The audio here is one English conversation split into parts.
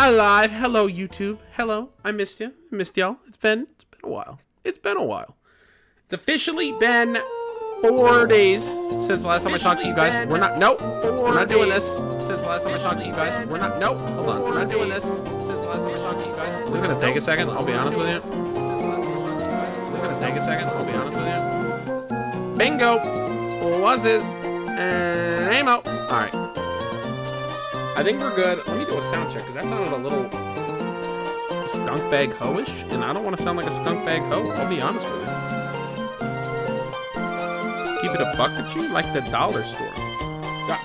alive. Hello, YouTube. Hello. I missed you. I missed y'all. It's been a while. It's been a while. It's officially been 4 days since the last time I talked to you guys. We're not. Nope. We're not doing this. Since the last time I talked to you guys. We're not. Nope. Hold on. We're not doing this. Since the last time I talked to you guys. It's gonna take a second. I'll be honest with you. It's gonna take a second. I'll be honest with you. Bingo. Was this? And aim out. All right. I think we're good. Let me do a sound check because that sounded a little skunk bag ho-ish, and I don't want to sound like a skunk bag ho. I'll be honest with you. Keep it a buck with you like the dollar store.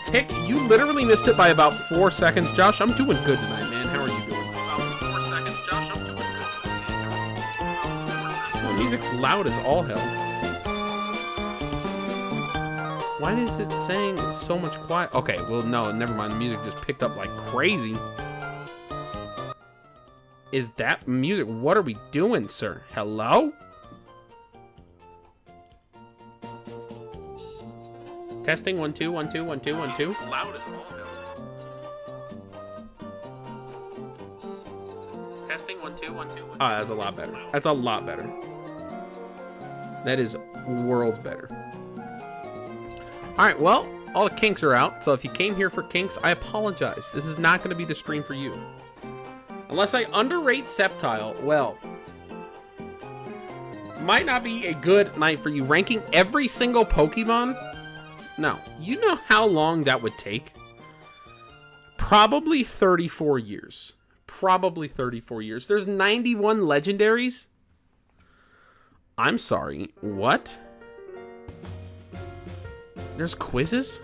Tick, you literally missed it by about 4 seconds, Josh. I'm doing good tonight, man. How are you doing? About 4 seconds, Josh. I'm doing good tonight, man. The music's loud as all hell. Why is it saying it's so much quiet? Okay, well, no, never mind. The music just picked up like crazy. Is that music? What are we doing, sir? Hello? Testing 1 2 1 2 1 2 1 2. Loud as all hell. Testing 1 2 1 2 1 2. Ah, that's a lot better. That's a lot better. That is worlds better. All right, well, all the kinks are out. So if you came here for kinks, I apologize. This is not going to be the stream for you. Unless I underrate Sceptile, well, might not be a good night for you. Ranking every single Pokemon? No. You know how long that would take? Probably 34 years. Probably 34 years. There's 91 legendaries? I'm sorry. What? There's quizzes?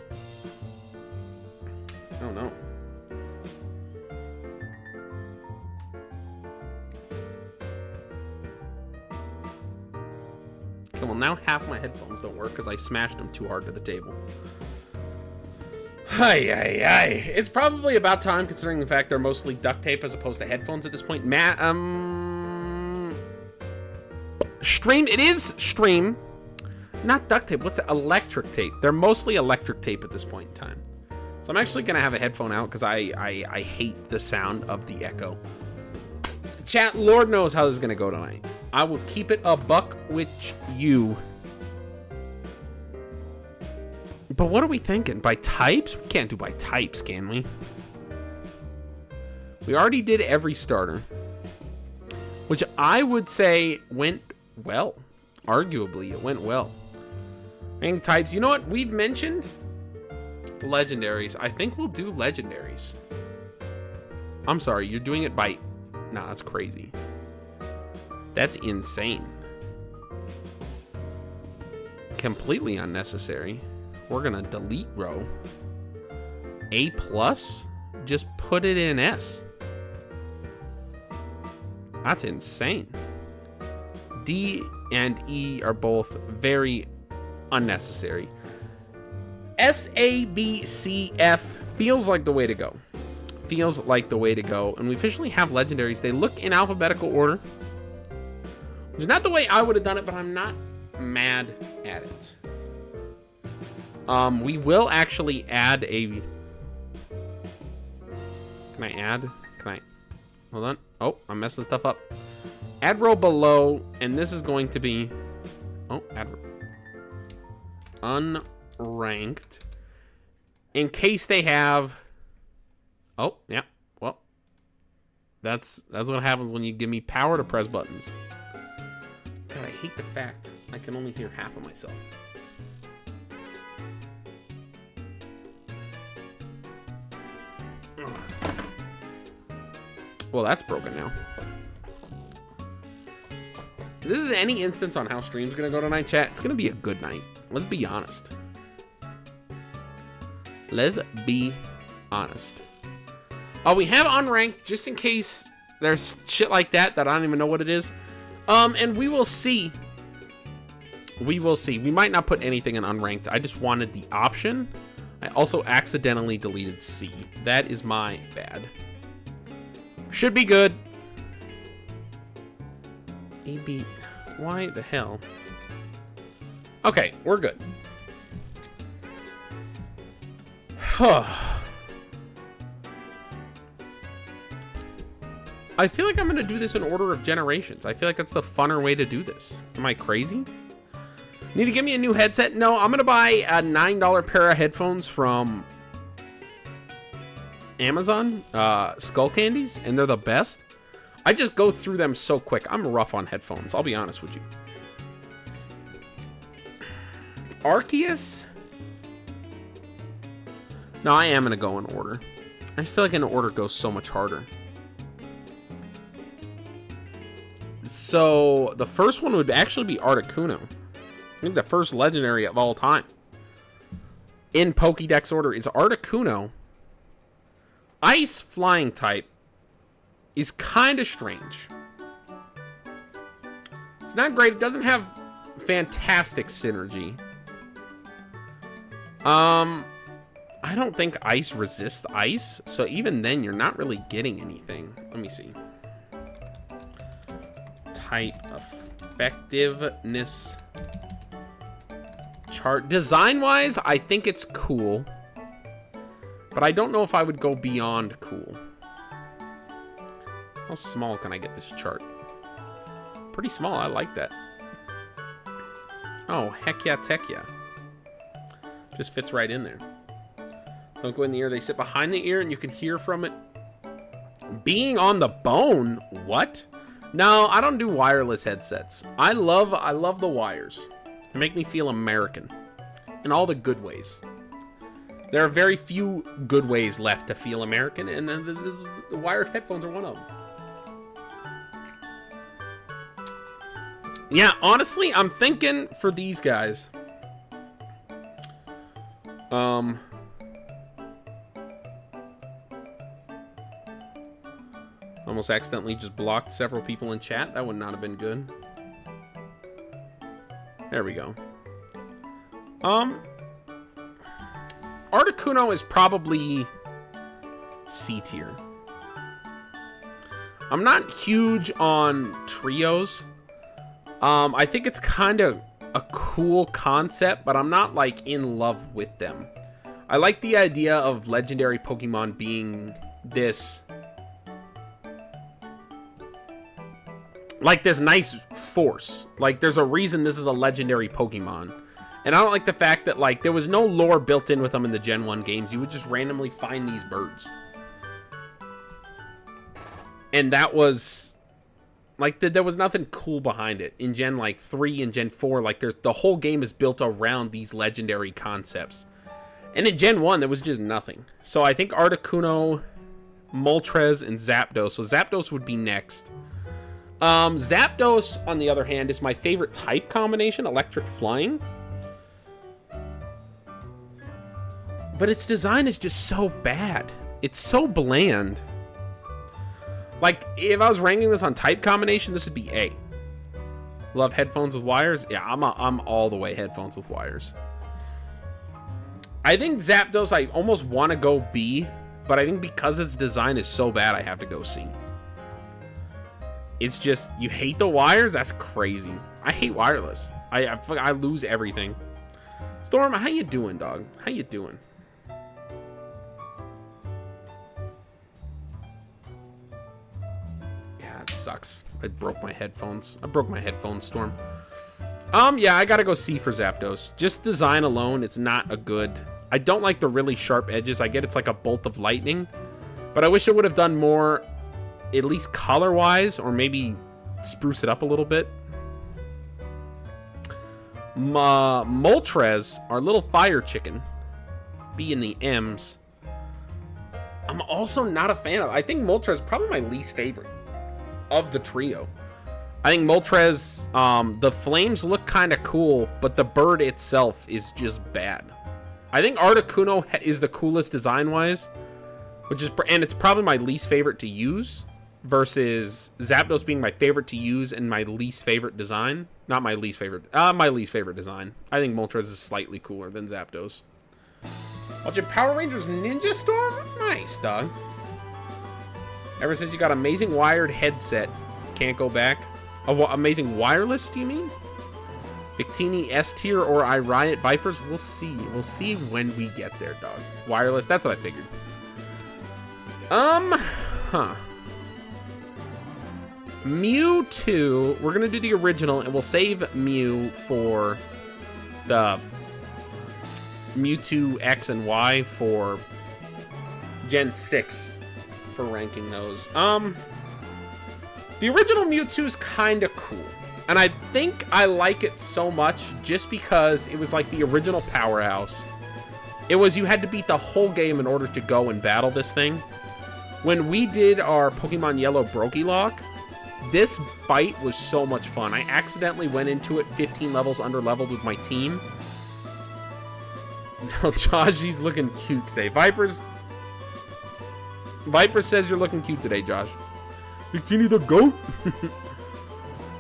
I don't know. Okay, well now half my headphones don't work because I smashed them too hard to the table. Ay. It's probably about time considering the fact they're mostly duct tape as opposed to headphones at this point. Stream, it is stream. Not duct tape, what's it? Electric tape. They're mostly electric tape at this point in time. So I'm actually gonna have a headphone out because I hate the sound of the echo. Chat, Lord knows how this is gonna go tonight. I will keep it a buck with you. But what are we thinking? By types? We can't do by types, can we? We already did every starter. Which I would say went well. Arguably, it went well. Rank types. You know what? We've mentioned legendaries. I think we'll do legendaries. I'm sorry. You're doing it by... Nah, that's crazy. That's insane. Completely unnecessary. We're going to delete row. A+? Just put it in S. That's insane. D and E are both very unnecessary. S, A, B, C, F feels like the way to go. Feels like the way to go. And we officially have legendaries. They look in alphabetical order. Which is not the way I would have done it, but I'm not mad at it. We will actually add a... Can I add? Can I... Hold on. Oh, I'm messing stuff up. Add row below, and this is going to be... Oh, add row. Unranked. In case they have... Oh, yeah. Well, that's what happens when you give me power to press buttons. God, I hate the fact I can only hear half of myself. Well, that's broken now. If this is any instance on how stream's gonna go tonight, chat, it's gonna be a good night. Let's be honest. Let's be honest. Oh, we have unranked just in case there's shit like that I don't even know what it is. And we will see. We will see. We might not put anything in unranked. I just wanted the option. I also accidentally deleted C. That is my bad. Should be good. AB. Why the hell? Okay, we're good. I feel like I'm going to do this in order of generations. I feel like that's the funner way to do this. Am I crazy? Need to get me a new headset? No, I'm going to buy a $9 pair of headphones from Amazon, Skull Candies, and they're the best. I just go through them so quick. I'm rough on headphones, I'll be honest with you. Arceus? No, I am going to go in order. I just feel like in order goes so much harder. So, the first one would actually be Articuno. I think the first legendary of all time. In Pokédex order is Articuno. Ice flying type is kind of strange. It's not great. It doesn't have fantastic synergy. I don't think ice resists ice, so even then you're not really getting anything. Let me see. Type effectiveness chart. Design-wise, I think it's cool, but I don't know if I would go beyond cool. How small can I get this chart? Pretty small. I like that. Oh, heck yeah, tech yeah. Just fits right in there. Don't go in the ear. They sit behind the ear, and you can hear from it. Being on the bone? What? No, I don't do wireless headsets. I love the wires. They make me feel American in all the good ways. There are very few good ways left to feel American, and then the wired headphones are one of them. Yeah, honestly, I'm thinking for these guys. Almost accidentally just blocked several people in chat. That would not have been good. There we go. Articuno is probably C tier. I'm not huge on trios. I think it's kind of a cool concept, but I'm not like in love with them. I like the idea of legendary Pokemon being this, like this nice force. Like there's a reason this is a legendary Pokemon. And I don't like the fact that like there was no lore built in with them in the Gen 1 games. You would just randomly find these birds. And that was like there was nothing cool behind it. In Gen like 3 and Gen 4, like the whole game is built around these legendary concepts. And in Gen 1 there was just nothing. So I think Articuno, Moltres, and Zapdos. So Zapdos would be next. Zapdos, on the other hand, is my favorite type combination, electric flying. But its design is just so bad. It's so bland. Like, if I was ranking this on type combination, this would be A. Love headphones with wires? Yeah, I'm all the way headphones with wires. I think Zapdos, I almost want to go B, but I think because its design is so bad, I have to go C. It's just, you hate the wires? That's crazy. I hate wireless. I lose everything. Storm, how you doing, dog? How you doing? Yeah, it sucks. I broke my headphones. Storm. Yeah, I gotta go C for Zapdos. Just design alone, it's not a good. I don't like the really sharp edges. I get it's like a bolt of lightning, but I wish it would have done more, at least color-wise, or maybe spruce it up a little bit. Moltres, our little fire chicken, B in the M's. I'm also not a fan of. I think Moltres is probably my least favorite of the trio. I think Moltres, the flames look kind of cool, but the bird itself is just bad. I think Articuno is the coolest design-wise, and it's probably my least favorite to use, versus Zapdos being my favorite to use and my least favorite design. Not my least favorite, my least favorite design. I think Moltres is slightly cooler than Zapdos. Watching Power Rangers Ninja Storm? Nice, dog. Ever since you got amazing wired headset, can't go back. Amazing wireless, do you mean? Victini S tier or I Riot Vipers? We'll see. We'll see when we get there, dog. Wireless, that's what I figured. Huh. Mewtwo, we're going to do the original, and we'll save Mew for the Mewtwo X and Y for Gen 6 for ranking those. The original Mewtwo is kind of cool. And I think I like it so much just because it was like the original powerhouse. It was you had to beat the whole game in order to go and battle this thing. When we did our Pokemon Yellow Brokey-Lock, this fight was so much fun. I accidentally went into it 15 levels under-leveled with my team. Josh, he's looking cute today. Viper says you're looking cute today, Josh. Big Teeny the goat?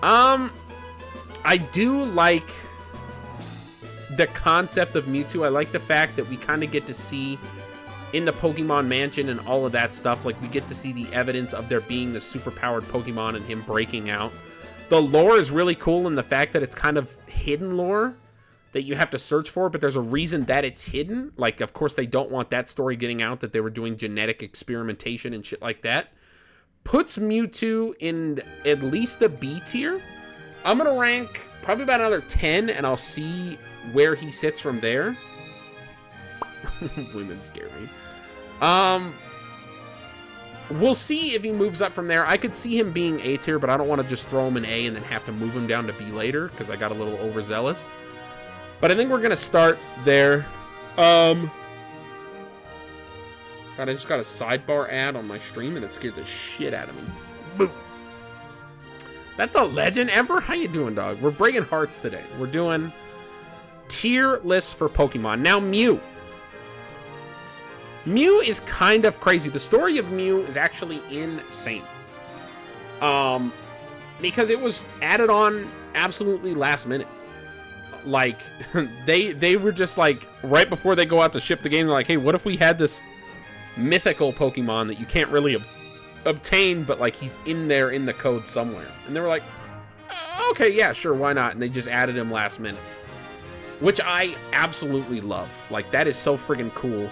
I do like the concept of Mewtwo. I like the fact that we kind of get to see in the Pokemon Mansion and all of that stuff, like we get to see the evidence of there being the super-powered Pokemon and him breaking out. The lore is really cool in the fact that it's kind of hidden lore that you have to search for, but there's a reason that it's hidden. Like, of course, they don't want that story getting out that they were doing genetic experimentation and shit like that. Puts Mewtwo in at least the B tier. I'm going to rank probably about another 10, and I'll see where he sits from there. Women scare me. We'll see if he moves up from there. I could see him being A tier, but I don't want to just throw him in A and then have to move him down to B later because I got a little overzealous. But I think we're going to start there. God, I just got a sidebar ad on my stream and it scared the shit out of me. Boom. That the legend, Emperor? How you doing, dog? We're breaking hearts today. We're doing tier lists for Pokemon. Now, Mew. Mew is kind of crazy. The story of Mew is actually insane. Because it was added on absolutely last minute. Like, they were just like, right before they go out to ship the game, they're like, hey, what if we had this mythical Pokemon that you can't really obtain, but like he's in there in the code somewhere. And they were like, okay, yeah, sure, why not? And they just added him last minute, which I absolutely love. Like, that is so friggin' cool.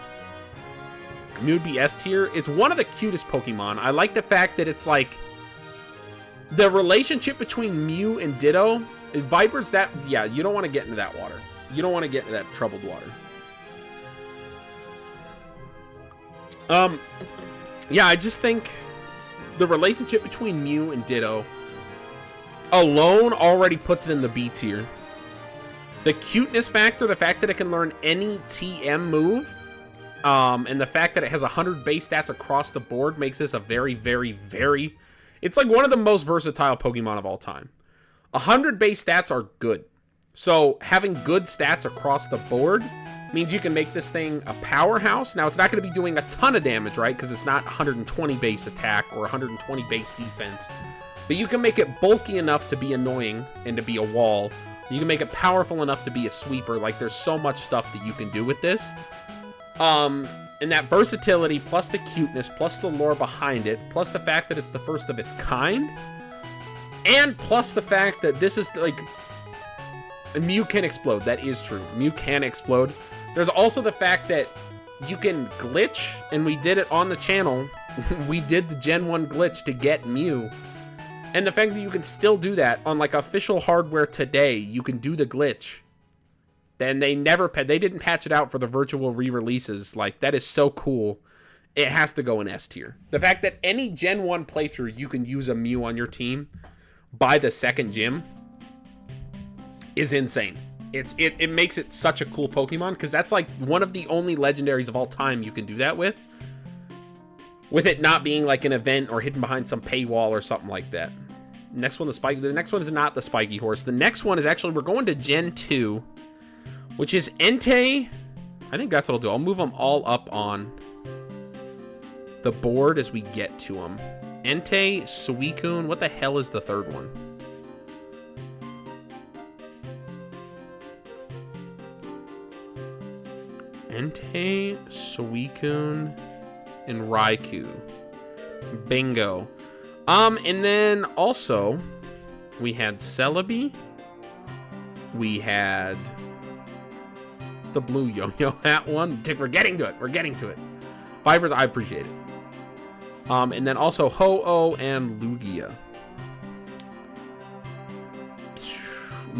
Mew would be S tier. It's one of the cutest Pokemon. I like the fact that it's like the relationship between Mew and Ditto. Viper's that, yeah, you don't want to get into that water. You don't want to get into that troubled water. Yeah, I just think the relationship between Mew and Ditto alone already puts it in the B tier. The cuteness factor, the fact that it can learn any TM move, and the fact that it has 100 base stats across the board makes this a very, very, very... It's like one of the most versatile Pokemon of all time. 100 base stats are good. So having good stats across the board means you can make this thing a powerhouse. Now, it's not going to be doing a ton of damage, right? Because it's not 120 base attack or 120 base defense. But you can make it bulky enough to be annoying and to be a wall. You can make it powerful enough to be a sweeper. Like, there's so much stuff that you can do with this. And that versatility, plus the cuteness, plus the lore behind it, plus the fact that it's the first of its kind, and plus the fact that this is, like, Mew can explode. That is true. Mew can explode. There's also the fact that you can glitch, and we did it on the channel. We did the Gen 1 glitch to get Mew. And the fact that you can still do that on, like, official hardware today, you can do the glitch. Then they didn't patch it out for the virtual re-releases. Like, that is so cool. It has to go in S tier. The fact that any Gen 1 playthrough, you can use a Mew on your team by the second gym is insane. It makes it such a cool Pokemon, because that's like one of the only legendaries of all time you can do that with it not being like an event or hidden behind some paywall or something like that. The next one is not the Spiky Horse. The next one is actually, we're going to Gen 2, which is Entei. I think that's what I'll do. I'll move them all up on the board as we get to them. Entei, Suicune. What the hell is the third one? Entei, Suicune, and Raikou. Bingo. And then also, we had Celebi. We had... It's the blue yo-yo hat one. We're getting to it. We're getting to it. Vipers, I appreciate it. And then also Ho-Oh and Lugia.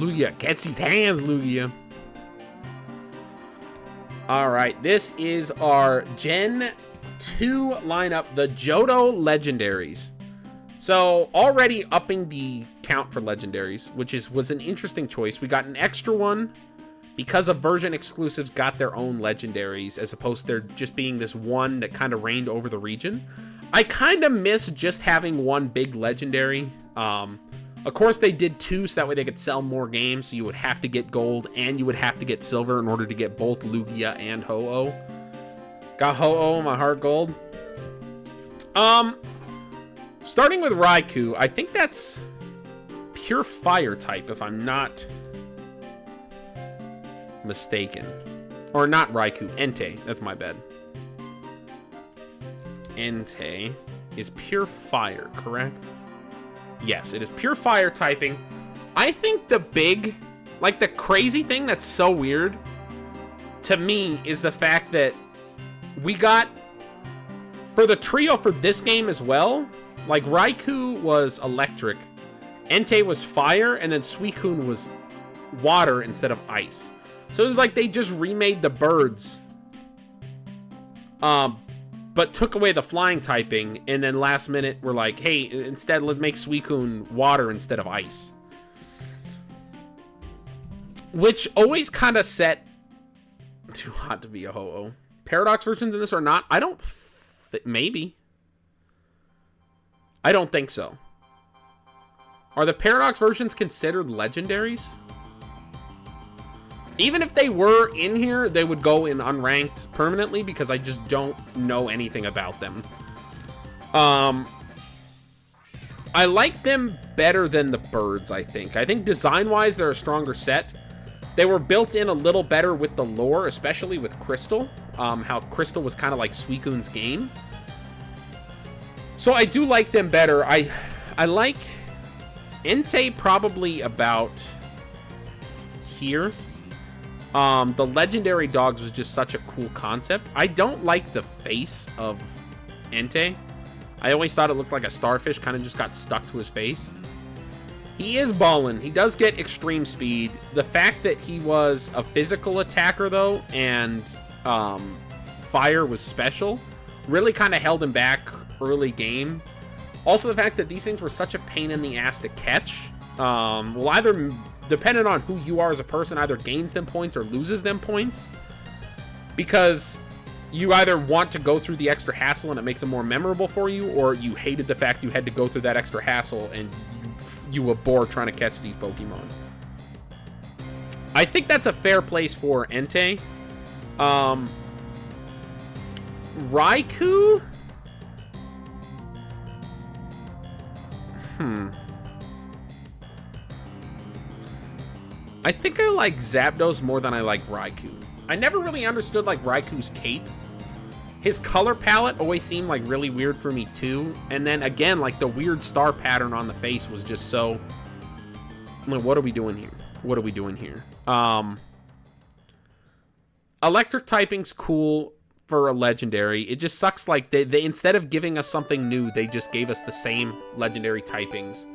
Lugia, catch these hands, Lugia. All right, this is our Gen 2 lineup, the Johto Legendaries. So already upping the count for Legendaries, which was an interesting choice. We got an extra one because of version exclusives got their own Legendaries, as opposed to there just being this one that kind of reigned over the region. I kind of miss just having one big Legendary. Of course, they did two, so that way they could sell more games. So you would have to get gold and you would have to get silver in order to get both Lugia and Ho-Oh. Got Ho-Oh, my heart gold. Starting with Raikou, I think that's pure fire type, if I'm not mistaken. Or not Raikou, Entei. That's my bad. Entei is pure fire, correct? Yes, it is pure fire typing. I think the big, like the crazy thing that's so weird to me is the fact that we got, for the trio for this game as well, like Raikou was electric, Entei was fire, and then Suicune was water instead of ice. So it was like they just remade the birds, but took away the flying typing, and then last minute we're like, hey, instead let's make Suicune water instead of ice. Which always kind of set too hot to be a Ho-Oh. Paradox versions in this are not. I don't maybe. I don't think so. Are the Paradox versions considered legendaries? Even if they were in here, they would go in unranked permanently because I just don't know anything about them. I like them better than the birds, I think. I think design-wise, they're a stronger set. They were built in a little better with the lore, especially with Crystal. How Crystal was kind of like Suicune's game. So I do like them better. I like Entei probably about here. The legendary dogs was just such a cool concept. I don't like the face of Entei. I always thought it looked like a starfish, kind of just got stuck to his face. He is ballin'. He does get extreme speed. The fact that he was a physical attacker, though, and fire was special, really kind of held him back early game. Also, the fact that these things were such a pain in the ass to catch will either, depending on who you are as a person, either gains them points or loses them points. Because you either want to go through the extra hassle and it makes it more memorable for you, or you hated the fact you had to go through that extra hassle and you were bored trying to catch these Pokemon. I think that's a fair place for Entei. Raikou? I think I like Zapdos more than I like Raikou. I never really understood like Raikou's cape. His color palette always seemed like really weird for me too. And then again, like the weird star pattern on the face was just so, like, what are we doing here? What are we doing here? Electric typing's cool for a legendary. It just sucks like they instead of giving us something new, they just gave us the same legendary typings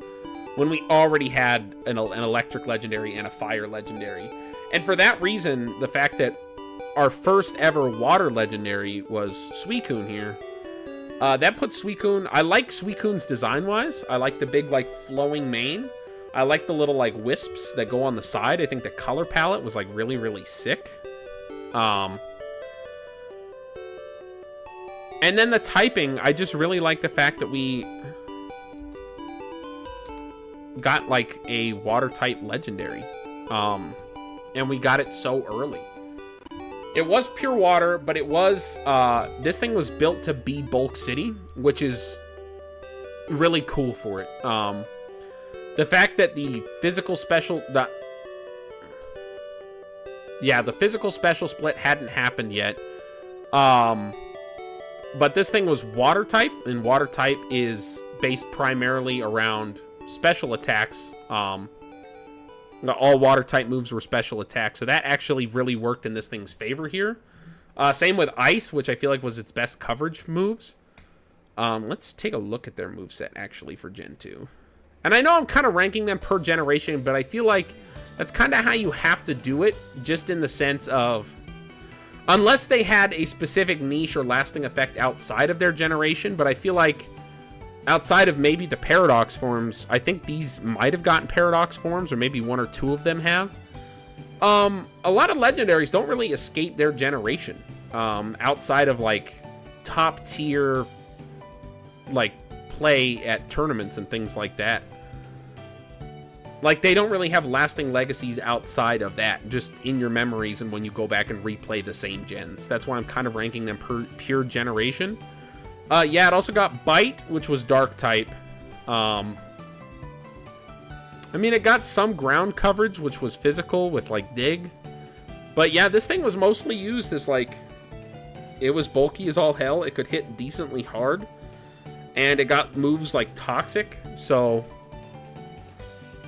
when we already had an electric legendary and a fire legendary. And for that reason, the fact that our first ever water legendary was Suicune here, that puts Suicune, I like Suicune's design-wise. I like the big, like, flowing mane. I like the little, like, wisps that go on the side. I think the color palette was, like, really, really sick. And then the typing, I just really like the fact that we got like a water type legendary, and we got it so early. It was pure water, but it was this thing was built to be Bulk City, which is really cool for it. The fact that the physical special the physical special split hadn't happened yet, but this thing was water type, and water type is based primarily around special attacks. All water type moves were special attacks, so that actually really worked in this thing's favor here. Same with ice, which I feel like was its best coverage moves. Let's take a look at their moveset actually for Gen 2. And I know I'm kind of ranking them per generation, but I feel like that's kind of how you have to do it, just in the sense of, unless they had a specific niche or lasting effect outside of their generation, but I feel like outside of maybe the Paradox forms, I think these might have gotten Paradox forms, or maybe one or two of them have. A lot of legendaries don't really escape their generation, outside of like top tier, like play at tournaments and things like that. Like, they don't really have lasting legacies outside of that, just in your memories and when you go back and replay the same gens. That's why I'm kind of ranking them per pure generation. Yeah, it also got Bite, which was Dark type. I mean, it got some ground coverage, which was physical with, like, Dig. But yeah, this thing was mostly used as, like, it was bulky as all hell. It could hit decently hard. And it got moves like Toxic, so...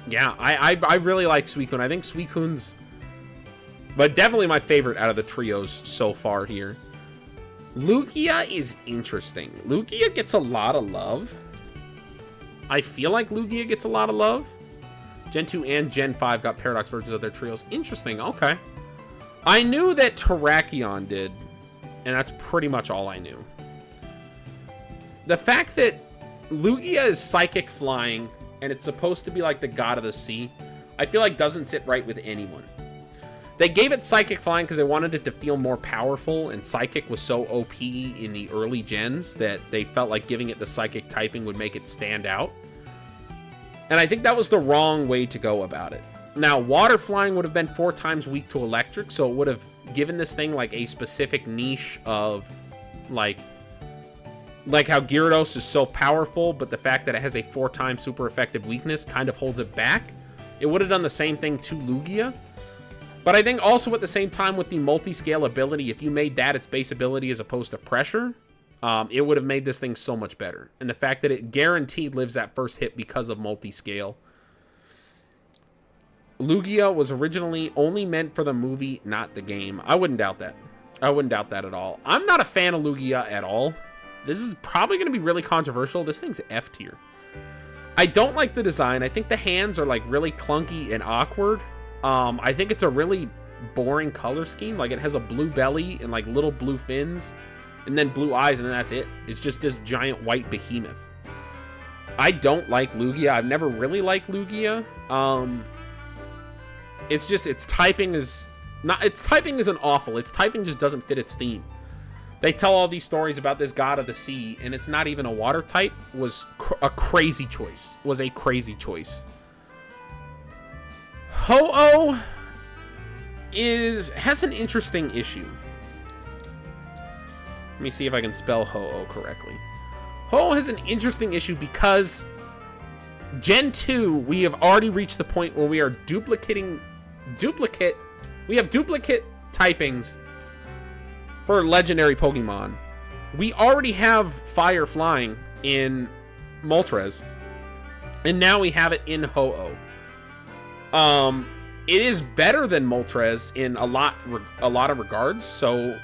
Yeah, I really like Suicune. I think Suicune's, but definitely my favorite out of the trios so far here. Lugia is interesting. Lugia gets a lot of love. I feel like Lugia gets a lot of love. Gen 2 and Gen 5 got Paradox versions of their trios. Interesting, okay. I knew that Terrakion did, and that's pretty much all I knew. The fact that Lugia is Psychic Flying, and it's supposed to be like the god of the sea, I feel like doesn't sit right with anyone. They gave it Psychic Flying because they wanted it to feel more powerful, and Psychic was so OP in the early gens that they felt like giving it the Psychic typing would make it stand out. And I think that was the wrong way to go about it. Now, Water Flying would have been 4 times weak to Electric, so it would have given this thing like a specific niche of like how Gyarados is so powerful, but the fact that it has a 4 times super effective weakness kind of holds it back. It would have done the same thing to Lugia. But I think also at the same time with the multi-scale ability, if you made that its base ability as opposed to pressure, it would have made this thing so much better. And the fact that it guaranteed lives that first hit because of multi-scale. Lugia was originally only meant for the movie, not the game. I wouldn't doubt that. I wouldn't doubt that at all. I'm not a fan of Lugia at all. This is probably going to be really controversial. This thing's F tier. I don't like the design. I think the hands are like really clunky and awkward. I think it's a really boring color scheme. Like, it has a blue belly and like little blue fins and then blue eyes, and then that's it. It's just this giant white behemoth. I don't like Lugia. I've never really liked Lugia. It's just, its typing isn't awful. Its typing just doesn't fit its theme. They tell all these stories about this god of the sea, and it's not even a water type. Was a crazy choice. Was a crazy choice. Ho-Oh has an interesting issue. Let me see if I can spell Ho-Oh correctly. Ho-Oh has an interesting issue because Gen 2, we have already reached the point where we are we have duplicate typings for legendary Pokemon. We already have Fire Flying in Moltres, and now we have it in Ho-Oh. It is better than Moltres in a lot of regards, so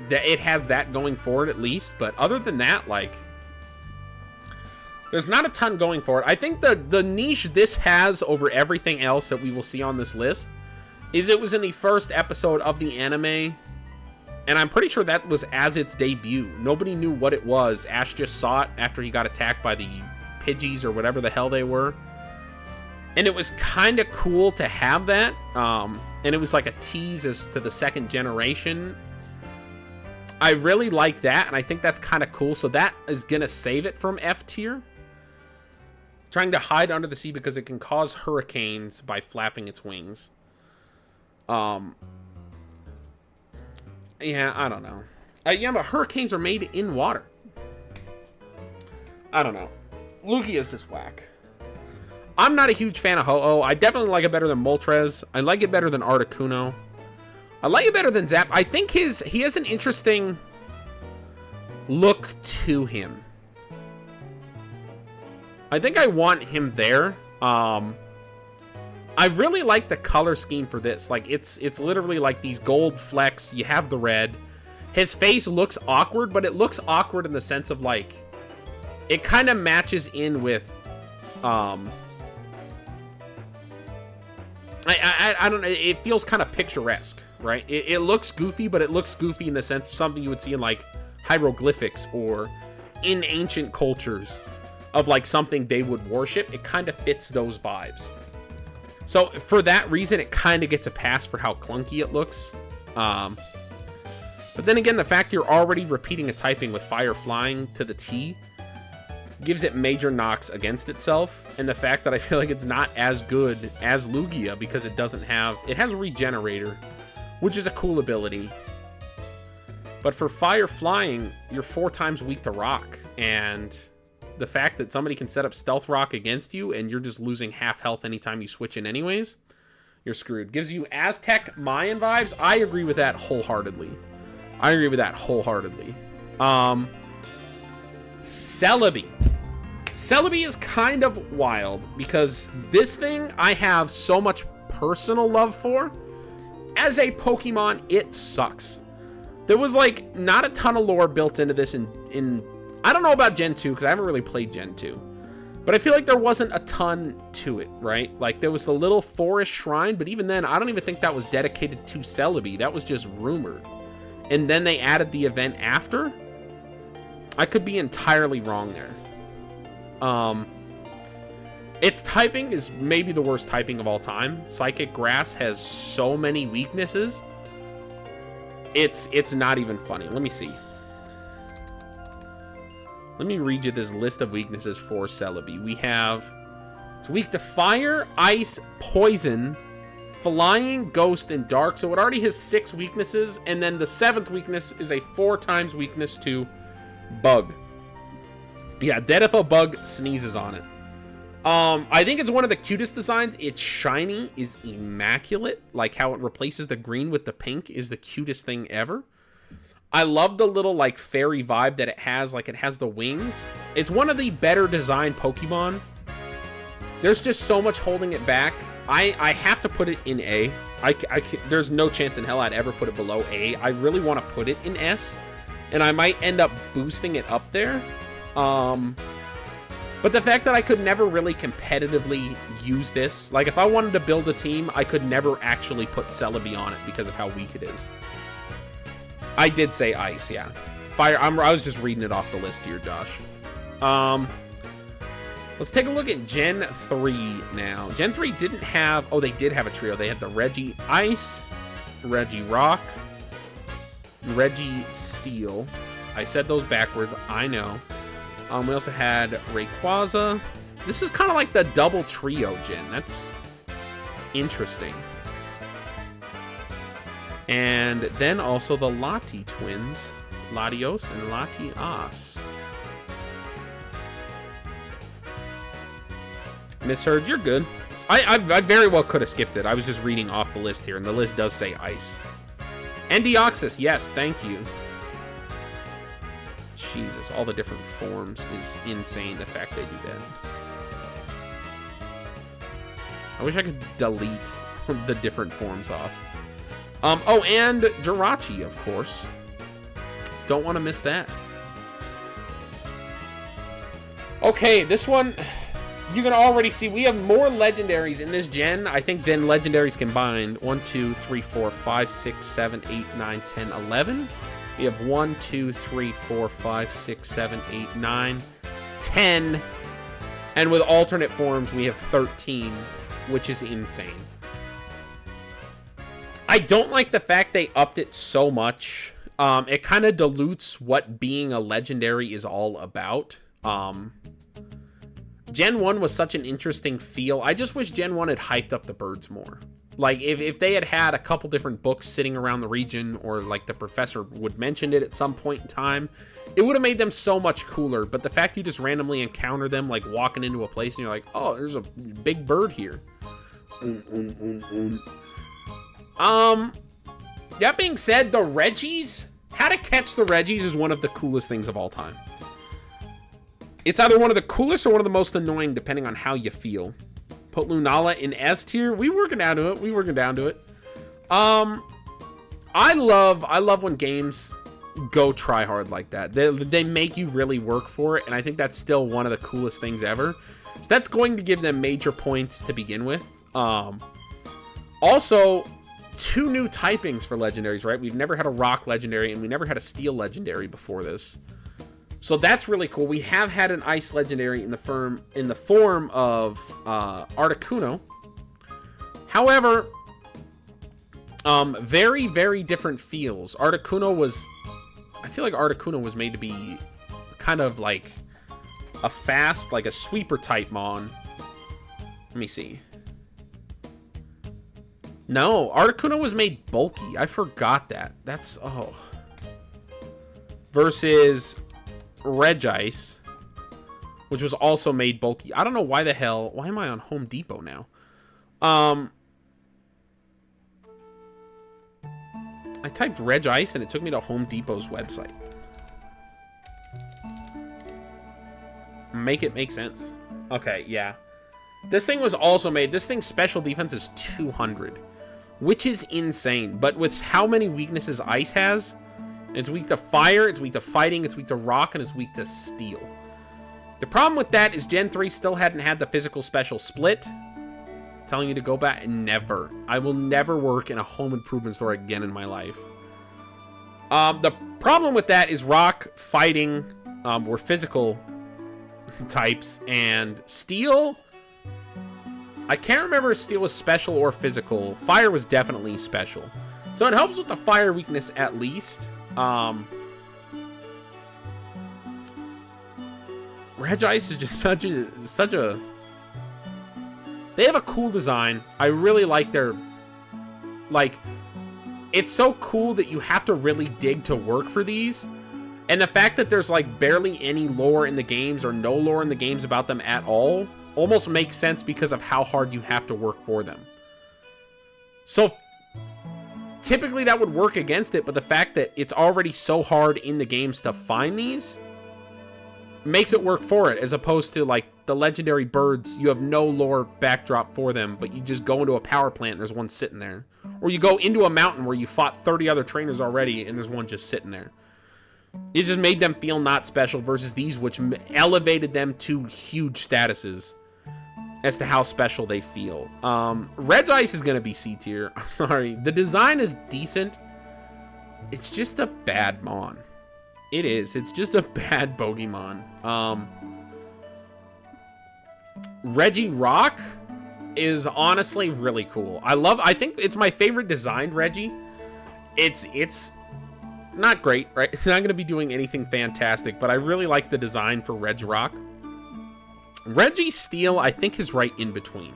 that it has that going for it at least. But other than that, like, there's not a ton going for it. I think the niche this has over everything else that we will see on this list is it was in the first episode of the anime. And I'm pretty sure that was as its debut. Nobody knew what it was. Ash just saw it after he got attacked by the Pidgeys or whatever the hell they were. And it was kind of cool to have that. And it was like a tease as to the second generation. I really like that, and I think that's kind of cool. So that is going to save it from F tier. Trying to hide under the sea because it can cause hurricanes by flapping its wings. Yeah, I don't know. Yeah, but hurricanes are made in water. I don't know. Lugia is just whack. I'm not a huge fan of Ho-Oh. I definitely like it better than Moltres. I like it better than Articuno. I like it better than Zap. I think he has an interesting look to him. I think I want him there. I really like the color scheme for this. Like, it's literally like these gold flecks. You have the red. His face looks awkward, but it looks awkward in the sense of, like, it kind of matches in with, I don't know. It feels kind of picturesque, right? It looks goofy, but it looks goofy in the sense of something you would see in like hieroglyphics or in ancient cultures of like something they would worship. It kind of fits those vibes. So for that reason, it kind of gets a pass for how clunky it looks. But then again, the fact you're already repeating a typing with fire flying to the T gives it major knocks against itself. And the fact that I feel like it's not as good as Lugia because it doesn't have... It has Regenerator, which is a cool ability. But for fire flying, you're 4 times weak to rock. And the fact that somebody can set up Stealth Rock against you and you're just losing half health anytime you switch in anyways, you're screwed. Gives you Aztec Mayan vibes. I agree with that wholeheartedly. Celebi. Celebi is kind of wild because this thing I have so much personal love for. As a Pokemon, it sucks. There was like not a ton of lore built into this in I don't know about Gen 2 because I haven't really played Gen 2. But I feel like there wasn't a ton to it, right? Like there was the little forest shrine, but even then I don't even think that was dedicated to Celebi. That was just rumored. And then they added the event after. I could be entirely wrong there. Its typing is maybe the worst typing of all time. Psychic Grass has so many weaknesses. It's not even funny. Let me see. Let me read you this list of weaknesses for Celebi. We have... It's weak to fire, ice, poison, flying, ghost, and dark. So it already has 6 weaknesses. And then the 7th weakness is a 4 times weakness to bug. Yeah, dead if a bug sneezes on it. I think it's one of the cutest designs. It's shiny is immaculate. Like how it replaces the green with the pink is the cutest thing ever. I love the little like fairy vibe that it has. Like it has the wings. It's one of the better designed Pokemon. There's just so much holding it back. I have to put it in A. There's no chance in hell I'd ever put it below A. I really want to put it in S. And I might end up boosting it up there. But the fact that I could never really competitively use this, like if I wanted to build a team, I could never actually put Celebi on it because of how weak it is. I did say ice, yeah. Fire, I was just reading it off the list here, Josh. Let's take a look at Gen 3 now. Gen 3 didn't have, oh, they did have a trio. They had the Reggie Ice, Reggie Rock, Reggie Steel. I said those backwards, I know. We also had Rayquaza. This is kind of like the double trio gen. That's interesting. And then also the Lati twins, Latios and Latias. Misheard, you're good. I very well could have skipped it. I was just reading off the list here, and the list does say ice. Deoxys, yes, thank you. Jesus, all the different forms is insane, the fact they do that. I wish I could delete the different forms off. Oh, and Jirachi, of course. Don't want to miss that. Okay, this one, you can already see we have more legendaries in this gen, I think, than legendaries combined. 1, 2, 3, 4, 5, 6, 7, 8, 9, 10, 11. We have 1, 2, 3, 4, 5, 6, 7, 8, 9, 10. And with alternate forms, we have 13, which is insane. I don't like the fact they upped it so much. It kind of dilutes what being a legendary is all about. Gen 1 was such an interesting feel. I just wish Gen 1 had hyped up the birds more. Like, if they had had a couple different books sitting around the region, or like the professor would mention it at some point in time, it would have made them so much cooler. But the fact you just randomly encounter them, like walking into a place and you're like, oh, there's a big bird here. That being said, the Reggies, how to catch the Reggies is one of the coolest things of all time. It's either one of the coolest or one of the most annoying, depending on how you feel. Put Lunala in S tier. We working down to it. I love when games go try hard like that. They make you really work for it, and I think that's still one of the coolest things ever. So that's going to give them major points to begin with. Also, 2 new typings for legendaries, right? We've never had a rock legendary, and we never had a steel legendary before this. So that's really cool. We have had an ice legendary in the form of Articuno. However, very, very different feels. I feel like Articuno was made to be kind of like a fast, like a sweeper type mon. Let me see. No, Articuno was made bulky. I forgot that. That's, versus Regice, which was also made bulky. I don't know why am I on Home Depot now? I typed Regice and it took me to Home Depot's website. Make it make sense. Okay, yeah. This thing was also made, this thing's special defense is 200, which is insane. But with how many weaknesses Ice has, it's weak to fire, it's weak to fighting, it's weak to rock, and it's weak to steel. The problem with that is Gen 3 still hadn't had the physical special split. Telling you to go back, never. I will never work in a home improvement store again in my life. The problem with that is rock, fighting, were physical types, and steel, I can't remember if steel was special or physical. Fire was definitely special. So it helps with the fire weakness at least. Regice is just such a they have a cool design. I really like their, it's so cool that you have to really dig to work for these. And the fact that there's barely any lore in the games or no lore in the games about them at all almost makes sense because of how hard you have to work for them. So typically that would work against it, but the fact that it's already so hard in the games to find these makes it work for it, as opposed to the legendary birds. You have no lore backdrop for them, but you just go into a power plant and there's one sitting there. Or you go into a mountain where you fought 30 other trainers already and there's one just sitting there. It just made them feel not special, versus these, which elevated them to huge statuses as to how special they feel. Regice is going to be C tier. I'm sorry. The design is decent. It's just a bad mon. It is. It's just a bad Pokemon. Regirock is honestly really cool. I think it's my favorite designed Reggie. It's not great, right? It's not going to be doing anything fantastic, but I really like the design for Regirock. Registeel, I think, is right in between.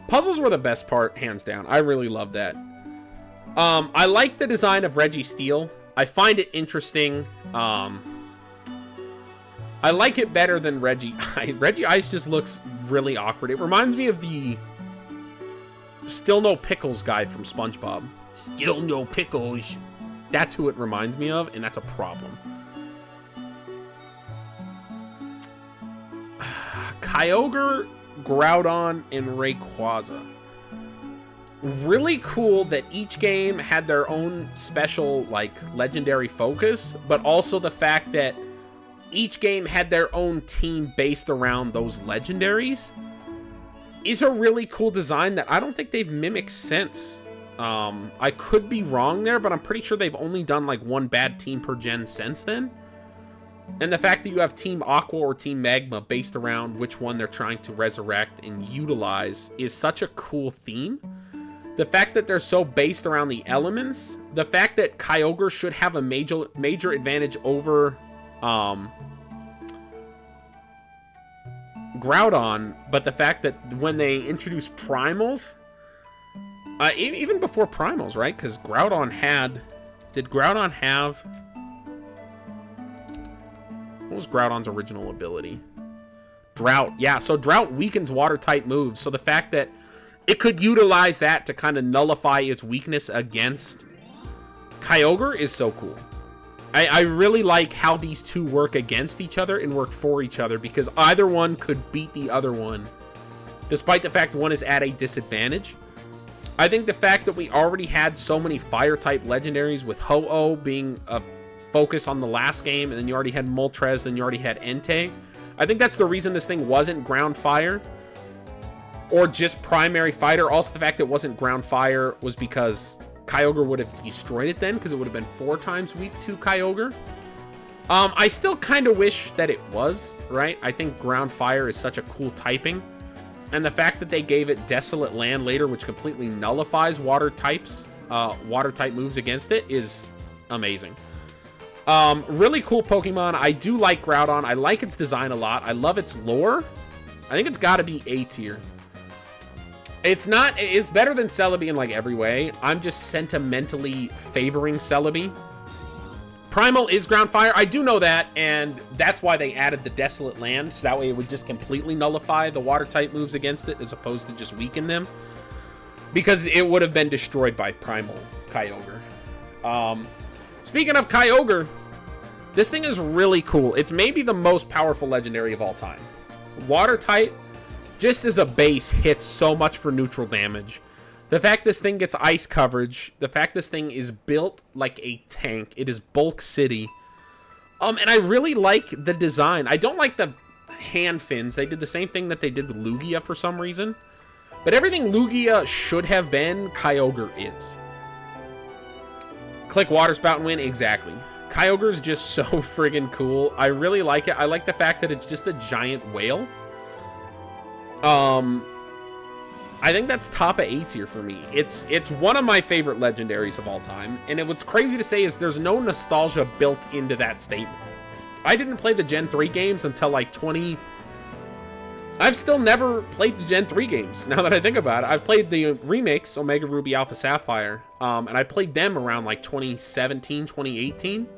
Puzzles were the best part, hands down. I really love that. I like the design of Registeel. I find it interesting. I like it better than Regice. Regice just looks really awkward. It reminds me of the Still No Pickles guy from SpongeBob. Still no pickles. That's who it reminds me of, and that's a problem. Kyogre, Groudon, and Rayquaza. Really cool that each game had their own special, legendary focus, but also the fact that each game had their own team based around those legendaries is a really cool design that I don't think they've mimicked since. I could be wrong there, but I'm pretty sure they've only done one bad team per gen since then. And the fact that you have Team Aqua or Team Magma based around which one they're trying to resurrect and utilize is such a cool theme. The fact that they're so based around the elements, the fact that Kyogre should have a major advantage over Groudon, but the fact that when they introduce Primals, even before Primals, right? Because Groudon had... Did Groudon have... What was Groudon's original ability? Drought. Yeah, so Drought weakens water-type moves. So the fact that it could utilize that to kind of nullify its weakness against Kyogre is so cool. I really like how these two work against each other and work for each other, because either one could beat the other one, despite the fact one is at a disadvantage. I think the fact that we already had so many fire-type legendaries, with Ho-Oh being a focus on the last game, and then you already had Moltres, then you already had Entei. I think that's the reason this thing wasn't ground fire or just primary fighter. Also, the fact it wasn't ground fire was because Kyogre would have destroyed it then, because it would have been 4 times weak to Kyogre. I still kind of wish that it was, right? I think ground fire is such a cool typing. And the fact that they gave it Desolate Land later, which completely nullifies water types, water type moves against it, is amazing. Really cool Pokemon. I do like Groudon. I like its design a lot. I love its lore. I think it's got to be A tier. It's better than Celebi in like every way. I'm just sentimentally favoring Celebi. Primal is ground fire. I do know that, and that's why they added the Desolate Land, so that way it would just completely nullify the water type moves against it as opposed to just weaken them, because it would have been destroyed by Primal Kyogre. Speaking of Kyogre, this thing is really cool. It's maybe the most powerful legendary of all time. Water type, just as a base, hits so much for neutral damage. The fact this thing gets ice coverage, the fact this thing is built like a tank, it is bulk city. And I really like the design. I don't like the hand fins. They did the same thing that they did with Lugia for some reason. But everything Lugia should have been, Kyogre is. Click water spout and win, exactly. Kyogre is just so friggin' cool. I really like it. I like the fact that it's just a giant whale. I think that's top of A tier for me. It's one of my favorite legendaries of all time. And what's crazy to say is there's no nostalgia built into that statement. I didn't play the Gen 3 games until like 20... I've still never played the Gen 3 games, now that I think about it. I've played the remakes, Omega Ruby, Alpha Sapphire, and I played them around like 2017, 2018.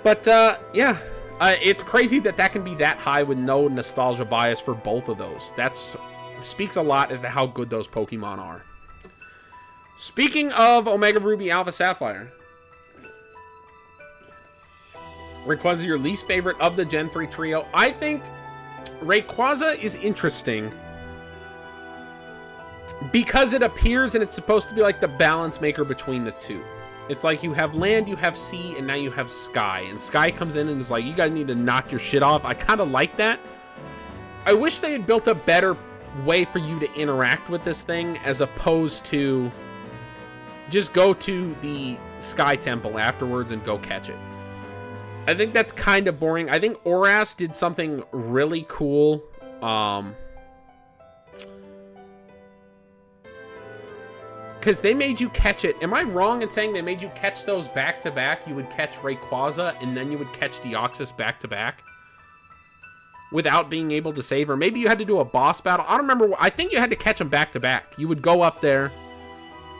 But, yeah. It's crazy that can be that high with no nostalgia bias for both of those. That's... speaks a lot as to how good those Pokemon are. Speaking of Omega Ruby, Alpha Sapphire, Rayquaza, your least favorite of the Gen 3 trio. I think Rayquaza is interesting because it appears and it's supposed to be like the balance maker between the two. It's like you have land, you have sea, and now you have sky. And sky comes in and is like, you guys need to knock your shit off. I kind of like that. I wish they had built a better way for you to interact with this thing as opposed to just go to the Sky Temple afterwards and go catch it. I think that's kind of boring. I think Oras did something really cool. Because they made you catch it. Am I wrong in saying they made you catch those back to back? You would catch Rayquaza and then you would catch Deoxys back to back without being able to save, or maybe you had to do a boss battle. I don't remember. I think you had to catch them back to back. You would go up there,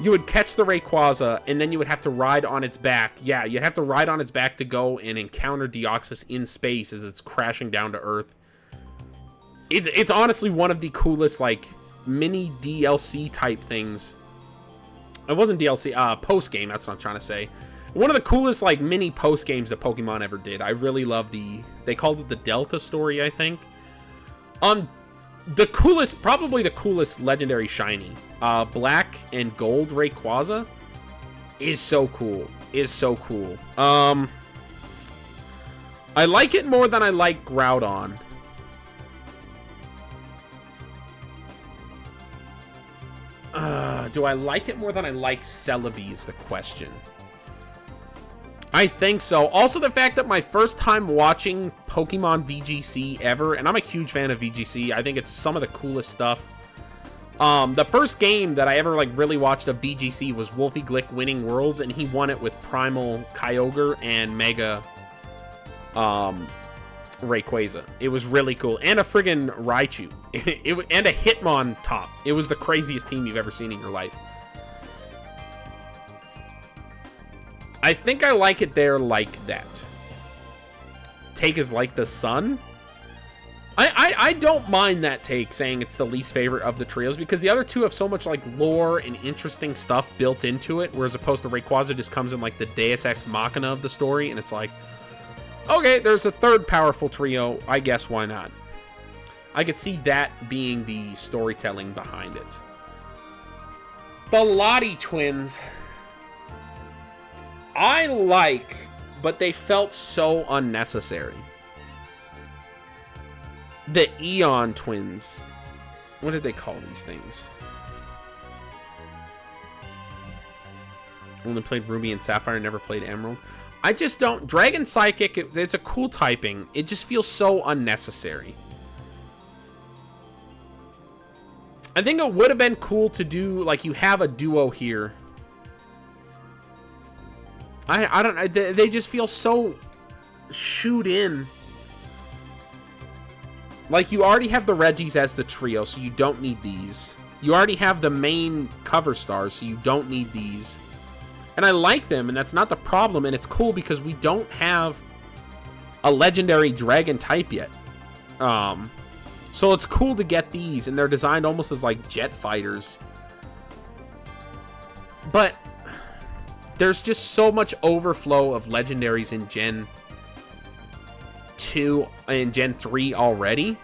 you would catch the Rayquaza, and then you would have to ride on its back. Yeah, you'd have to ride on its back to go and encounter Deoxys in space as it's crashing down to Earth. It's honestly one of the coolest, like, mini DLC type things. It wasn't DLC, post-game, that's what I'm trying to say. One of the coolest, like, mini post-games that Pokemon ever did. I really love they called it the Delta story, I think. The coolest, probably the coolest legendary shiny, Black and Gold Rayquaza is so cool. I like it more than I like Groudon. Do I like it more than I like Celebi is the question. I think so. Also, the fact that my first time watching Pokemon VGC ever, and I'm a huge fan of VGC. I think it's some of the coolest stuff. The first game that I ever like really watched of VGC was Wolfie Glick winning Worlds, and he won it with Primal Kyogre and Mega Rayquaza. It was really cool. And a friggin' Raichu. And a Hitmon top. It was the craziest team you've ever seen in your life. I think I like it there like that. Take is like the sun. I don't mind that take, saying it's the least favorite of the trios, because the other two have so much like lore and interesting stuff built into it, whereas opposed to Rayquaza just comes in like the Deus Ex Machina of the story, and it's like, okay, there's a third powerful trio, I guess why not? I could see that being the storytelling behind it. The Lottie twins. I like, but they felt so unnecessary. The Eon twins. What did they call these things? Only played Ruby and Sapphire, never played Emerald. I just don't. Dragon Psychic, it's a cool typing. It just feels so unnecessary. I think it would have been cool to do, like, you have a duo here. I don't, they just feel so shoot in. Like, you already have the Reggies as the trio, so you don't need these. You already have the main cover stars, so you don't need these. And I like them, and that's not the problem, and it's cool because we don't have a legendary dragon type yet. So it's cool to get these, and they're designed almost as like jet fighters. But there's just so much overflow of legendaries in Gen 2 and Gen 3 already.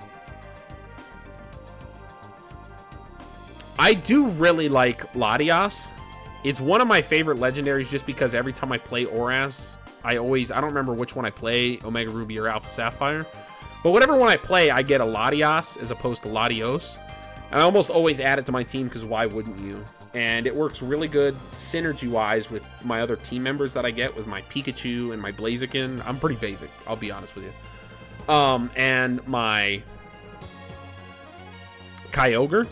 I do really like Latias. It's one of my favorite legendaries just because every time I play Oras, I don't remember which one I play, Omega Ruby or Alpha Sapphire. But whatever one I play, I get a Latias as opposed to Latios. And I almost always add it to my team because why wouldn't you? And it works really good synergy-wise with my other team members that I get with my Pikachu and my Blaziken. I'm pretty basic, I'll be honest with you. And my Kyogre.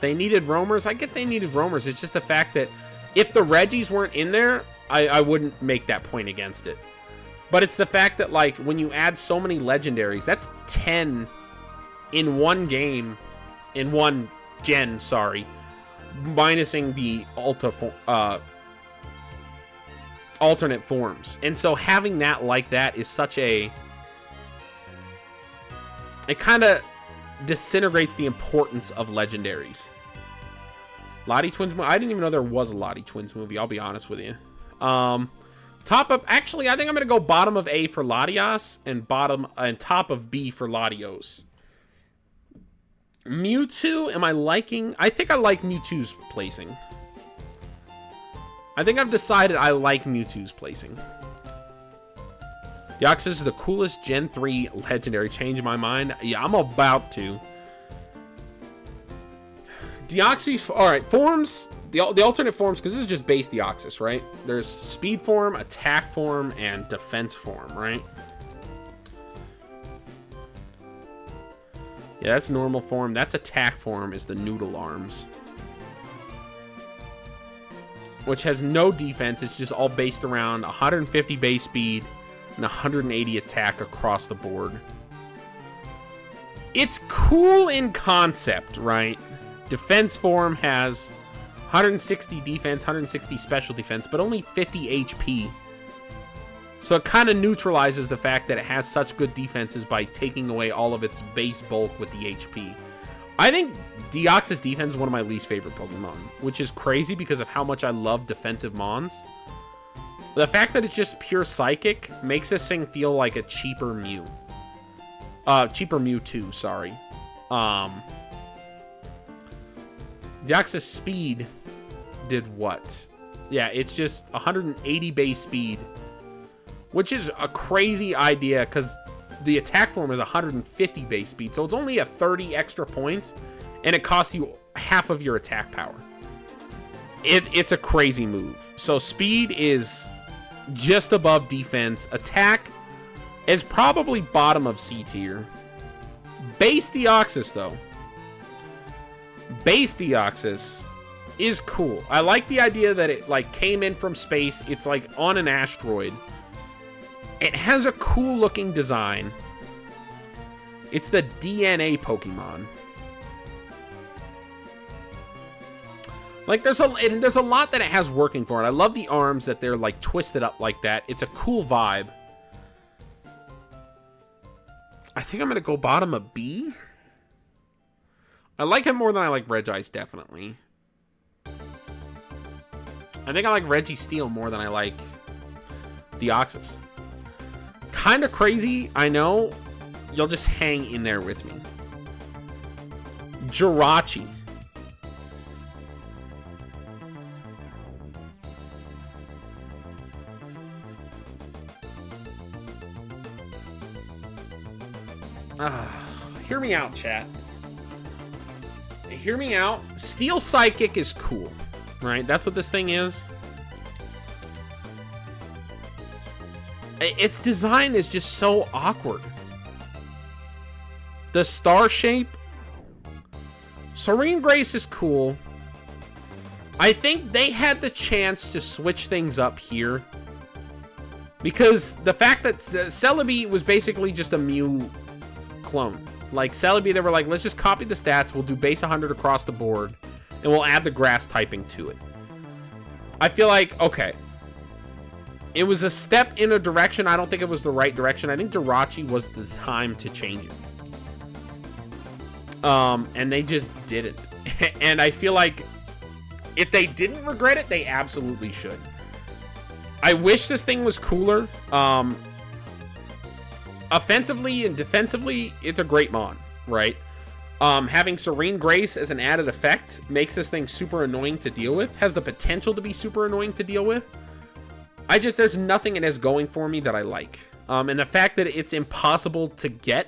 They needed roamers. I get they needed roamers. It's just the fact that if the Reggies weren't in there, I wouldn't make that point against it. But it's the fact that, like, when you add so many legendaries, that's 10 in one game, in one gen, sorry, minusing the alternate forms. And so having that like that is such a... It kind of disintegrates the importance of legendaries. Lottie Twins movie. I didn't even know there was a Lottie Twins movie, I'll be honest with you. Top of, actually, I think I'm gonna go bottom of A for Latias and bottom and top of B for Latios. Mewtwo, am I liking? I think I like Mewtwo's placing. I think I've decided I like Mewtwo's placing. Deoxys is the coolest Gen 3 legendary. Change my mind. Yeah, I'm about to. Deoxys, alright, forms, the alternate forms, because this is just base Deoxys, right? There's speed form, attack form, and defense form, right? Yeah, that's normal form. That's attack form is the Noodle Arms. Which has no defense. It's just all based around 150 base speed and 180 attack across the board. It's cool in concept, right? Defense form has 160 defense, 160 special defense, but only 50 HP. So it kind of neutralizes the fact that it has such good defenses by taking away all of its base bulk with the HP. I think Deoxys defense is one of my least favorite Pokemon, which is crazy because of how much I love defensive Mons. The fact that it's just pure Psychic makes this thing feel like a cheaper Mew. Cheaper Mewtwo, sorry. Deoxys speed did what? Yeah, it's just 180 base speed, which is a crazy idea because the attack form is 150 base speed, so it's only a 30 extra points, and it costs you half of your attack power. It's a crazy move. So speed is just above defense. Attack is probably bottom of C tier. Base Deoxys, though. Base Deoxys is cool. I like the idea that it like came in from space. It's like on an asteroid. It has a cool looking design. It's the DNA Pokemon. Like there's a lot that it has working for it. I love the arms that they're like twisted up like that. It's a cool vibe. I think I'm gonna go bottom of B. I like him more than I like Regice, definitely. I think I like Registeel more than I like Deoxys. Kind of crazy, I know. You'll just hang in there with me. Jirachi. Hear me out, chat. Hear me out. Steel Psychic is cool, right? That's what this thing is. Its design is just so awkward. The star shape. Serene Grace is cool. I think they had the chance to switch things up here. Because the fact that Celebi was basically just a Mew clone. Like, Celebi, they were like, let's just copy the stats. We'll do base 100 across the board. And we'll add the grass typing to it. I feel like, okay. It was a step in a direction. I don't think it was the right direction. I think Jirachi was the time to change it. And they just didn't. And I feel like if they didn't regret it, they absolutely should. I wish this thing was cooler. Offensively and defensively, it's a great mon, right? Having Serene Grace as an added effect makes this thing super annoying to deal with. Has the potential to be super annoying to deal with. There's nothing it has going for me that I like. And the fact that it's impossible to get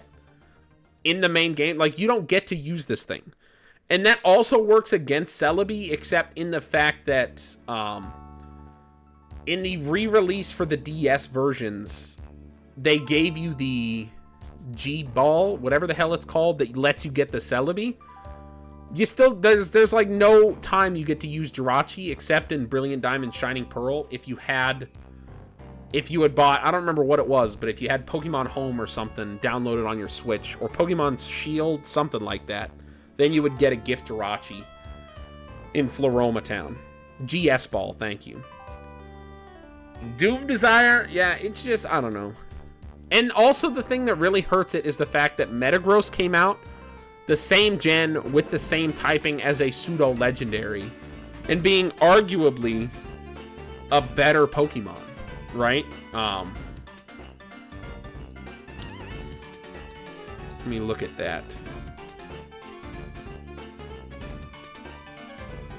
in the main game, like, you don't get to use this thing. And that also works against Celebi, except in the fact that, in the re-release for the DS versions, they gave you the G-Ball, whatever the hell it's called, that lets you get the Celebi. You still, there's like no time you get to use Jirachi, except in Brilliant Diamond, Shining Pearl, if you had bought, I don't remember what it was, but if you had Pokemon Home or something downloaded on your Switch, or Pokemon Shield, something like that, then you would get a gift Jirachi in Floroma Town. GS Ball, thank you. Doom Desire, yeah, it's just, I don't know. And also the thing that really hurts it is the fact that Metagross came out the same gen with the same typing as a pseudo-legendary, and being arguably a better Pokemon, right? Let me look at that.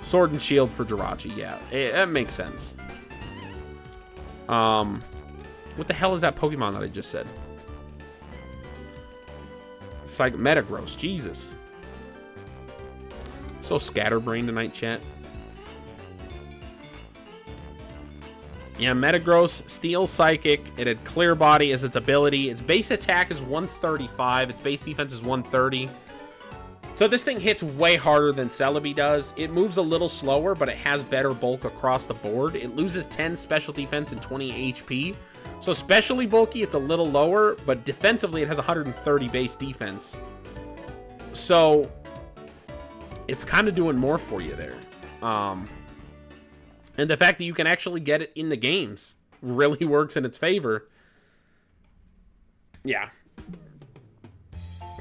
Sword and Shield for Jirachi, yeah, that makes sense. What the hell is that Pokemon that I just said? It's like Metagross, Jesus. I'm so scatterbrained tonight, chat. Yeah, Metagross, Steel Psychic. It had Clear Body as its ability. Its base attack is 135. Its base defense is 130. So this thing hits way harder than Celebi does. It moves a little slower, but it has better bulk across the board. It loses 10 special defense and 20 HP. So specially bulky, it's a little lower, but defensively it has 130 base defense. So it's kind of doing more for you there. And the fact that you can actually get it in the games really works in its favor. Yeah.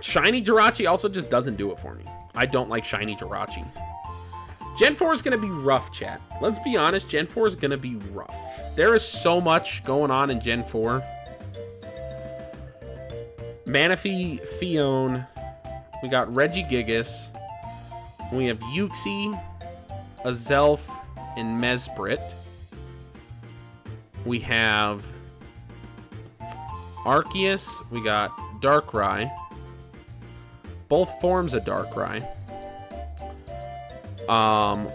Shiny Jirachi also just doesn't do it for me. I don't like Shiny Jirachi. Gen 4 is going to be rough, chat. Let's be honest, Gen 4 is going to be rough. There is so much going on in Gen 4. Manaphy, Fione. We got Regigigas. We have Uxie, Azelf, and Mesprit. We have Arceus. We got Darkrai. Both forms of Darkrai.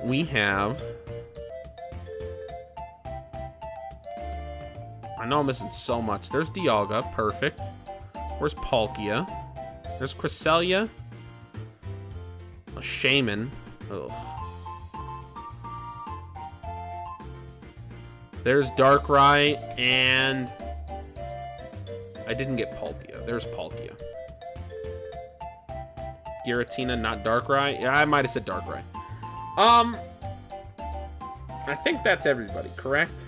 We have... I know I'm missing so much. There's Dialga. Perfect. Where's Palkia? There's Cresselia. A Shaman. Ugh. There's Darkrai, and... I didn't get Palkia. There's Palkia. Giratina, not Darkrai. Yeah, I might have said Darkrai. I think that's everybody, correct?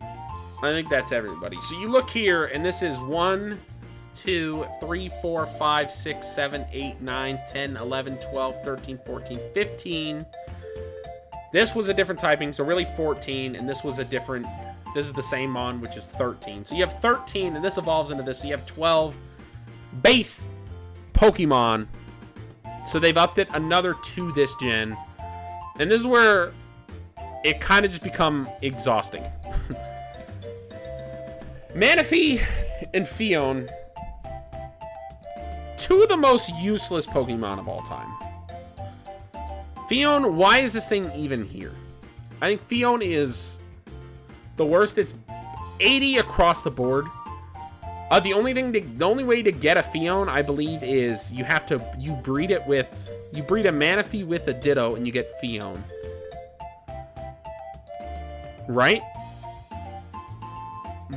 I think that's everybody. So you look here, and this is 1, 2, 3, 4, 5, 6, 7, 8, 9, 10, 11, 12, 13, 14, 15. This was a different typing, so really 14, and this was a different... This is the same mon, which is 13. So you have 13, and this evolves into this, so you have 12 base Pokemon. So they've upped it another 2 this gen. And this is where it kind of just become exhausting. Manaphy, and Fion, two of the most useless Pokemon of all time. Fion, why is this thing even here? I think Fion is the worst. It's 80 across the board. The only way to get a Fion, I believe, is you breed a Manaphy with a Ditto and you get Fion. Right?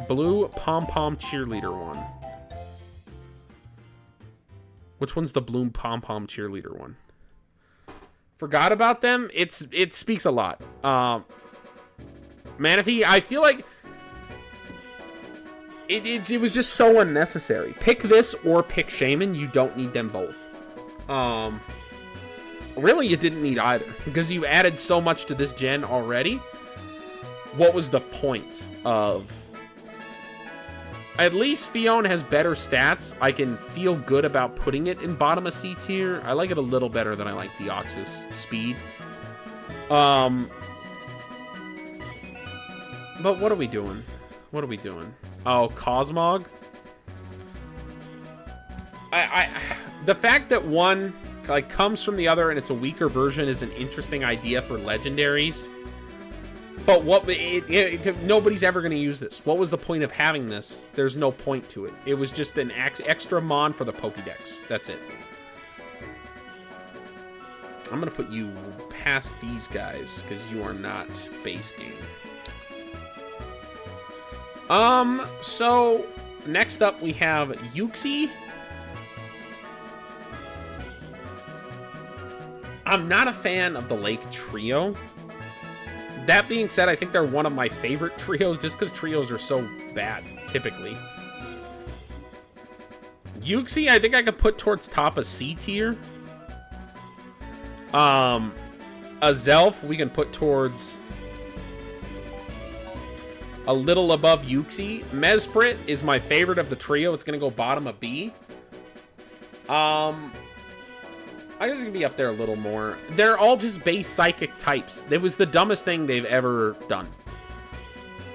Blue Pom-Pom Cheerleader one. Which one's the Bloom Pom-Pom Cheerleader one? Forgot about them. It speaks a lot. Manaphy, I feel like it was just so unnecessary. Pick this or pick Shaman. You don't need them both. Really, you didn't need either because you added so much to this gen already. What was the point of... At least Fion has better stats. I can feel good about putting it in bottom of C tier. I like it a little better than I like Deoxys Speed. But what are we doing? What are we doing? Oh, Cosmog. The fact that one like comes from the other and it's a weaker version is an interesting idea for legendaries. But nobody's ever going to use this. What was the point of having this? There's no point to it. It was just an extra mon for the Pokédex. That's it. I'm going to put you past these guys because you are not base game. So next up we have Uxie. I'm not a fan of the Lake Trio. That being said, I think they're one of my favorite trios just because trios are so bad, typically. Uxie, I think I could put towards top of C tier. A Zelf, we can put towards a little above Uxie. Mesprit is my favorite of the trio. It's going to go bottom of B. I guess it can be up there a little more. They're all just base psychic types. It was the dumbest thing they've ever done.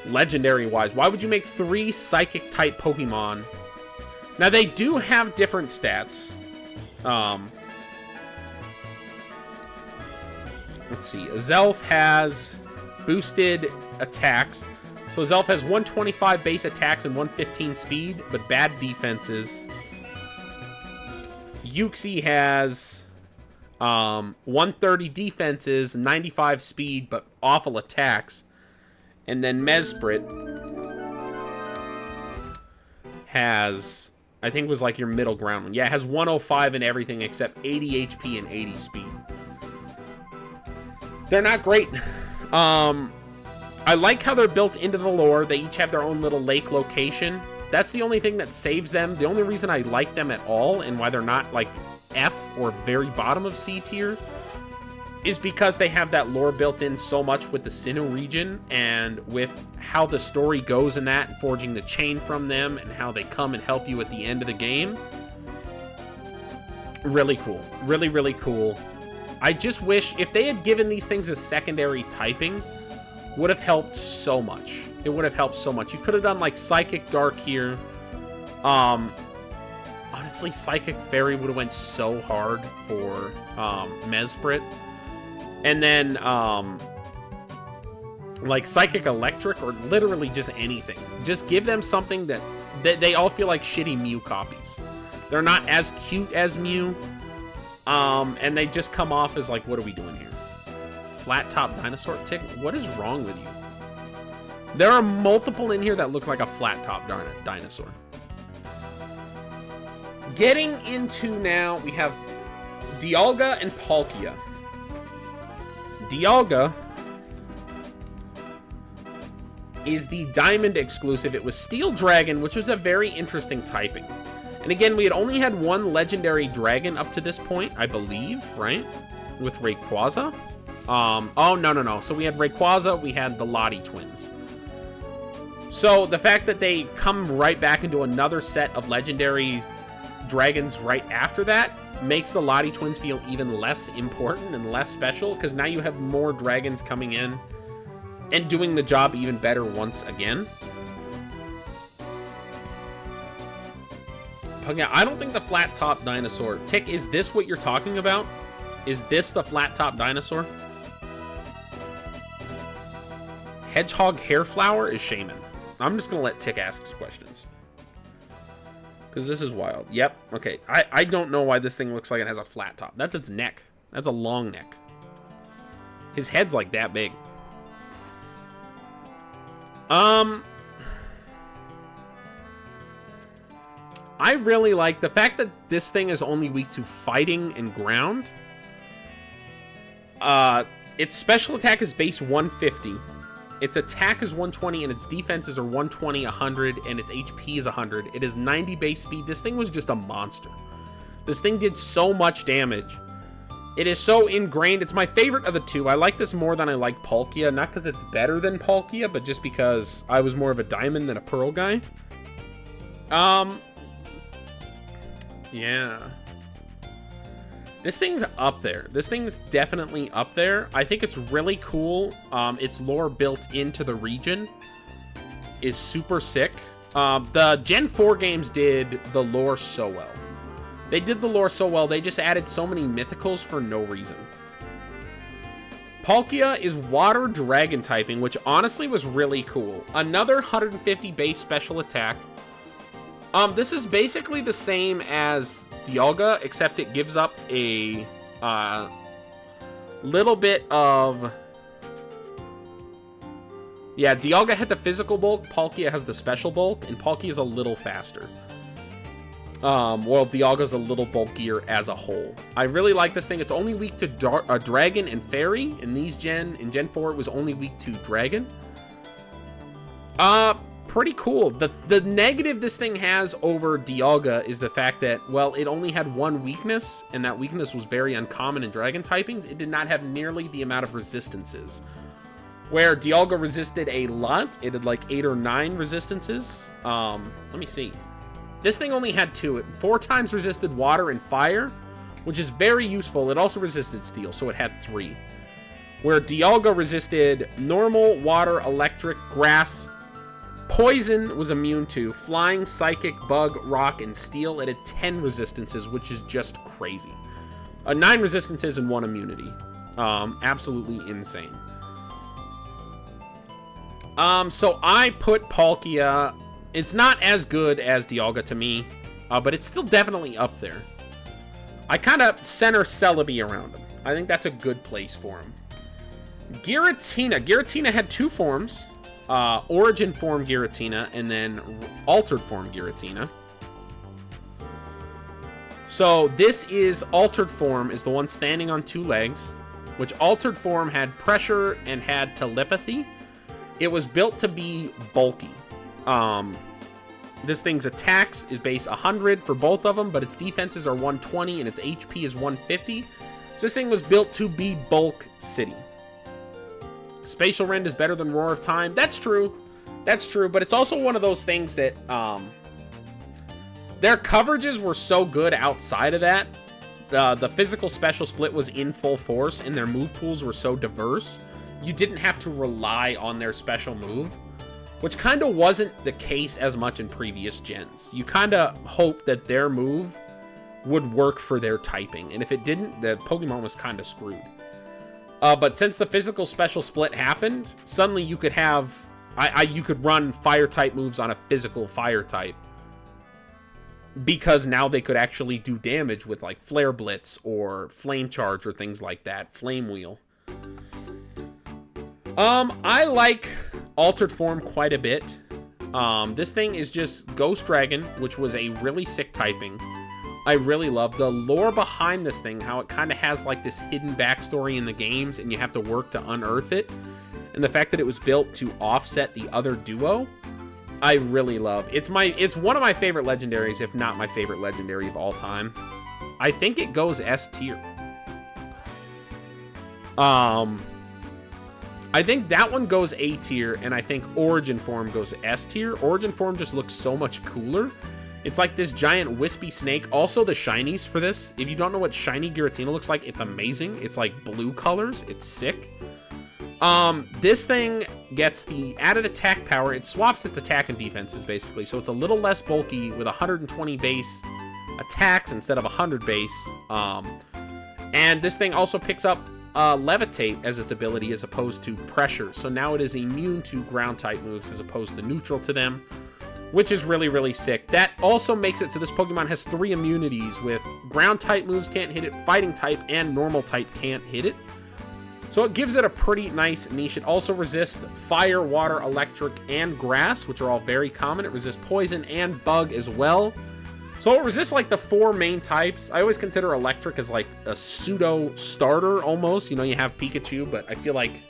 Legendary-wise. Why would you make 3 psychic type Pokemon? Now, they do have different stats. Let's see. Zelf has boosted attacks. So Zelf has 125 base attacks and 115 speed, but bad defenses. Uxie has 130 defenses, 95 speed, but awful attacks. And then Mesprit has, I think was like your middle ground one. Yeah, it has 105 in everything except 80 HP and 80 speed. They're not great. I like how they're built into the lore. They each have their own little lake location. That's the only thing that saves them. The only reason I like them at all and why they're not like F or very bottom of C tier is because they have that lore built in so much with the Sinnoh region and with how the story goes in that and forging the chain from them and how they come and help you at the end of the game. Really cool. Really, really cool. I just wish if they had given these things a secondary typing, would have helped so much. It would have helped so much. You could have done like Psychic Dark here. Honestly, Psychic Fairy would have went so hard for Mesprit. And then like Psychic Electric or literally just anything. Just give them something that they all feel like shitty Mew copies. They're not as cute as Mew. And they just come off as like, what are we doing here? Flat top dinosaur tick? What is wrong with you? There are multiple in here that look like a flat top dinosaur. Getting into now, we have Dialga and Palkia. Dialga is the Diamond exclusive. It was Steel Dragon, which was a very interesting typing. And again, we had only had one legendary dragon up to this point, I believe, right? With Rayquaza. Oh, no. So we had Rayquaza, we had the Lottie twins. So the fact that they come right back into another set of legendary dragons right after that makes the Lottie twins feel even less important and less special, because now you have more dragons coming in and doing the job even better once again. Yeah, I don't think the flat top dinosaur. Tick, is this what you're talking about? Is this the flat top dinosaur? Hedgehog Hairflower is Shaman. I'm just gonna let Tick ask his questions. Because this is wild. Yep, okay. I don't know why this thing looks like it has a flat top. That's its neck. That's a long neck. His head's like that big. I really like the fact that this thing is only weak to fighting and ground. Its special attack is base 150. Its attack is 120, and its defenses are 120, 100, and its HP is 100. It is 90 base speed. This thing was just a monster. This thing did so much damage. It is so ingrained. It's my favorite of the two. I like this more than I like Palkia. Not because it's better than Palkia, but just because I was more of a diamond than a pearl guy. Yeah. This thing's up there. This thing's definitely up there. I think it's really cool. Its lore built into the region is super sick. The Gen 4 games did the lore so well. They did the lore so well, they just added so many mythicals for no reason. Palkia is water dragon typing, which honestly was really cool. Another 150 base special attack. This is basically the same as Dialga, except it gives up a little bit of... Yeah, Dialga had the physical bulk, Palkia has the special bulk, and Palkia is a little faster. Well, Dialga's a little bulkier as a whole. I really like this thing. It's only weak to Dragon and Fairy. In Gen 4, it was only weak to Dragon. Pretty cool. The negative this thing has over Dialga is the fact that, well, it only had one weakness, and that weakness was very uncommon in Dragon typings. It did not have nearly the amount of resistances. Where Dialga resisted a lot. It had like 8 or 9 resistances. Let me see. This thing only had 2. It 4 times resisted water and fire, which is very useful. It also resisted steel, so it had 3. Where Dialga resisted normal, water, electric, grass. Poison was immune to. Flying, psychic, bug, rock, and steel. It had 10 resistances, which is just crazy. 9 resistances and 1 immunity. Absolutely insane. So I put Palkia... It's not as good as Dialga to me, but it's still definitely up there. I kind of center Celebi around him. I think that's a good place for him. Giratina. Giratina had 2 forms. Origin form Giratina, and then altered form Giratina. So this is altered form, is the one standing on 2 legs, which altered form had pressure and had telepathy. It was built to be bulky. This thing's attacks is base 100 for both of them, but its defenses are 120 and its HP is 150. So this thing was built to be bulk city. Spatial Rend is better than Roar of Time. That's true. That's true, but it's also one of those things that their coverages were so good outside of that. The physical special split was in full force, and their move pools were so diverse. You didn't have to rely on their special move, which kind of wasn't the case as much in previous gens. You kind of hoped that their move would work for their typing, and if it didn't, the Pokemon was kind of screwed. But since the physical special split happened, suddenly you could have... you could run fire-type moves on a physical fire-type, because now they could actually do damage with, like, Flare Blitz or Flame Charge or things like that. Flame Wheel. I like Altered Form quite a bit. This thing is just Ghost Dragon, which was a really sick typing. I really love the lore behind this thing, how it kind of has like this hidden backstory in the games and you have to work to unearth it. And the fact that it was built to offset the other duo, I really love. It's one of my favorite legendaries, if not my favorite legendary of all time. I think it goes S tier. I think that one goes A tier, and I think Origin Form goes S tier. Origin Form just looks so much cooler. It's like this giant wispy snake. Also, the shinies for this. If you don't know what shiny Giratina looks like, it's amazing. It's like blue colors. It's sick. This thing gets the added attack power. It swaps its attack and defenses, basically. So it's a little less bulky with 120 base attacks instead of 100 base. And this thing also picks up Levitate as its ability as opposed to Pressure. So now it is immune to ground-type moves as opposed to neutral to them, which is really, really sick. That also makes it so this Pokemon has 3 immunities with ground-type moves can't hit it, fighting-type, and normal-type can't hit it. So it gives it a pretty nice niche. It also resists fire, water, electric, and grass, which are all very common. It resists poison and bug as well. So it resists like the 4 main types. I always consider electric as like a pseudo starter almost. You know, you have Pikachu, but I feel like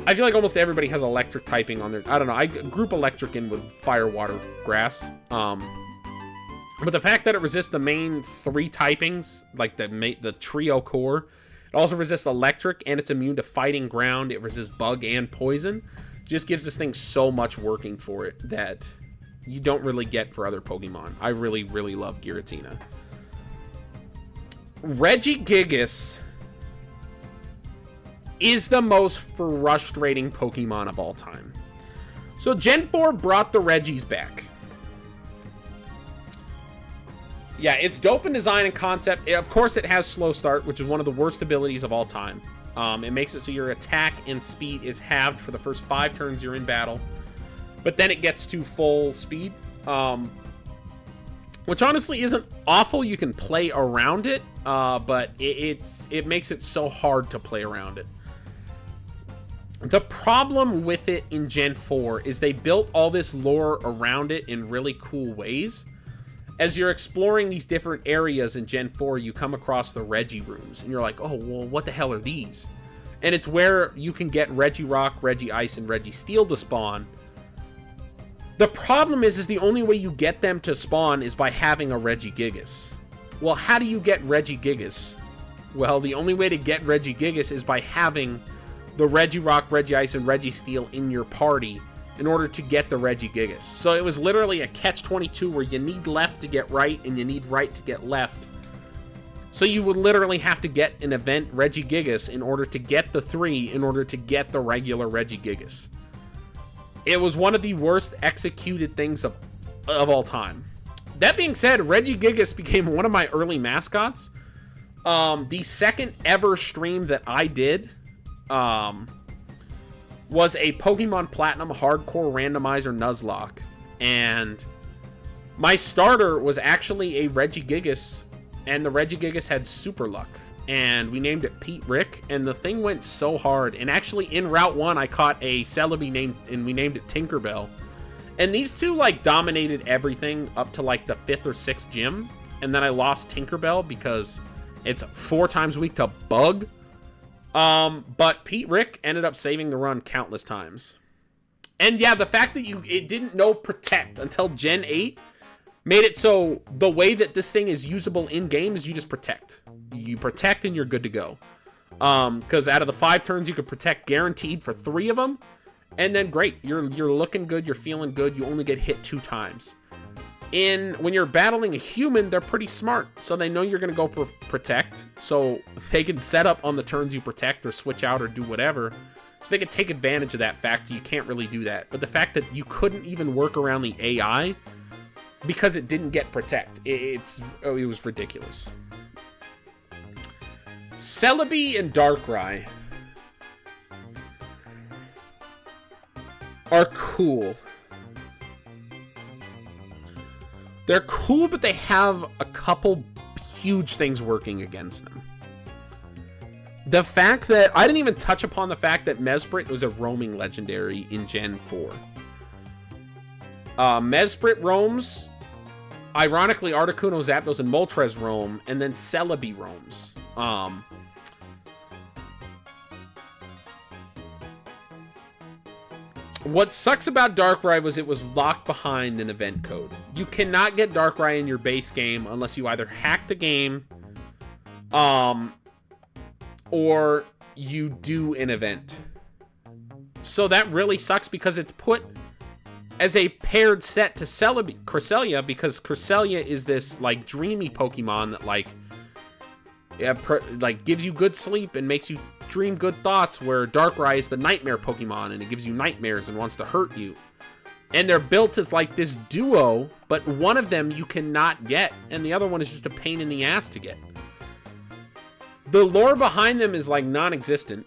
almost everybody has electric typing on their, I don't know. I group electric in with fire, water, grass. But the fact that it resists the main 3 typings, like the trio core, it also resists electric and it's immune to fighting ground. It resists bug and poison. Just gives this thing so much working for it that you don't really get for other Pokemon. I really, really love Giratina. Regigigas is the most frustrating Pokemon of all time. So Gen 4 brought the Regis back. Yeah, it's dope in design and concept. Of course, it has slow start, which is one of the worst abilities of all time. It makes it so your attack and speed is halved for the first 5 turns you're in battle. But then it gets to full speed, which honestly isn't awful. You can play around it, but it makes it so hard to play around it. The problem with it in Gen 4 is they built all this lore around it in really cool ways. As you're exploring these different areas in Gen 4, you come across the Regi rooms, and you're like, oh, well, what the hell are these? And it's where you can get Regirock, Regi-Ice, and Registeel to spawn. The problem is the only way you get them to spawn is by having a Regigigas. Well, how do you get Regigigas? Well, the only way to get Regigigas is by having the Regirock, Regi-Ice, and Registeel in your party in order to get the Regigigas. So it was literally a catch-22 where you need left to get right and you need right to get left. So you would literally have to get an event Regigigas in order to get the 3 in order to get the regular Regigigas. It was one of the worst executed things of all time. That being said, Regigigas became one of my early mascots. The second ever stream that I did was a Pokemon Platinum Hardcore Randomizer Nuzlocke. And my starter was actually a Regigigas, and the Regigigas had Super Luck. And we named it Pete Rick, and the thing went so hard. And actually, in Route 1, I caught a Celebi and we named it Tinkerbell. And these two, like, dominated everything up to, like, the 5th or 6th gym. And then I lost Tinkerbell because it's 4 times weak to Bug. But Pete Rick ended up saving the run countless times. And yeah, the fact that it didn't know Protect until Gen 8 made it so the way that this thing is usable in-game is you just Protect. You Protect and you're good to go. Because out of the 5 turns, you could Protect guaranteed for 3 of them. And then great, you're looking good, you're feeling good, you only get hit 2 times. When you're battling a human, they're pretty smart. So they know you're going to go Protect. So they can set up on the turns you Protect or switch out or do whatever. So they can take advantage of that fact, so you can't really do that. But the fact that you couldn't even work around the AI because it didn't get Protect, it was ridiculous. Celebi and Darkrai are cool. They're cool, but they have a couple huge things working against them. The fact that I didn't even touch upon the fact that Mesprit was a roaming legendary in Gen 4. Mesprit roams. Ironically, Articuno, Zapdos, and Moltres roam, and then Celebi roams. What sucks about Darkrai was it was locked behind an event code. You cannot get Darkrai in your base game unless you either hack the game, or you do an event. So that really sucks because it's put as a paired set to Cresselia, because Cresselia is this like dreamy Pokemon that like gives you good sleep and makes you dream good thoughts, where Darkrai is the nightmare Pokemon and it gives you nightmares and wants to hurt you. And they're built as like this duo, but one of them you cannot get, and the other one is just a pain in the ass to get. The lore behind them is like non-existent.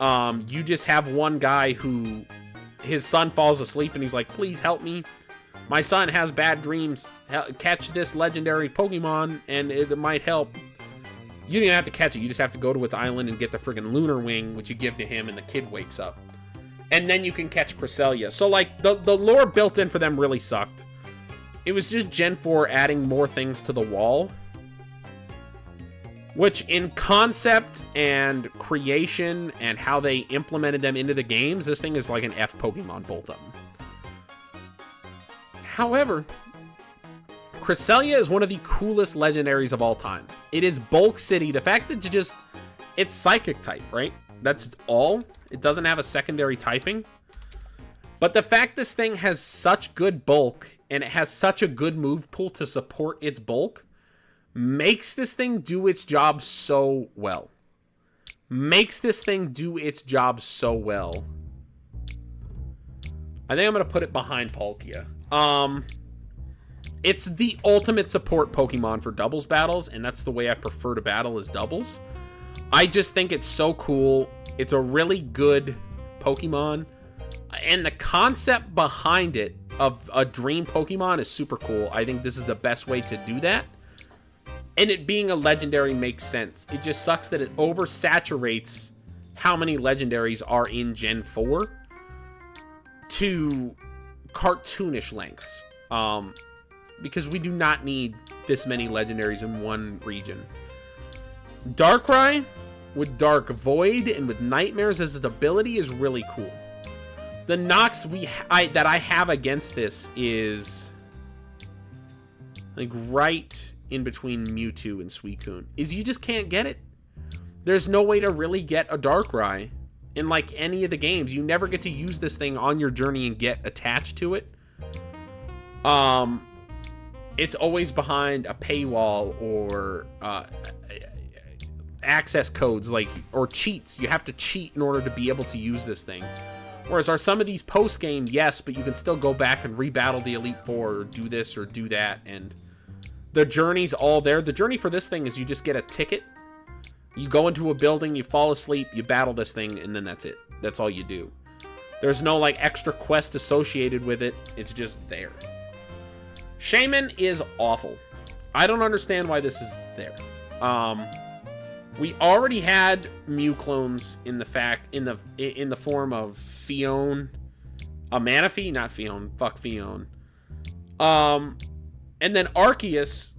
You just have one guy who, his son falls asleep and he's like, please help me. My son has bad dreams. Catch this legendary Pokemon and it might help. You don't even have to catch it. You just have to go to its island and get the friggin' Lunar Wing, which you give to him, and the kid wakes up. And then you can catch Cresselia. So, like, the lore built in for them really sucked. It was just Gen 4 adding more things to the wall. Which, in concept and creation and how they implemented them into the games, this thing is like an F Pokemon, both of them. However, Cresselia is one of the coolest legendaries of all time. It is Bulk City. The fact that it's Psychic type, right? That's all. It doesn't have a secondary typing. But the fact this thing has such good bulk and it has such a good move pool to support its bulk makes this thing do its job so well. Makes this thing do its job so well. I think I'm going to put it behind Palkia. It's the ultimate support Pokemon for doubles battles, and that's the way I prefer to battle is doubles. I just think it's so cool. It's a really good Pokemon, and the concept behind it of a dream Pokemon is super cool. I think this is the best way to do that, and it being a legendary makes sense. It just sucks that it oversaturates how many legendaries are in Gen 4 to cartoonish lengths, because we do not need this many legendaries in one region. Darkrai with Dark Void and with Nightmares as its ability is really cool. The knocks that I have against this is like right in between Mewtwo and Suicune is you just can't get it. There's no way to really get a Darkrai in like any of the games. You never get to use this thing on your journey and get attached to it. It's always behind a paywall or access codes, like, or cheats. You have to cheat in order to be able to use this thing. Whereas are some of these post-game, yes, but you can still go back and rebattle the Elite Four or do this or do that, and the journey's all there. The journey for this thing is you just get a ticket. You go into a building, you fall asleep, you battle this thing, and then that's it. That's all you do. There's no, like, extra quest associated with it. It's just there. Shaman is awful. I don't understand why this is there. We already had Mew clones in the form of Fion, Manaphy, not Fion, fuck Fion. And then Arceus,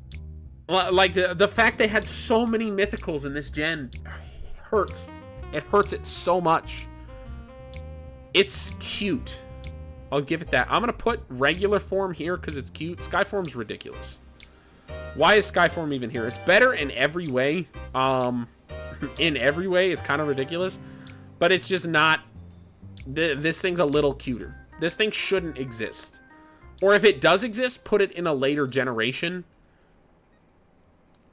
like the fact they had so many mythicals in this gen hurts. It hurts it so much. It's cute. I'll give it that. I'm going to put regular form here because it's cute. Skyform's ridiculous. Why is Skyform even here? It's better in every way. In every way, it's kind of ridiculous. But it's just not... This thing's a little cuter. This thing shouldn't exist. Or if it does exist, put it in a later generation.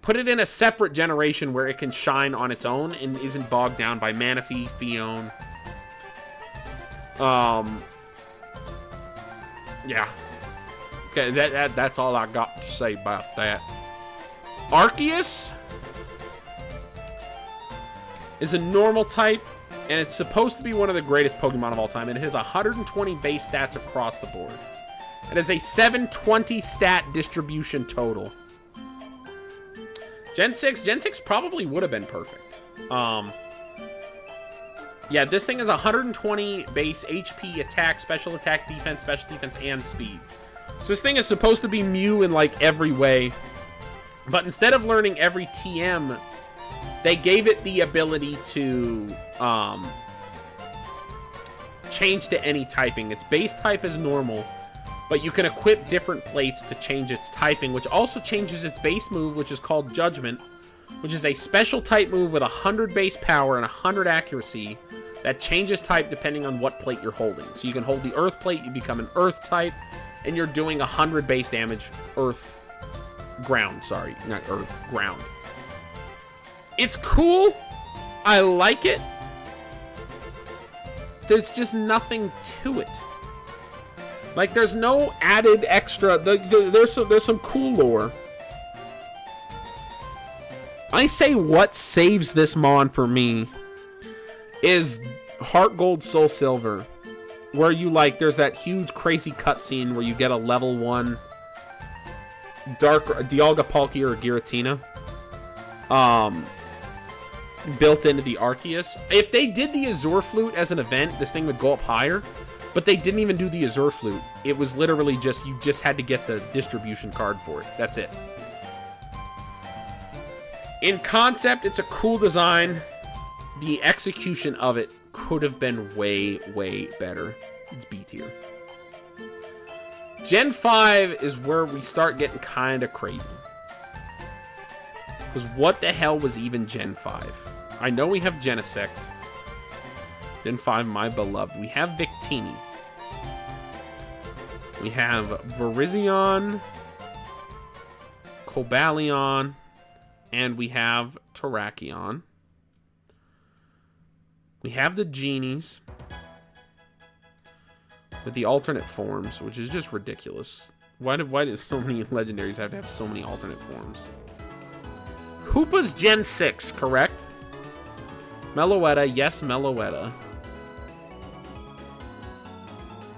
Put it in a separate generation where it can shine on its own and isn't bogged down by Manaphy, Fion. Yeah. Okay, that's all I got to say about that. Arceus is a normal type, and it's supposed to be one of the greatest Pokemon of all time. And it has 120 base stats across the board. It has a 720 stat distribution total. Gen 6 probably would have been perfect. Yeah, this thing is 120 base HP, attack, special attack, defense, and speed. So this thing is supposed to be Mew in like every way. But instead of learning every TM, they gave it the ability to change to any typing. Its base type is normal, but you can equip different plates to change its typing, which also changes its base move, which is called Judgment, which is a special type move with 100 base power and 100 accuracy that changes type depending on what plate you're holding. So you can hold the Earth plate, you become an Earth type, and you're doing 100 base damage. Ground. It's cool. I like it. there's just nothing to it. Like, there's no added extra. There's some cool lore. I say what saves this Mon for me is Heart Gold, Soul Silver, where you, like, there's that huge crazy cutscene where you get a level 1 Dark Dialga Palkia or Giratina built into the Arceus. If they did the Azure Flute as an event, this thing would go up higher, but they didn't even do the Azure Flute. It was literally just, you just had to get the distribution card for it. That's it. In concept, it's a cool design. The execution of it could have been way, way better. It's B tier. Gen 5 is where we start getting kind of crazy. Because what the hell was even Gen 5? I know we have Genesect. Gen 5, my beloved. We have Victini. We have Virizion, Cobalion, and we have Terrakion. We have the Genies with the alternate forms, which is just ridiculous. Why did so many legendaries have to have so many alternate forms? Hoopa's Gen 6, correct? Meloetta, yes, Meloetta.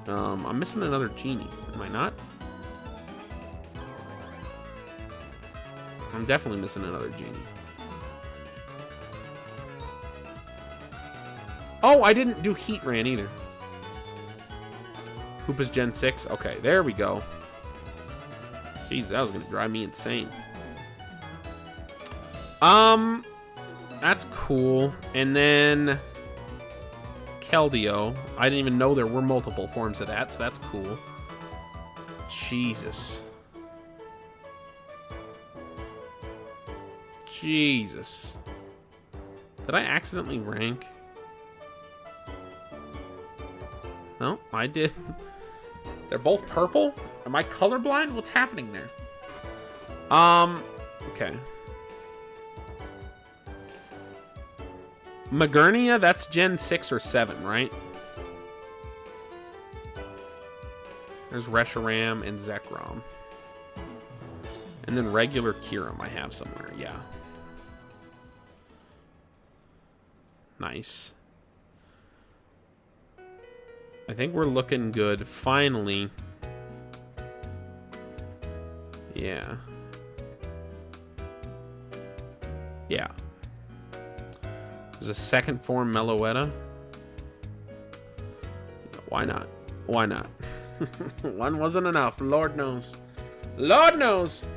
I'm missing another Genie. Am I not? I'm definitely missing another Genie. Oh, I didn't do Heatran either. Hoopa's Gen 6. Okay, there we go. Jeez, that was gonna drive me insane. That's cool. And then Keldeo. I didn't even know there were multiple forms of that, so that's cool. Jesus. Jesus. Did I accidentally rank? No, I did. They're both purple? Am I colorblind? What's happening there? Okay. Magernia, that's Gen 6 or 7, right? There's Reshiram and Zekrom. And then regular Kyurem I have somewhere, yeah. Nice. I think we're looking good, finally. Yeah. Yeah. There's a second form Meloetta. Why not? Why not? One wasn't enough, Lord knows. Lord knows!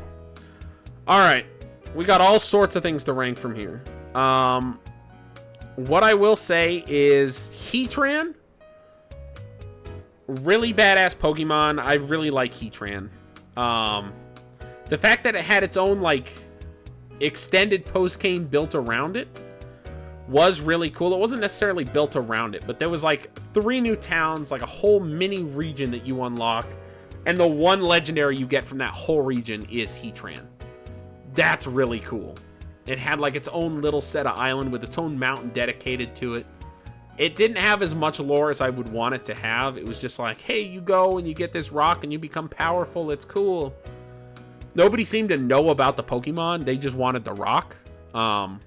Alright. We got all sorts of things to rank from here. What I will say is Heatran, really badass Pokemon. I really like Heatran. The fact that it had its own, like, extended post-game built around it was really cool. It wasn't necessarily built around it, but there was, like, 3 new towns, like a whole mini region that you unlock, and the one legendary you get from that whole region is Heatran. That's really cool. It had, like, its own little set of island with its own mountain dedicated to it. It didn't have as much lore as I would want it to have. It was just like, hey, you go and you get this rock and you become powerful. It's cool. Nobody seemed to know about the Pokemon. They just wanted the rock. I'll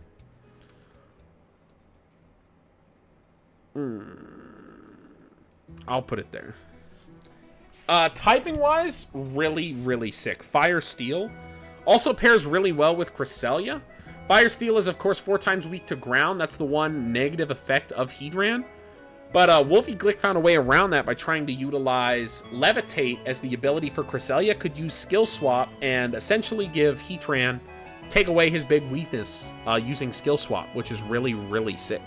put it there. Typing-wise, really, really sick. Fire Steel also pairs really well with Cresselia. Fire Steel is, of course, 4 times weak to ground. That's the one negative effect of Heatran. But Wolfie Glick found a way around that by trying to utilize Levitate as the ability for Cresselia. Could use Skill Swap and essentially give Heatran, take away his big weakness using Skill Swap, which is really, really sick.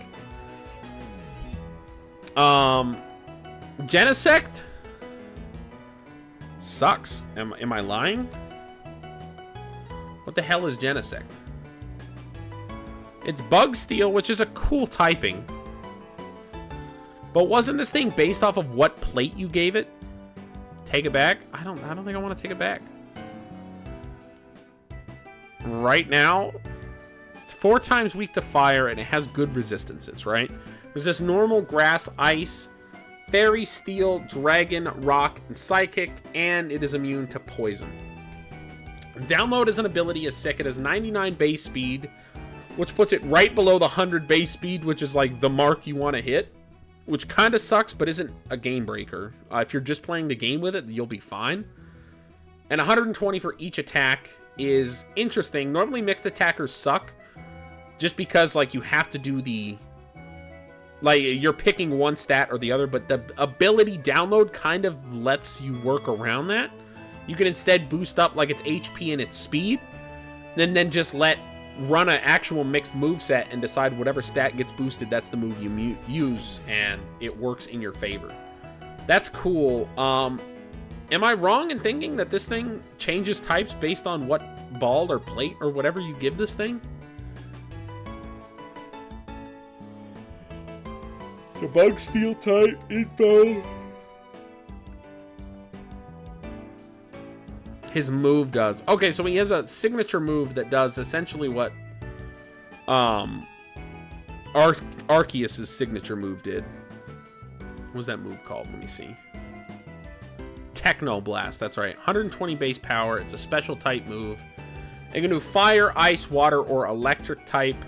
Genesect sucks. Am I lying? What the hell is Genesect? It's Bug Steel, which is a cool typing. But wasn't this thing based off of what plate you gave it? Take it back? I don't think I want to take it back. Right now, it's 4 times weak to fire and it has good resistances, right? Resist normal, grass, ice, fairy, steel, dragon, rock, and psychic, and it is immune to poison. Download as an ability is sick. It has 99 base speed, which puts it right below the 100 base speed, which is like the mark you want to hit, which kind of sucks, but isn't a game breaker. If you're just playing the game with it, you'll be fine. And 120 for each attack is interesting. Normally mixed attackers suck just because like you have to do the, like you're picking one stat or the other, but the ability download kind of lets you work around that. You can instead boost up like its HP and its speed, then just run an actual mixed move set and decide whatever stat gets boosted, that's the move you use, and it works in your favor. That's cool. Am I wrong in thinking that this thing changes types based on what ball or plate or whatever you give this thing? The bug steel type info. His move does. Okay, so he has a signature move that does essentially what Arceus' signature move did. What was that move called? Let me see. Techno Blast, that's right. 120 base power. It's a special type move. You can do fire, ice, water, or electric type.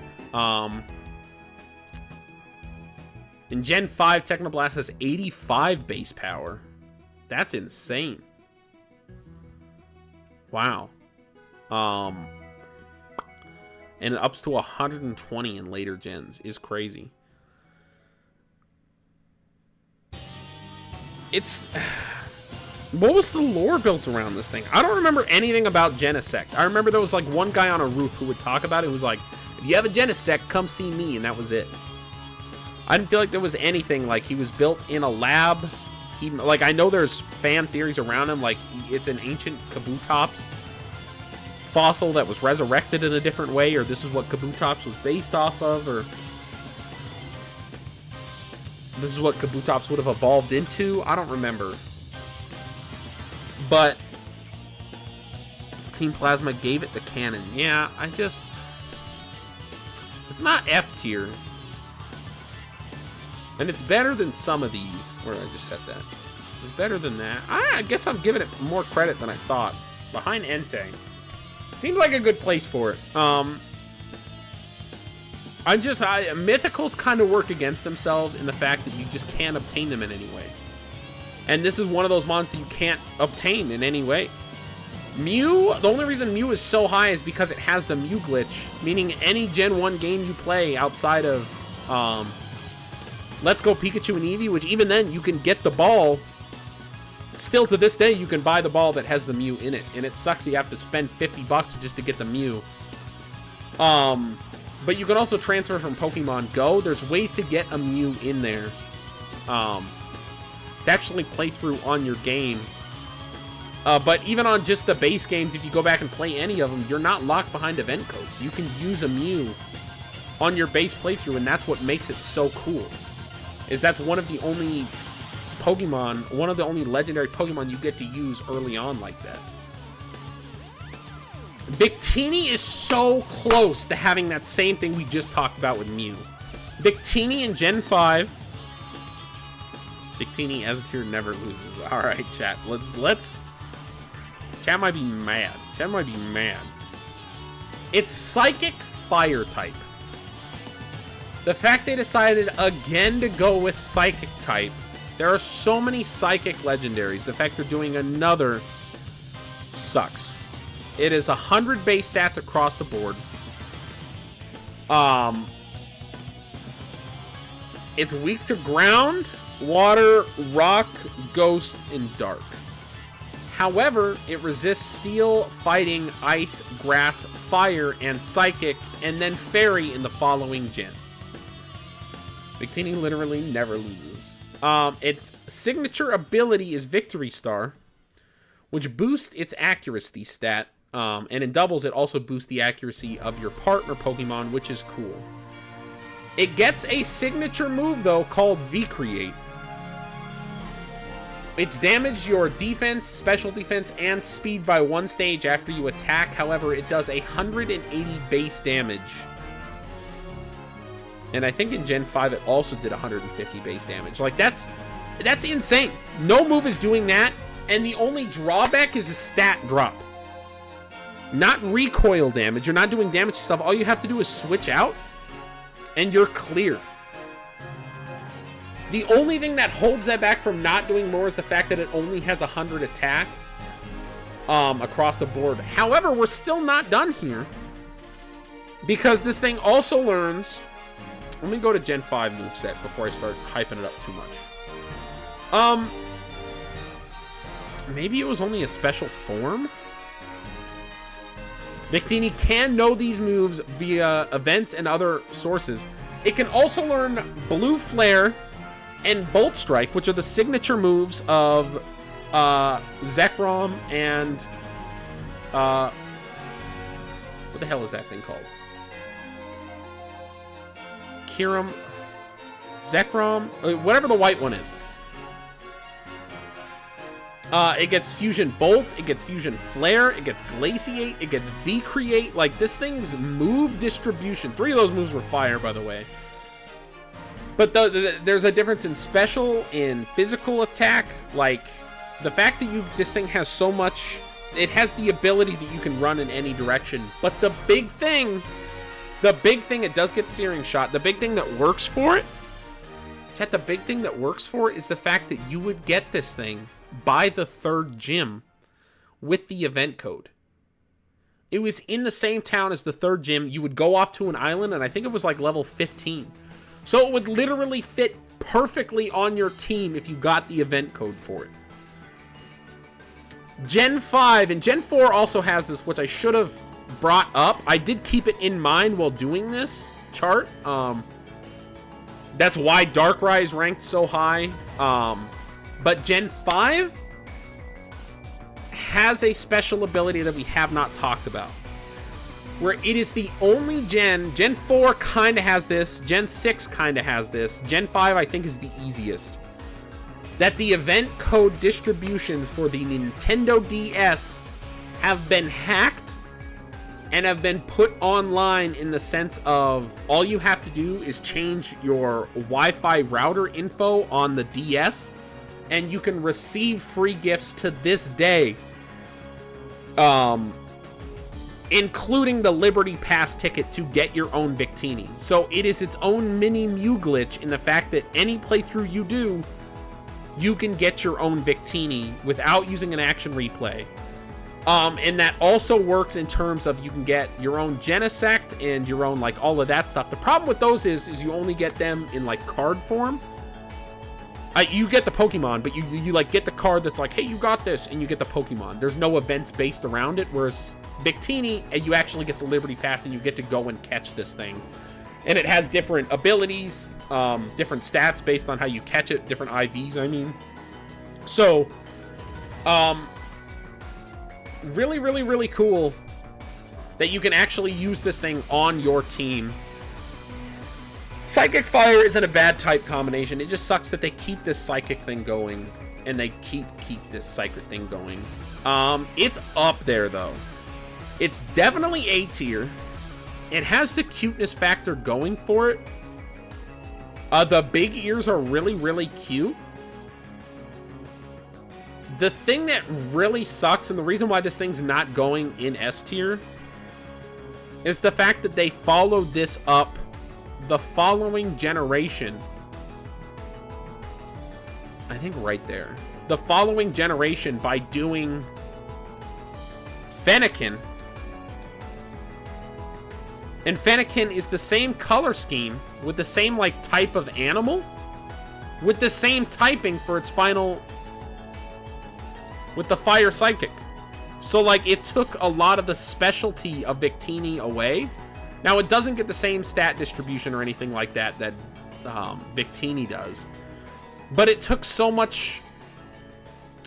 In Gen 5, Techno Blast has 85 base power. That's insane. Wow. And it ups to 120 in later gens is crazy. It's... What was the lore built around this thing? I don't remember anything about Genesect. I remember there was like one guy on a roof who would talk about it. Who was like, if you have a Genesect, come see me. And that was it. I didn't feel like there was anything. Like, he was built in a lab. Like, I know there's fan theories around him. Like, it's an ancient Kabutops fossil that was resurrected in a different way. Or this is what Kabutops was based off of. Or this is what Kabutops would have evolved into. I don't remember. But Team Plasma gave it the canon. Yeah, it's not F tier. And it's better than some of these. Where did I just set that? It's better than that. I guess I'm giving it more credit than I thought. Behind Entei. Seems like a good place for it. Mythicals kind of work against themselves in the fact that you just can't obtain them in any way. And this is one of those monsters you can't obtain in any way. Mew, the only reason Mew is so high is because it has the Mew glitch, meaning any Gen 1 game you play outside of Let's Go Pikachu and Eevee, which even then you can get the ball. Still to this day, you can buy the ball that has the Mew in it, and it sucks you have to spend $50 just to get the Mew. But you can also transfer from Pokemon Go. There's ways to get a Mew in there. To actually play through on your game. But even on just the base games, if you go back and play any of them, you're not locked behind event codes. You can use a Mew on your base playthrough, and that's what makes it so cool. Is that's one of the only Pokemon, one of the only legendary Pokemon you get to use early on like that. Victini is so close to having that same thing we just talked about with Mew. Victini in Gen 5. Victini as a tier never loses. Alright, chat. Let's... Chat might be mad. Chat might be mad. It's Psychic Fire type. The fact they decided again to go with Psychic type. There are so many Psychic legendaries. The fact they're doing another sucks. It is 100 base stats across the board. It's weak to ground, water, rock, ghost, and dark. However, it resists steel, fighting, ice, grass, fire, and psychic, and then fairy in the following gen. Victini literally never loses. Its signature ability is Victory Star, which boosts its accuracy stat, and in doubles, it also boosts the accuracy of your partner Pokemon, which is cool. It gets a signature move, though, called V-Create. It's damage your defense, special defense, and speed by 1 stage after you attack. However, it does 180 base damage. And I think in Gen 5 it also did 150 base damage. Like, that's insane. No move is doing that, and the only drawback is a stat drop. Not recoil damage. You're not doing damage to yourself. All you have to do is switch out, and you're clear. The only thing that holds that back from not doing more is the fact that it only has 100 attack across the board. However, we're still not done here, because this thing also learns... Let me go to Gen 5 moveset before I start hyping it up too much. Maybe it was only a special form? Victini can know these moves via events and other sources. It can also learn Blue Flare and Bolt Strike, which are the signature moves of Zekrom and... what the hell is that thing called? Kiram... Zekrom? Whatever the white one is. It gets Fusion Bolt, it gets Fusion Flare, it gets Glaciate, it gets V-Create. Like, this thing's move distribution. 3 of those moves were fire, by the way. But there's a difference in special, in physical attack. Like, the fact that this thing has so much... It has the ability that you can run in any direction. But the big thing, it does get Searing Shot. The big thing that works for it, chat, the big thing that works for it is the fact that you would get this thing by the 3rd gym with the event code. It was in the same town as the 3rd gym. You would go off to an island, and I think it was like level 15. So it would literally fit perfectly on your team if you got the event code for it. Gen 5 and Gen 4 also has this, which I should have brought up. I did keep it in mind while doing this chart. That's why Darkrai is ranked so high. But Gen 5 has a special ability that we have not talked about, where it is the only Gen 4 kind of has this, Gen 6 kind of has this, Gen 5 I think is the easiest, that the event code distributions for the Nintendo DS have been hacked and have been put online in the sense of all you have to do is change your Wi-Fi router info on the DS, and you can receive free gifts to this day, including the Liberty Pass ticket to get your own Victini. So it is its own mini Mew glitch in the fact that any playthrough you do, you can get your own Victini without using an action replay. And that also works in terms of you can get your own Genesect and your own, like, all of that stuff. The problem with those is you only get them in, like, card form. You get the Pokemon, but you like get the card that's like, hey, you got this, and you get the Pokemon. There's no events based around it, whereas Victini, and you actually get the Liberty Pass, and you get to go and catch this thing. And it has different abilities, different stats based on how you catch it, different IVs, I mean. So, really, really, really cool that you can actually use this thing on your team. Psychic Fire isn't a bad type combination. It just sucks that they keep this Psychic thing going, and they keep this Psychic thing going. It's up there, though. It's definitely A tier. It has the cuteness factor going for it. The big ears are really, really cute. The thing that really sucks, and the reason why this thing's not going in S tier, is the fact that they followed this up the following generation. I think right there. The following generation by doing Fennekin. And Fennekin is the same color scheme with the same, like, type of animal with the same typing for its final, with the Fire Psychic. So, like, it took a lot of the specialty of Victini away. Now, it doesn't get the same stat distribution or anything like that that Victini does. But it took so much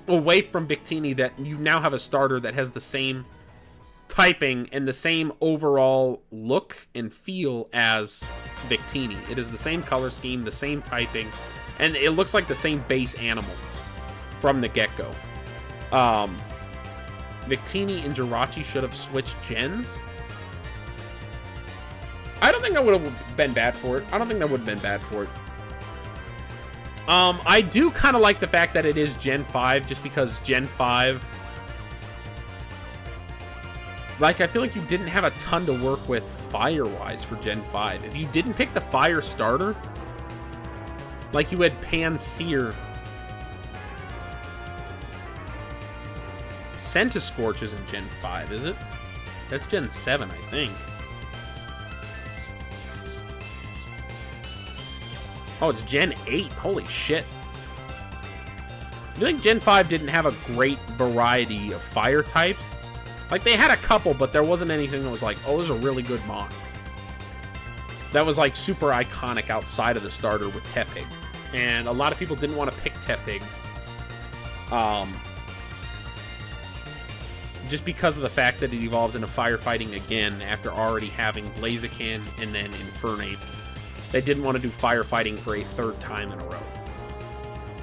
away from Victini that you now have a starter that has the same typing and the same overall look and feel as Victini. It is the same color scheme, the same typing, and it looks like the same base animal from the get-go. Victini and Jirachi should have switched gens. I don't think that would have been bad for it. I don't think that would have been bad for it. I do kind of like the fact that it is Gen 5, just because Gen 5... Like, I feel like you didn't have a ton to work with fire-wise for Gen 5. If you didn't pick the fire starter, like you had Pansear... Centiscorch isn't Gen 5, is it? That's Gen 7, I think. Oh, it's Gen 8. Holy shit. I think Gen 5 didn't have a great variety of fire types. Like, they had a couple, but there wasn't anything that was like, oh, this is a really good mon. That was, like, super iconic outside of the starter with Tepig. And a lot of people didn't want to pick Tepig. Just because of the fact that it evolves into firefighting again after already having Blaziken and then Infernape. They didn't want to do firefighting for a third time in a row.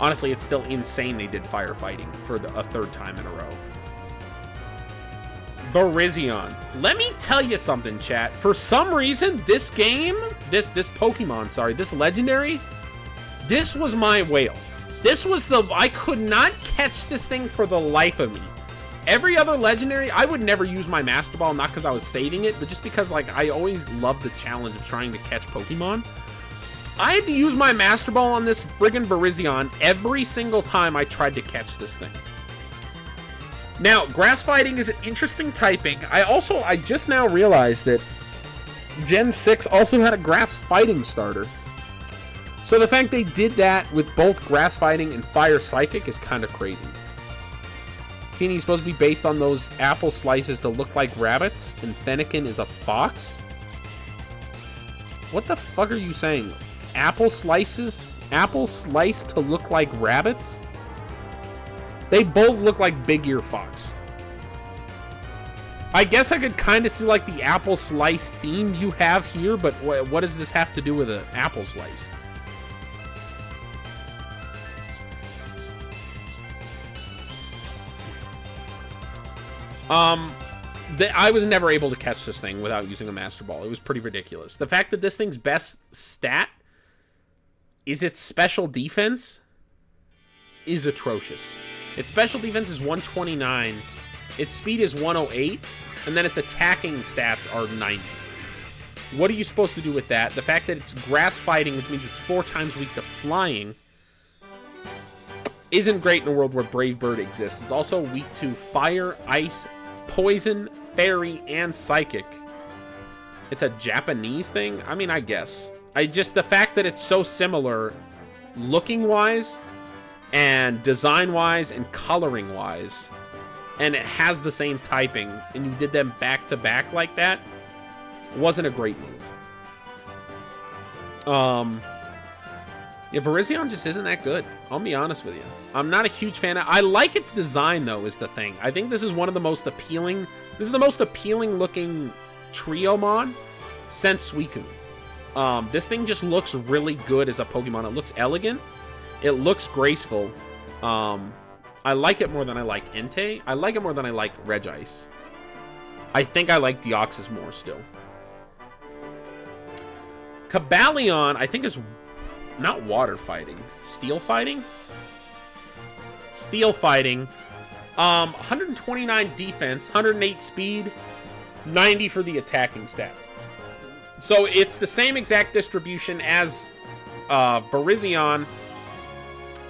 Honestly, it's still insane they did firefighting for a third time in a row. Virizion. Let me tell you something, chat. For some reason, this game, this Pokemon, sorry, this legendary, this was my whale. This was I could not catch this thing for the life of me. Every other legendary, I would never use my Master Ball, not because I was saving it, but just because, like, I always loved the challenge of trying to catch Pokemon. I had to use my Master Ball on this friggin' Virizion every single time I tried to catch this thing. Now, Grass Fighting is an interesting typing. I just now realized that Gen 6 also had a Grass Fighting starter. So the fact they did that with both Grass Fighting and Fire Psychic is kind of crazy. Teeny's supposed to be based on those apple slices to look like rabbits, and Fennekin is a fox? What the fuck are you saying? Apple slices? Apple sliced to look like rabbits? They both look like Big Ear Fox. I guess I could kind of see like the apple slice theme you have here, but what does this have to do with an apple slice? I was never able to catch this thing without using a Master Ball. It was pretty ridiculous. The fact that this thing's best stat is its special defense is atrocious. Its special defense is 129, its speed is 108, and then its attacking stats are 90. What are you supposed to do with that? The fact that it's grass fighting, which means it's 4 times weak to flying, isn't great in a world where Brave Bird exists. It's also weak to fire, ice, poison, fairy, and psychic. It's a Japanese thing? I mean, I guess. The fact that it's so similar looking-wise and design-wise and coloring-wise, and it has the same typing, and you did them back-to-back like that, wasn't a great move. Yeah, Virizion just isn't that good. I'll be honest with you. I'm not a huge fan. I like its design, though, is the thing. I think this is one of the most appealing... This is the most appealing-looking Triomon since Suicune. This thing just looks really good as a Pokemon. It looks elegant. It looks graceful. I like it more than I like Entei. I like it more than I like Regice. I think I like Deoxys more still. Cobalion, I think, is not water fighting. Steel fighting? Steel fighting. 129 defense, 108 speed, 90 for the attacking stats. So it's the same exact distribution as Virizion.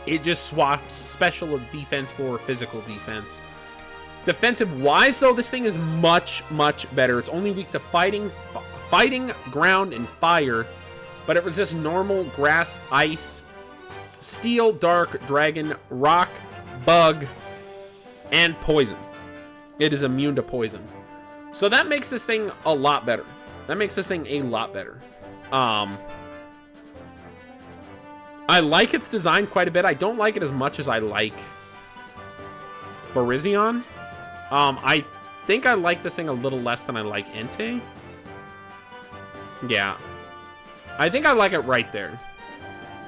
It just swaps special defense for physical defense. Defensive-wise, though, this thing is much, much better. It's only weak to fighting, ground, and fire, but it resists normal, grass, ice, steel, dark, dragon, rock, bug, and poison. It is immune to poison. So that makes this thing a lot better. That makes this thing a lot better. I like its design quite a bit. I don't like it as much as I like Virizion. I think I like this thing a little less than I like Entei. Yeah. I think I like it right there.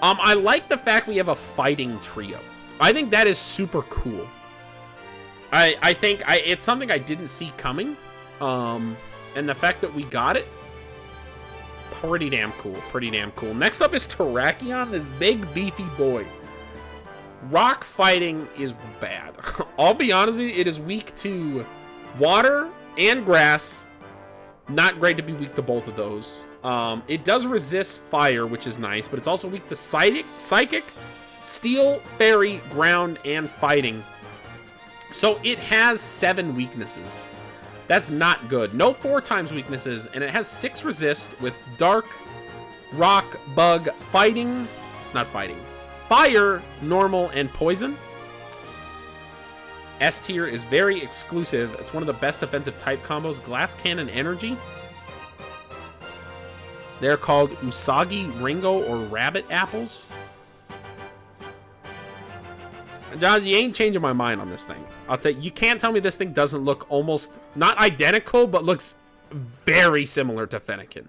I like the fact we have a fighting trio. I think that is super cool. I think it's something I didn't see coming. And the fact that we got it Pretty damn cool. Pretty damn cool. Next up is Terrakion, this big, beefy boy. Rock fighting is bad. I'll be honest with you, it is weak to water and grass. Not great to be weak to both of those. It does resist fire, which is nice, but it's also weak to psychic, steel, fairy, ground, and fighting. So it has 7 weaknesses. That's not good. No 4 times weaknesses, and it has 6 resist with dark, rock, bug, fighting, fire, normal, and poison. S tier is very exclusive. It's one of the best defensive type combos. Glass Cannon Energy. They're called Usagi Ringo or Rabbit Apples. John, you ain't changing my mind on this thing. I'll tell you, you can't tell me this thing doesn't look almost, not identical, but looks very similar to Fennekin.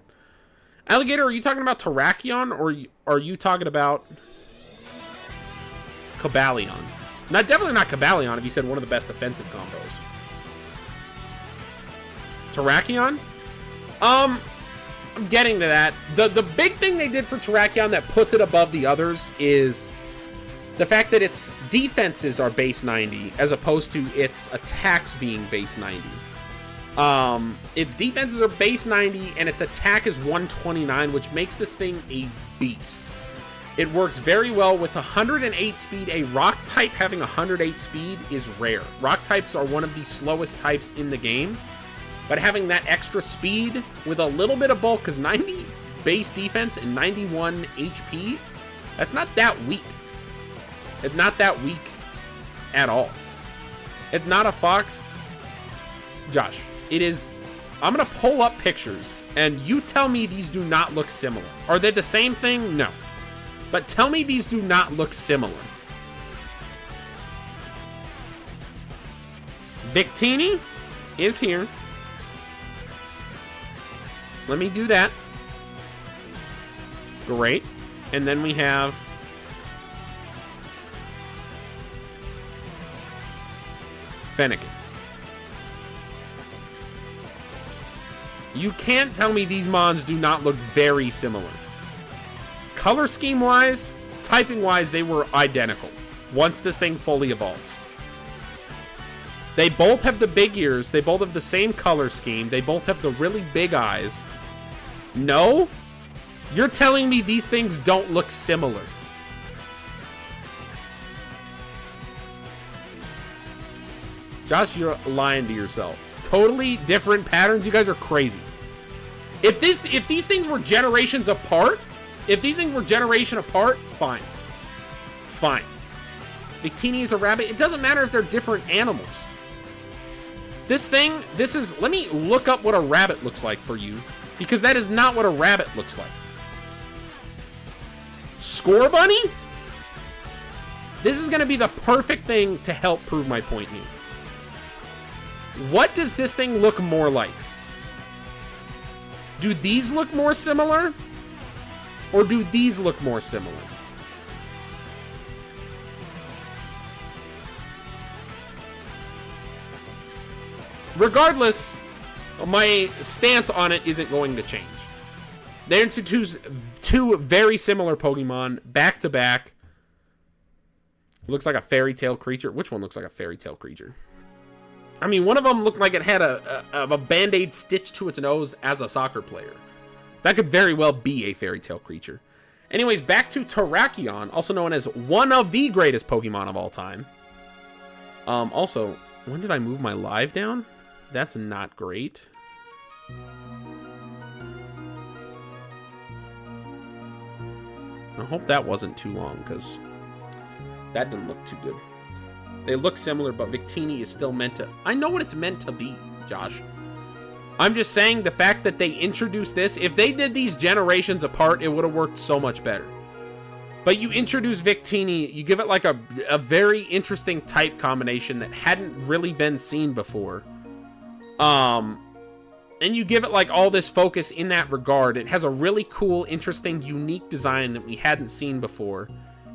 Alligator, are you talking about Terrakion, or are you talking about Cobalion? Definitely not Cobalion if you said one of the best defensive combos. Terrakion? I'm getting to that. The big thing they did for Terrakion that puts it above the others is the fact that its defenses are base 90 as opposed to its attacks being base 90. Its defenses are base 90 and its attack is 129, which makes this thing a beast. It works very well with 108 speed. A rock type having 108 speed is rare. Rock types are one of the slowest types in the game, but having that extra speed with a little bit of bulk, because 90 base defense and 91 HP, that's not that weak. It's not that weak at all. It's not a fox. Josh, it is. I'm going to pull up pictures, and you tell me these do not look similar. Are they the same thing? No. But tell me these do not look similar. Victini is here. Let me do that. Great. And then we have Fennekin. You can't tell me these mons do not look very similar. Color scheme wise, typing wise, they were identical once this thing fully evolves. They both have the big ears. They both have the same color scheme. They both have the really big eyes. No? You're telling me these things don't look similar? Josh, you're lying to yourself. Totally different patterns. You guys are crazy. If these things were generations apart, fine. Fine. Victini is a rabbit. It doesn't matter if they're different animals. This is, let me look up what a rabbit looks like for you, because that is not what a rabbit looks like. Score Bunny? This is going to be the perfect thing to help prove my point here. What does this thing look more like? Do these look more similar? Or do these look more similar? Regardless, my stance on it isn't going to change. They introduced 2 very similar Pokemon back to back. Looks like a fairy tale creature. Which one looks like a fairy tale creature? I mean, one of them looked like it had a Band-Aid stitched to its nose as a soccer player. That could very well be a fairy tale creature. Anyways, back to Terrakion, also known as one of the greatest Pokemon of all time. Also, when did I move my live down? That's not great. I hope that wasn't too long, because that didn't look too good. They look similar, but Victini is still meant to... I know what it's meant to be, Josh. I'm just saying the fact that they introduced this, if they did these generations apart, it would have worked so much better. But you introduce Victini, you give it like a very interesting type combination that hadn't really been seen before. And you give it like all this focus in that regard. It has a really cool, interesting, unique design that we hadn't seen before.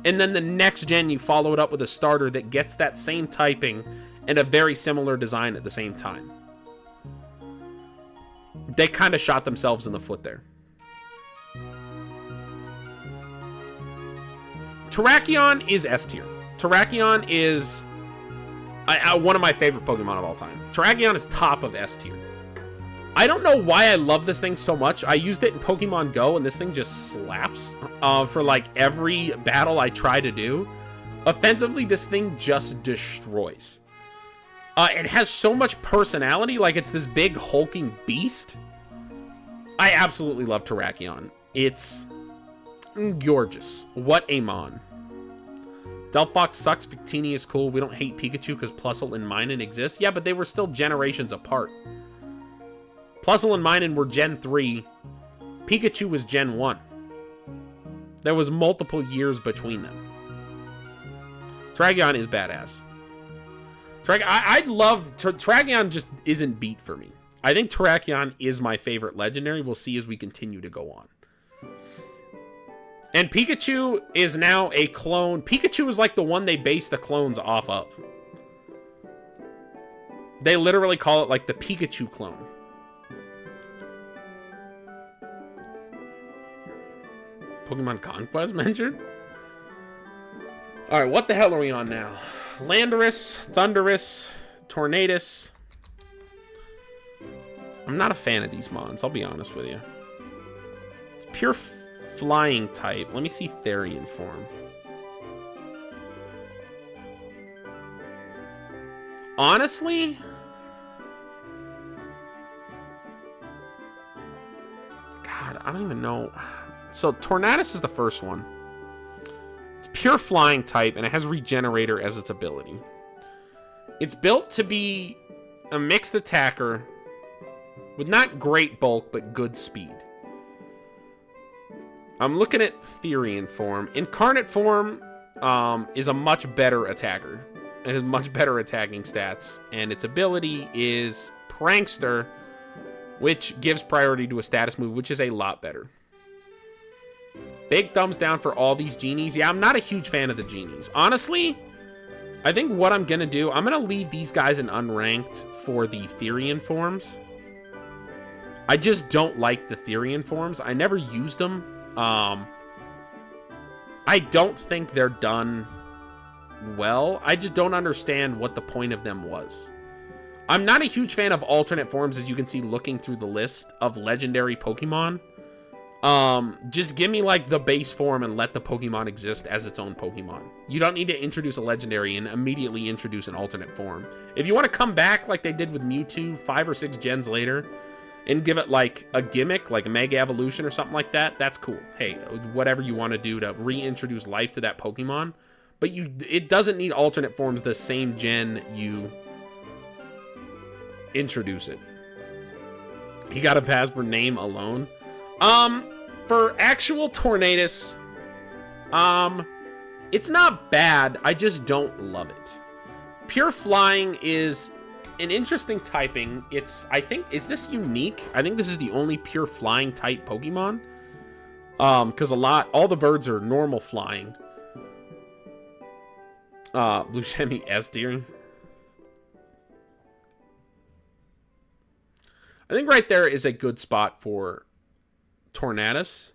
And then the next gen, you follow it up with a starter that gets that same typing and a very similar design at the same time. They kind of shot themselves in the foot there. Terrakion is S tier. Terrakion is one of my favorite Pokemon of all time. Terrakion is top of S tier. I don't know why I love this thing so much. I used it in Pokemon Go, and this thing just slaps for like every battle I try to do. Offensively, this thing just destroys. It has so much personality, like it's this big hulking beast. I absolutely love Terrakion. It's gorgeous. What a mon. Delphox sucks. Victini is cool. We don't hate Pikachu because Plusle and Minun exist. Yeah, but they were still generations apart. Plusle and Minun were Gen 3. Pikachu was Gen 1. There was multiple years between them. Terrakion is badass. Terrakion just isn't beat for me. I think Terrakion is my favorite legendary. We'll see as we continue to go on. And Pikachu is now a clone. Pikachu is like the one they base the clones off of. They literally call it like the Pikachu clone. Pokemon Conquest mentioned? Alright, what the hell are we on now? Landorus, Thundurus, Tornadus. I'm not a fan of these mons, I'll be honest with you. It's pure flying type. Let me see Therian form. Honestly, God, I don't even know. So Tornadus is the first one. It's pure flying type, and it has Regenerator as its ability. It's built to be a mixed attacker with not great bulk, but good speed. I'm looking at Therian form. Incarnate form is a much better attacker. It has much better attacking stats, and its ability is Prankster, which gives priority to a status move, which is a lot better. Big thumbs down for all these genies. Yeah, I'm not a huge fan of the genies. Honestly, I think what I'm going to do, I'm going to leave these guys in unranked for the Therian forms. I just don't like the Therian forms. I never used them. I don't think they're done well. I just don't understand what the point of them was. I'm not a huge fan of alternate forms, as you can see looking through the list of legendary Pokemon. Just give me like the base form and let the Pokemon exist as its own Pokemon. You don't need to introduce a legendary and immediately introduce an alternate form. If you want to come back like they did with Mewtwo 5 or 6 gens later and give it like a gimmick, like a Mega Evolution or something like that, that's cool. Hey, whatever you want to do to reintroduce life to that Pokemon. But it doesn't need alternate forms the same gen you introduce it. He got a pass for name alone. For actual Tornadus, it's not bad. I just don't love it. Pure Flying is an interesting typing. I think, is this unique? I think this is the only pure flying type Pokemon. Because all the birds are normal flying. Blue Shemy S tier. I think right there is a good spot for Tornadus.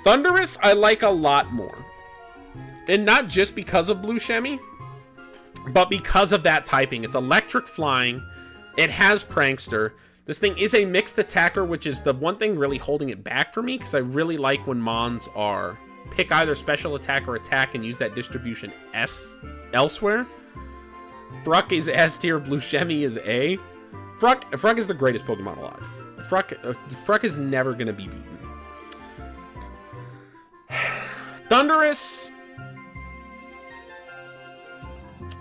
Thundurus I like a lot more. And not just because of Blue Shemy, but because of that typing. It's electric flying. It has Prankster. This thing is a mixed attacker, which is the one thing really holding it back for me, because I really like when Mons are pick either special attack or attack and use that distribution S elsewhere. Fruck is S tier, Blue Shemy is A. Fruck is the greatest Pokemon alive. Fruck is never going to be beaten. Thundurus.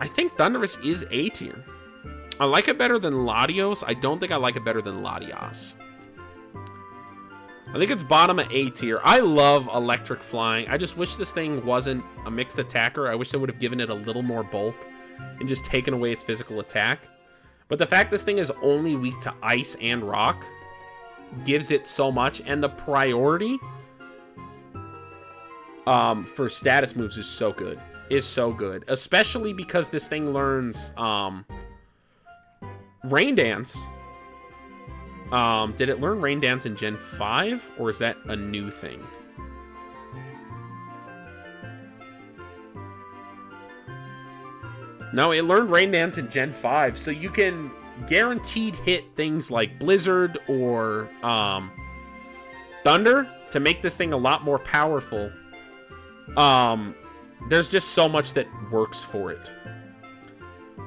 I think Thundurus is A tier. I like it better than Latios. I don't think I like it better than Latias. I think it's bottom of A tier. I love electric flying. I just wish this thing wasn't a mixed attacker. I wish they would have given it a little more bulk and just taken away its physical attack. But the fact this thing is only weak to ice and rock gives it so much, and the priority for status moves is so good. Especially because this thing learns Rain Dance. Did it learn Rain Dance in Gen 5, or is that a new thing? No, it learned Rain Dance in Gen 5, so you can guaranteed hit things like Blizzard or Thunder to make this thing a lot more powerful. There's just so much that works for it.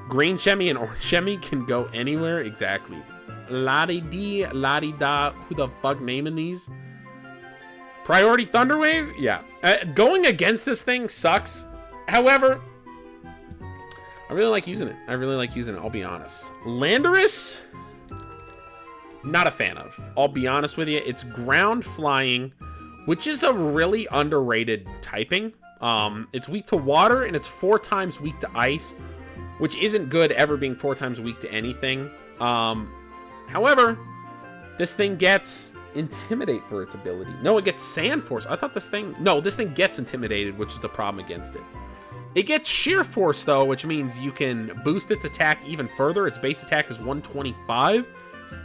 Green Shemmy and Orange Shemmy can go anywhere. Exactly. La-di-dee, la-di-da. Who the fuck naming these? Priority Thunderwave? Yeah. Going against this thing sucks. However, I really like using it. I'll be honest. Landorus? Not a fan of. I'll be honest with you. It's ground flying, which is a really underrated typing. It's weak to water, and it's 4 times weak to ice, which isn't good ever being 4 times weak to anything. However, this thing gets Intimidate for its ability. No, it gets Sand Force. I thought this thing... No, this thing gets Intimidated, which is the problem against it. It gets Sheer Force, though, which means you can boost its attack even further. Its base attack is 125,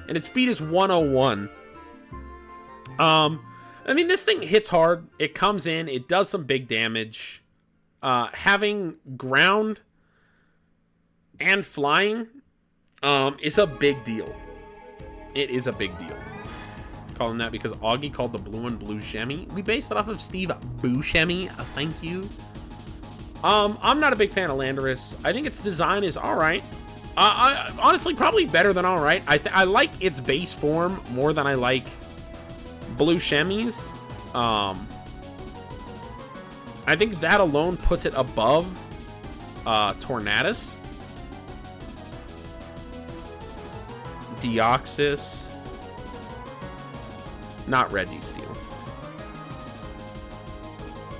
and its speed is 101. I mean, this thing hits hard. It comes in. It does some big damage. Having ground and flying is a big deal. It is a big deal. Calling that because Augie called the blue one Blue Shemmy. We based it off of Steve Buscemi. Thank you. I'm not a big fan of Landorus. I think its design is all right. Honestly, probably better than all right. I like its base form more than I like Blue Shemmy's. I think that alone puts it above Tornadus, Deoxys, not Registeel.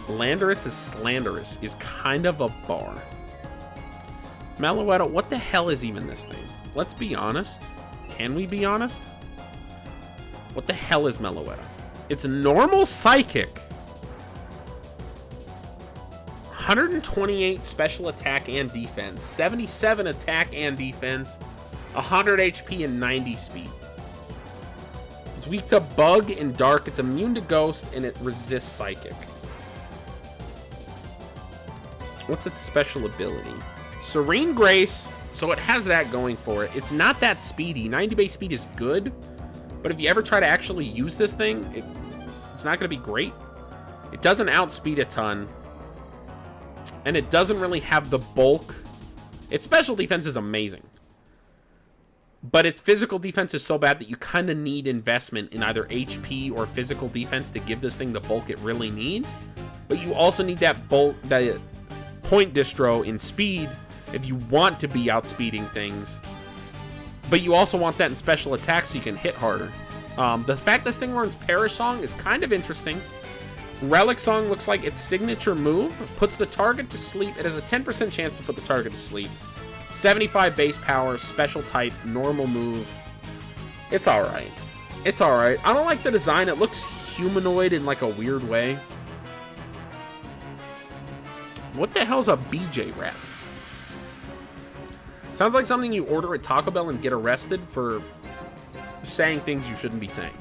Landorus is Slanderous is kind of a bar. Meloetta, what the hell is even this thing? Let's be honest. Can we be honest? What the hell is Meloetta? It's normal Psychic. 128 special attack and defense. 77 attack and defense. 100 HP and 90 speed. It's weak to Bug and Dark. It's immune to Ghost, and it resists Psychic. What's its special ability? Serene Grace, so it has that going for it. It's not that speedy. 90 base speed is good, but if you ever try to actually use this thing, it's not going to be great. It doesn't outspeed a ton, and it doesn't really have the bulk. Its special defense is amazing, but its physical defense is so bad that you kind of need investment in either HP or physical defense to give this thing the bulk it really needs. But you also need that bulk, that point distro in speed if you want to be outspeeding things. But you also want that in special attacks so you can hit harder. The fact this thing learns Perish Song is kind of interesting. Relic Song looks like its signature move. Puts the target to sleep. It has a 10% chance to put the target to sleep. 75 base power, special type, normal move. It's alright. It's alright. I don't like the design. It looks humanoid in like a weird way. What the hell's a BJ rap? Sounds like something you order at Taco Bell and get arrested for saying things you shouldn't be saying.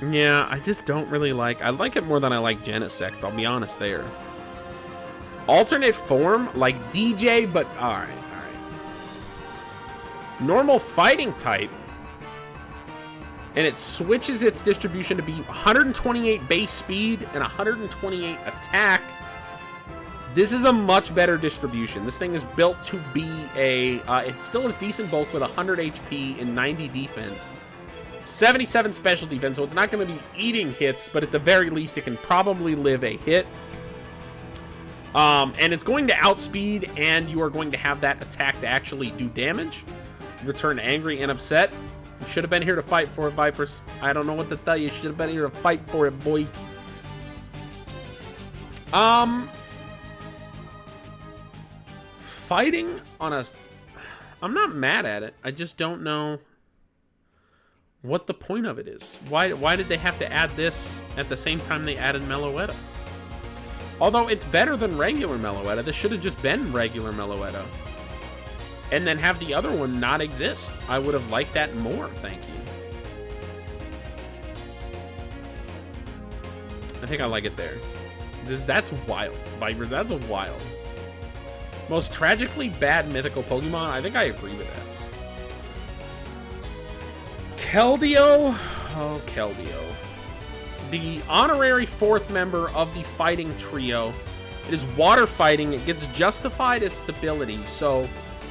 Yeah, I just don't really like... I like it more than I like Genesect, I'll be honest there. Alternate form, like DJ, but... Alright, alright. Normal fighting type. And it switches its distribution to be 128 base speed and 128 attack. This is a much better distribution. This thing is built to be a... it still has decent bulk with 100 HP and 90 defense. 77 special defense, so it's not going to be eating hits, but at the very least, it can probably live a hit. And it's going to outspeed, and you are going to have that attack to actually do damage. Return angry and upset. You should have been here to fight for it, Vipers. I don't know what to tell you. You should have been here to fight for it, boy. Fighting on a... I'm not mad at it. I just don't know what the point of it is. Why did they have to add this at the same time they added Meloetta? Although it's better than regular Meloetta. This should have just been regular Meloetta. And then have the other one not exist. I would have liked that more, thank you. I think I like it there. That's wild. Vipers, that's wild. Most tragically bad mythical Pokemon? I think I agree with that. Keldeo? Oh, Keldeo. The honorary 4th member of the fighting trio. It is water fighting. It gets justified as its ability, so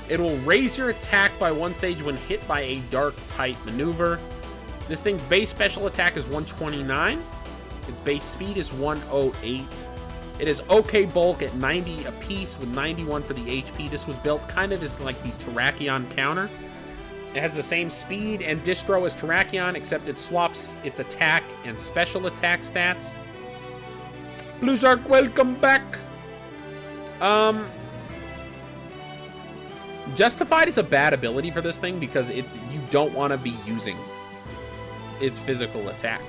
it will raise your attack by 1 stage when hit by a dark type maneuver. This thing's base special attack is 129. Its base speed is 108. It is OK bulk at 90 apiece with 91 for the HP. This was built kind of as like the Terrakion counter. It has the same speed and distro as Terrakion, except it swaps its attack and special attack stats. Blue Shark, welcome back. Justified is a bad ability for this thing because you don't want to be using its physical attack.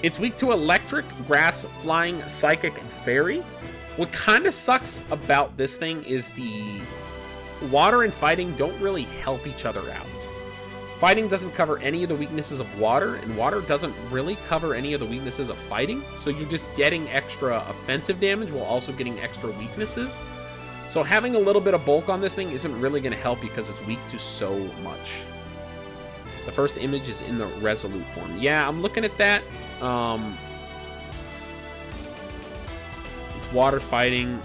It's weak to electric, grass, flying, psychic, and fairy. What kind of sucks about this thing is the water and fighting don't really help each other out. Fighting doesn't cover any of the weaknesses of water, and water doesn't really cover any of the weaknesses of fighting. So you're just getting extra offensive damage while also getting extra weaknesses. So having a little bit of bulk on this thing isn't really going to help because it's weak to so much. The first image is in the Resolute form. Yeah, I'm looking at that. It's water fighting.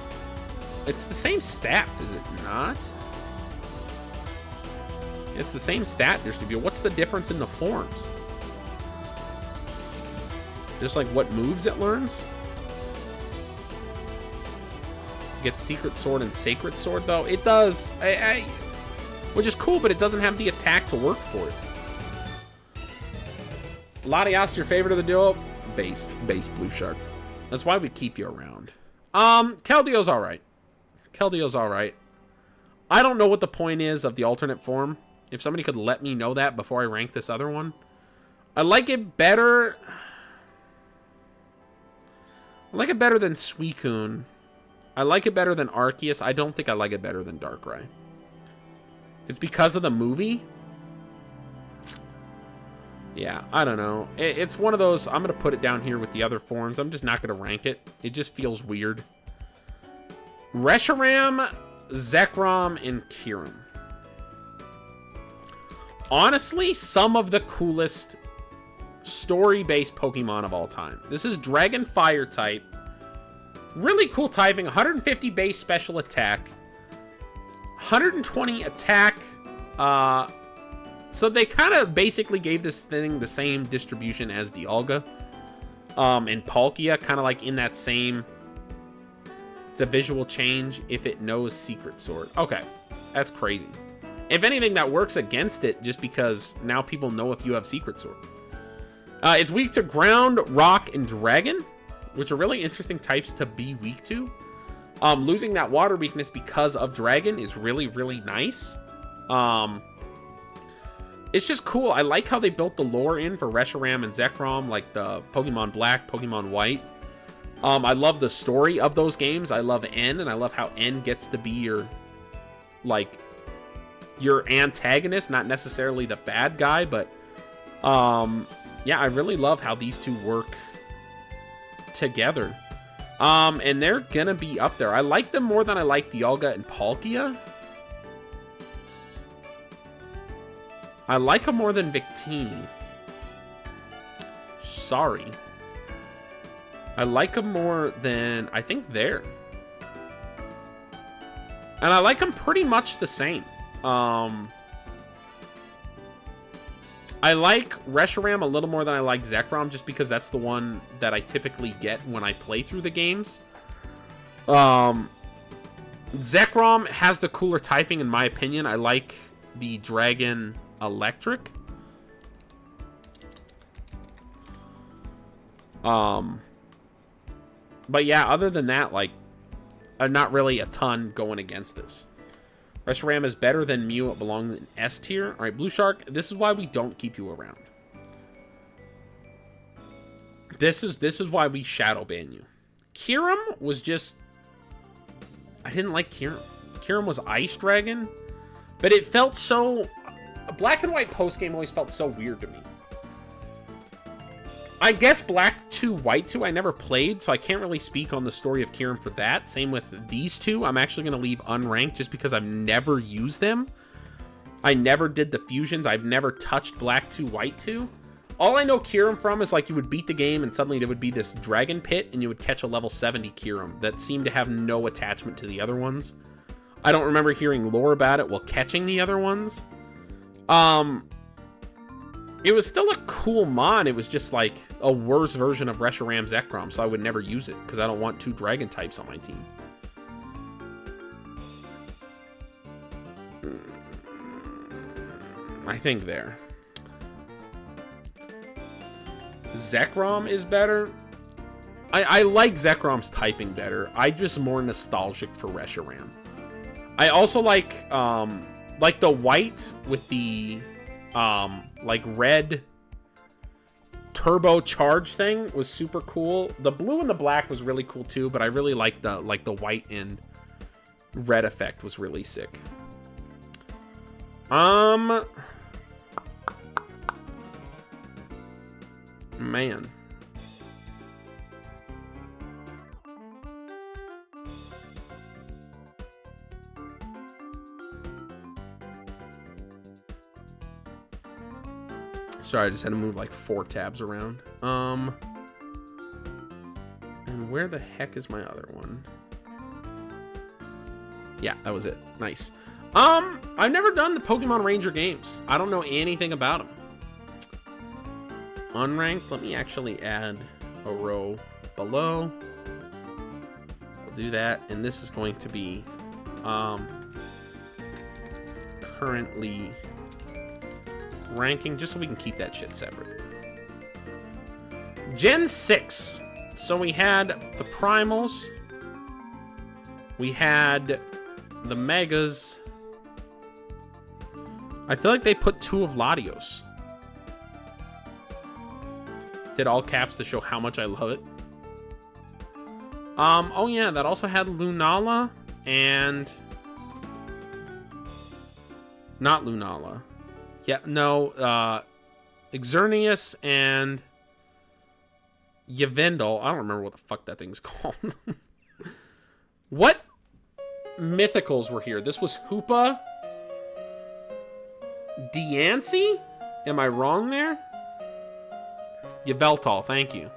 It's the same stats, is it not? It's the same stat distribution. What's the difference in the forms? Just like what moves it learns? It gets Secret Sword and Sacred Sword, though. It does. Which is cool, but it doesn't have the attack to work for it. Latias, your favorite of the duo? Base Blue Shark. That's why we keep you around. Keldeo's alright. Keldeo's alright. I don't know what the point is of the alternate form. If somebody could let me know that before I rank this other one. I like it better. I like it better than Suicune. I like it better than Arceus. I don't think I like it better than Darkrai. It's because of the movie? Yeah, I don't know. It's one of those, I'm going to put it down here with the other forms. I'm just not going to rank it. It just feels weird. Reshiram, Zekrom, and Kyurem. Honestly, some of the coolest story-based Pokemon of all time. This is Dragon Fire type. Really cool typing. 150 base special attack. 120 attack. So they kind of basically gave this thing the same distribution as Dialga. And Palkia, kind of like in that same... It's a visual change if it knows Secret Sword. Okay, that's crazy. If anything, that works against it just because now people know if you have Secret Sword. It's weak to Ground, Rock, and Dragon, which are really interesting types to be weak to. Losing that water weakness because of Dragon is really, really nice. It's just cool. I like how they built the lore in for Reshiram and Zekrom, like the Pokemon Black, Pokemon White. I love the story of those games. I love N, and I love how N gets to be your, like, your antagonist, not necessarily the bad guy, but, yeah, I really love how these two work together. And they're gonna be up there. I like them more than I like Dialga and Palkia. I like them more than Victini. Sorry. I like them more than, I think, there. And I like them pretty much the same. I like Reshiram a little more than I like Zekrom, just because that's the one that I typically get when I play through the games. Zekrom has the cooler typing, in my opinion. I like the Dragon Electric. But yeah, other than that, like, not really a ton going against this. Reshiram is better than Mew. It belongs in S tier. All right, Blue Shark, this is why we don't keep you around. This is why we shadow ban you. Kyurem was just... I didn't like Kyurem. Kyurem was Ice Dragon, but it felt so... Black and White post-game always felt so weird to me. I guess Black 2, White 2 I never played, so I can't really speak on the story of Kyurem for that. Same with these two. I'm actually going to leave unranked just because I've never used them. I never did the fusions. I've never touched Black 2, White 2. All I know Kyurem from is like you would beat the game and suddenly there would be this dragon pit and you would catch a level 70 Kyurem that seemed to have no attachment to the other ones. I don't remember hearing lore about it while catching the other ones. It was still a cool mon. It was just like a worse version of Reshiram Zekrom, so I would never use it because I don't want two dragon types on my team. I think there. Zekrom is better. I like Zekrom's typing better. I'm just more nostalgic for Reshiram. I also like the white with the like red turbo charge thing was super cool. The blue and the black was really cool too, but I really like the white and red effect was really sick. Man. Sorry, I just had to move like 4 tabs around. And where the heck is my other one? Yeah, that was it. Nice. I've never done the Pokemon Ranger games. I don't know anything about them. Unranked, let me actually add a row below. I'll do that, and this is going to be currently ranking, just so we can keep that shit separate. Gen 6. So we had the Primals. We had the Megas. I feel like they put 2 of Latios. Did all caps to show how much I love it. Oh yeah, that also had Lunala and... Not Lunala. Yeah, no, Xerneas and Yvindle. I don't remember what the fuck that thing's called. What mythicals were here? This was Hoopa. Diancie? Am I wrong there? Yveltal, thank you.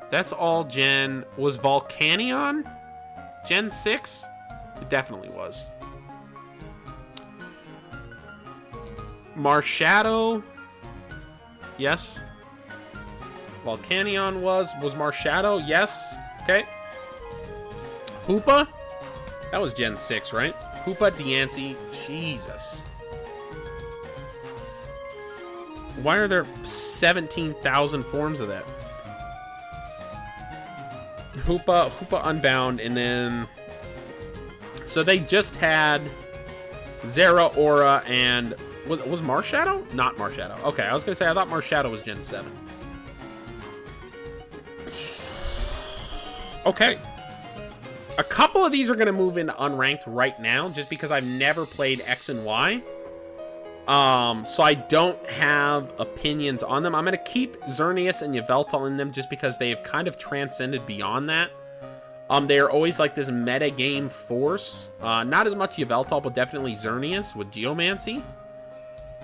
That's all Gen... Was Volcanion Gen 6? It definitely was. Marshadow. Yes. Volcanion was Marshadow. Yes. Okay. Hoopa. That was Gen 6, right? Hoopa, Diancie. Jesus. Why are there 17,000 forms of that? Hoopa Unbound, and then... So they just had Zeraora and... Was Marshadow? Not Marshadow. Okay, I was going to say, I thought Marshadow was Gen 7. Okay. A couple of these are going to move into unranked right now, just because I've never played X and Y. So I don't have opinions on them. I'm going to keep Xerneas and Yveltal in them just because they've kind of transcended beyond that. They are always like this meta game force. Not as much Yveltal, but definitely Xerneas with Geomancy.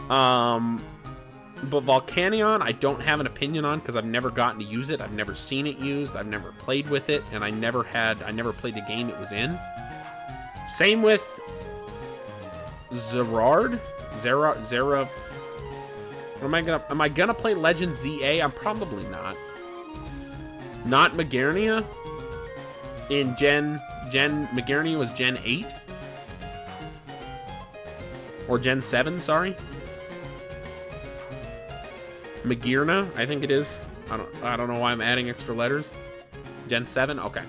But Volcanion, I don't have an opinion on because I've never gotten to use it. I've never seen it used. I've never played with it, and I never played the game it was in. Same with Zerard. Zera. Am I gonna play Legend ZA? I'm probably not. Not Magearnia. Magearnia was Gen 8. Or Gen 7, sorry. Magearna, I think it is. I don't know why I'm adding extra letters. Gen 7? Okay.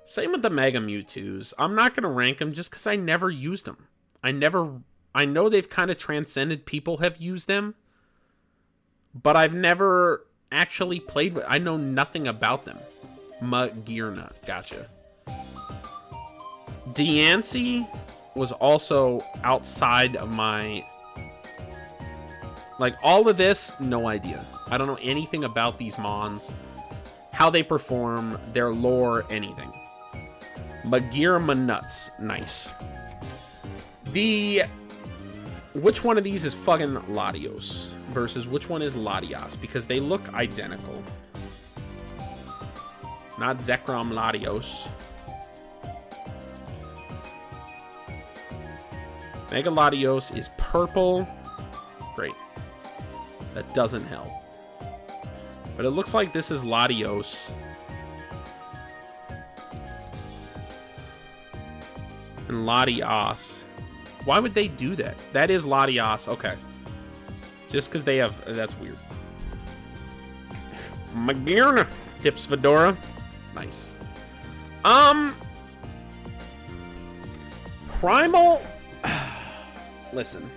Same with the Mega Mewtwo's. I'm not going to rank them just because I never used them. I know they've kind of transcended. People have used them. But I've never actually played with... I know nothing about them. Magearna. Gotcha. Diancie. was also outside of my... Like, all of this, no idea. I don't know anything about these mons, how they perform, their lore, anything. Magir Manuts. Nice. Which one of these is fucking Latios versus which one is Latias? Because they look identical. Not Zekrom Latios. Mega Latios is purple. Great. That doesn't help. But it looks like this is Latios. And Latias. Why would they do that? That is Latias. Okay. Just because they have... That's weird. Magirna. Tips Fedora. Nice. Primal... Listen.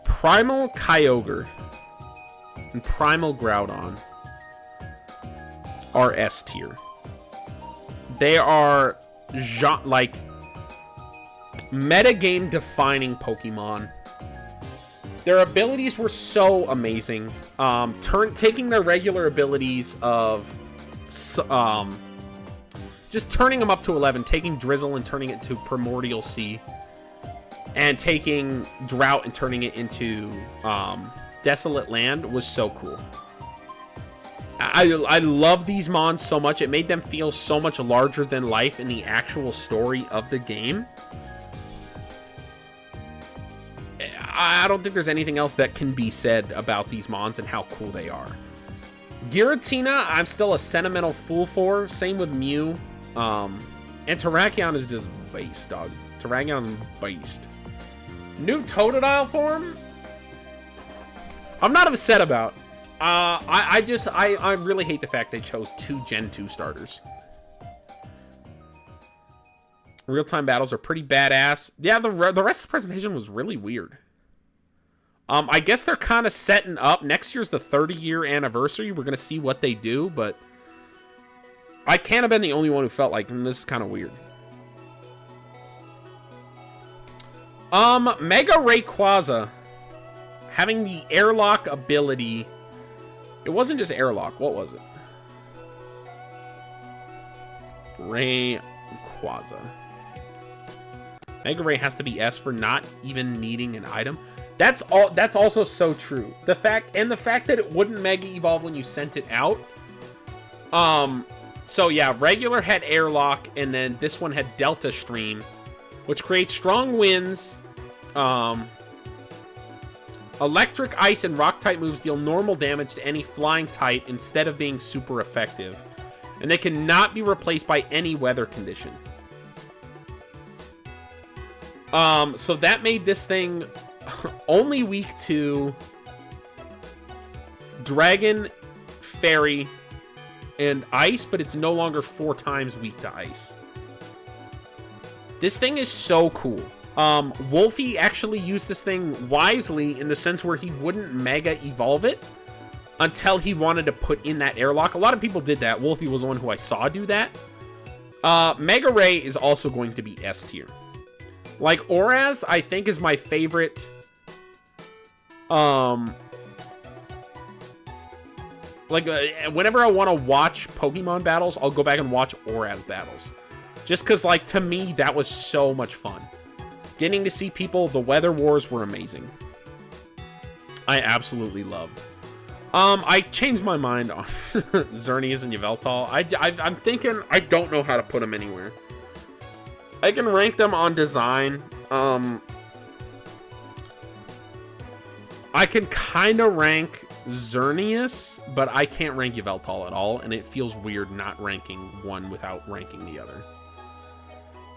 Primal Kyogre and Primal Groudon are S tier. They are like metagame defining Pokemon. Their abilities were so amazing. Taking their regular abilities of just turning them up to 11, taking Drizzle and turning it to Primordial Sea, and taking Drought and turning it into Desolate Land was so cool. I love these mons so much. It made them feel so much larger than life in the actual story of the game. I don't think there's anything else that can be said about these mons and how cool they are. Giratina, I'm still a sentimental fool for. Same with Mew. And Terrakion is just based, dog. Terrakion is based. New Totodile form? I'm not upset about. I really hate the fact they chose 2 Gen 2 starters. Real-time battles are pretty badass. Yeah, the rest of the presentation was really weird. I guess they're kind of setting up. Next year's the 30-year anniversary. We're going to see what they do, but I can't have been the only one who felt like this is kind of weird. Mega Rayquaza having the airlock ability. It wasn't just airlock. What was it? Rayquaza. Mega Ray has to be S for not even needing an item. That's also so true. The fact that it wouldn't Mega Evolve when you sent it out. So yeah, regular had airlock, and then this one had Delta Stream, which creates strong winds. Electric, ice, and rock type moves deal normal damage to any flying type instead of being super effective. And they cannot be replaced by any weather condition. So that made this thing only weak to Dragon, Fairy, and Ice, but it's no longer 4 times weak to Ice. This thing is so cool. Wolfie actually used this thing wisely in the sense where he wouldn't Mega Evolve it until he wanted to put in that airlock. A lot of people did that. Wolfie was the one who I saw do that. Mega Ray is also going to be S tier. Like, Oraz, I think, is my favorite. Whenever I want to watch Pokemon battles, I'll go back and watch Oraz battles. Just because, like, to me, that was so much fun. Getting to see people, the weather wars were amazing. I absolutely loved. I changed my mind on Xerneas and Yveltal. I'm thinking I don't know how to put them anywhere. I can rank them on design. I can kind of rank Xerneas, but I can't rank Yveltal at all, and it feels weird not ranking one without ranking the other.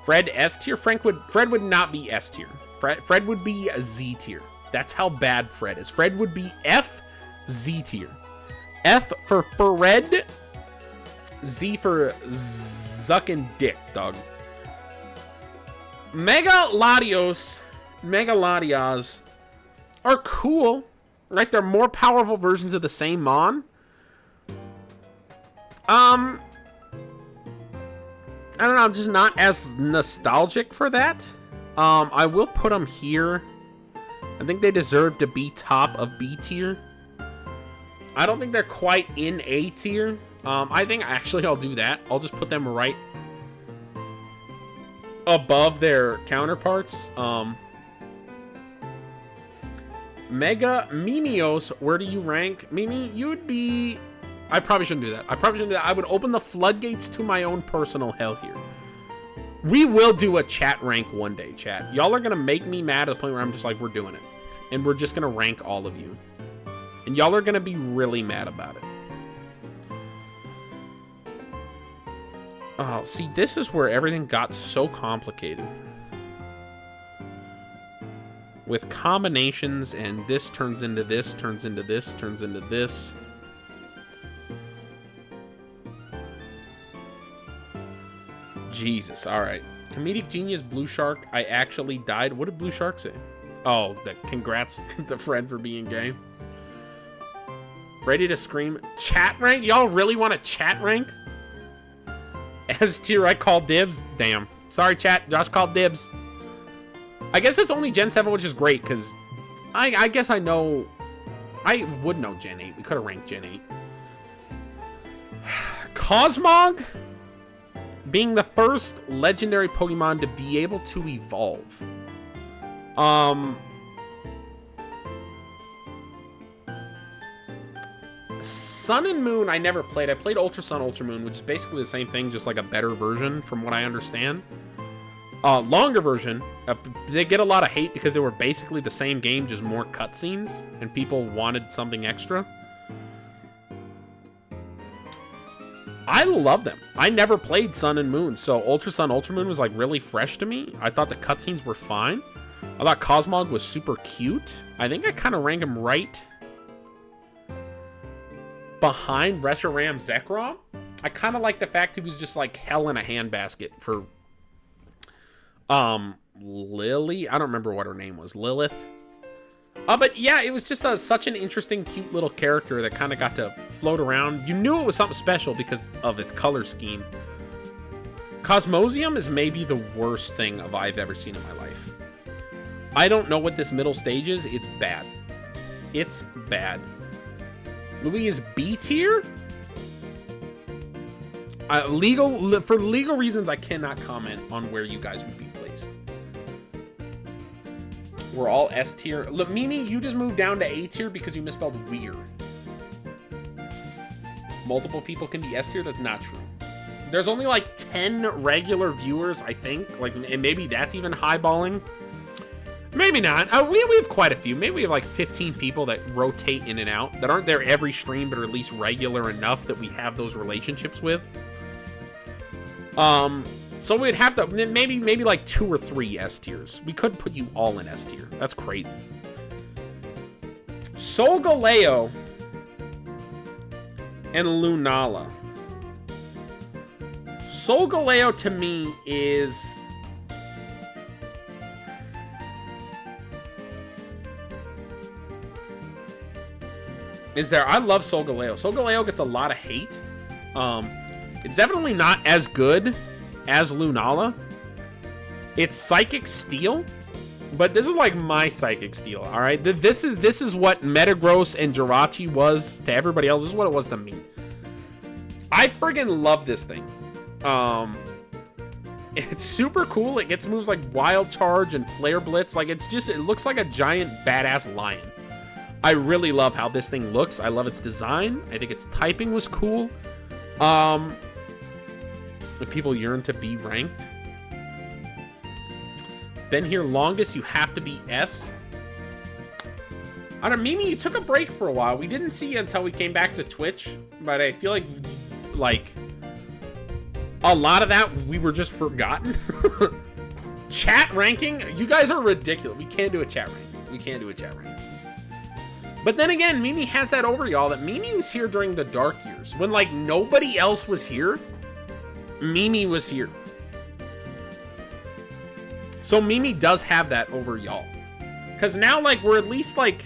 Fred S tier. Fred would not be S tier. Fred would be a Z tier. That's how bad Fred is. Fred would be F Z tier. F for Fred. Z for Zuckin' Dick, dog. Mega Latios, Mega Latias are cool. Like, they're more powerful versions of the same mon. I don't know, I'm just not as nostalgic for that. I will put them here. I think they deserve to be top of B tier. I don't think they're quite in A tier. I think actually I'll do that. I'll just put them right above their counterparts. Mega Mimios, where do you rank? Mimi, you'd be... I probably shouldn't do that. I would open the floodgates to my own personal hell here. We will do a chat rank one day, chat. Y'all are gonna make me mad at the point where I'm just like, we're doing it. And we're just gonna rank all of you. And y'all are gonna be really mad about it. Oh, see, this is where everything got so complicated. With combinations, and this turns into this, turns into this, turns into this. Jesus, alright. Comedic genius Blue Shark, I actually died. What did Blue Shark say? Oh, that congrats to Fred for being gay. Ready to scream. Chat rank? Y'all really want a chat rank? S tier, I call dibs. Damn. Sorry, chat. Josh called dibs. I guess it's only Gen 7, which is great, because I guess I know... I would know Gen 8. We could have ranked Gen 8. Cosmog? Being the first legendary Pokemon to be able to evolve. Sun and Moon I never played. I played Ultra Sun, Ultra Moon, which is basically the same thing, just like a better version from what I understand. Longer version. They get a lot of hate because they were basically the same game, just more cutscenes, and people wanted something extra. I love them. I never played Sun and Moon, so Ultra Sun, Ultra Moon was like really fresh to me. I thought the cutscenes were fine. I thought Cosmog was super cute. I think I kind of rank him right behind Reshiram Zekrom. I kind of like the fact he was just like hell in a handbasket for Lily. I don't remember what her name was. Lilith. But yeah, it was just such an interesting, cute little character that kind of got to float around. You knew it was something special because of its color scheme. Cosmosium is maybe the worst thing I've ever seen in my life. I don't know what this middle stage is. It's bad. It's bad. Louis is B tier? For legal reasons, I cannot comment on where you guys would be placed. We're all S tier. Look, Mimi, you just moved down to A tier because you misspelled weird. Multiple people can be S tier? That's not true. There's only like 10 regular viewers, I think. Like, and maybe that's even highballing. Maybe not. We have quite a few. Maybe we have like 15 people that rotate in and out, that aren't there every stream, but are at least regular enough that we have those relationships with. So we'd have to, maybe like 2 or 3 S tiers. We could put you all in S tier. That's crazy. Solgaleo and Lunala. Solgaleo to me is... I love Solgaleo. Solgaleo gets a lot of hate. It's definitely not as good as Lunala. It's Psychic Steel, but this is like my Psychic Steel, all right? This is what Metagross and Jirachi was to everybody else. This is what it was to me. I friggin' love this thing. It's super cool. It gets moves like Wild Charge and Flare Blitz. Like, it looks like a giant badass lion. I really love how this thing looks. I love its design. I think its typing was cool. The people yearn to be ranked. Been here longest, you have to be S. I don't know, Mimi, you took a break for a while. We didn't see you until we came back to Twitch, but I feel like a lot of that we were just forgotten. Chat ranking, you guys are ridiculous. We can't do a chat rank. We can't do a chat rank. But then again, Mimi has that over y'all that Mimi was here during the dark years when like nobody else was here. Mimi was here. So Mimi does have that over y'all. Because now, like, we're at least, like,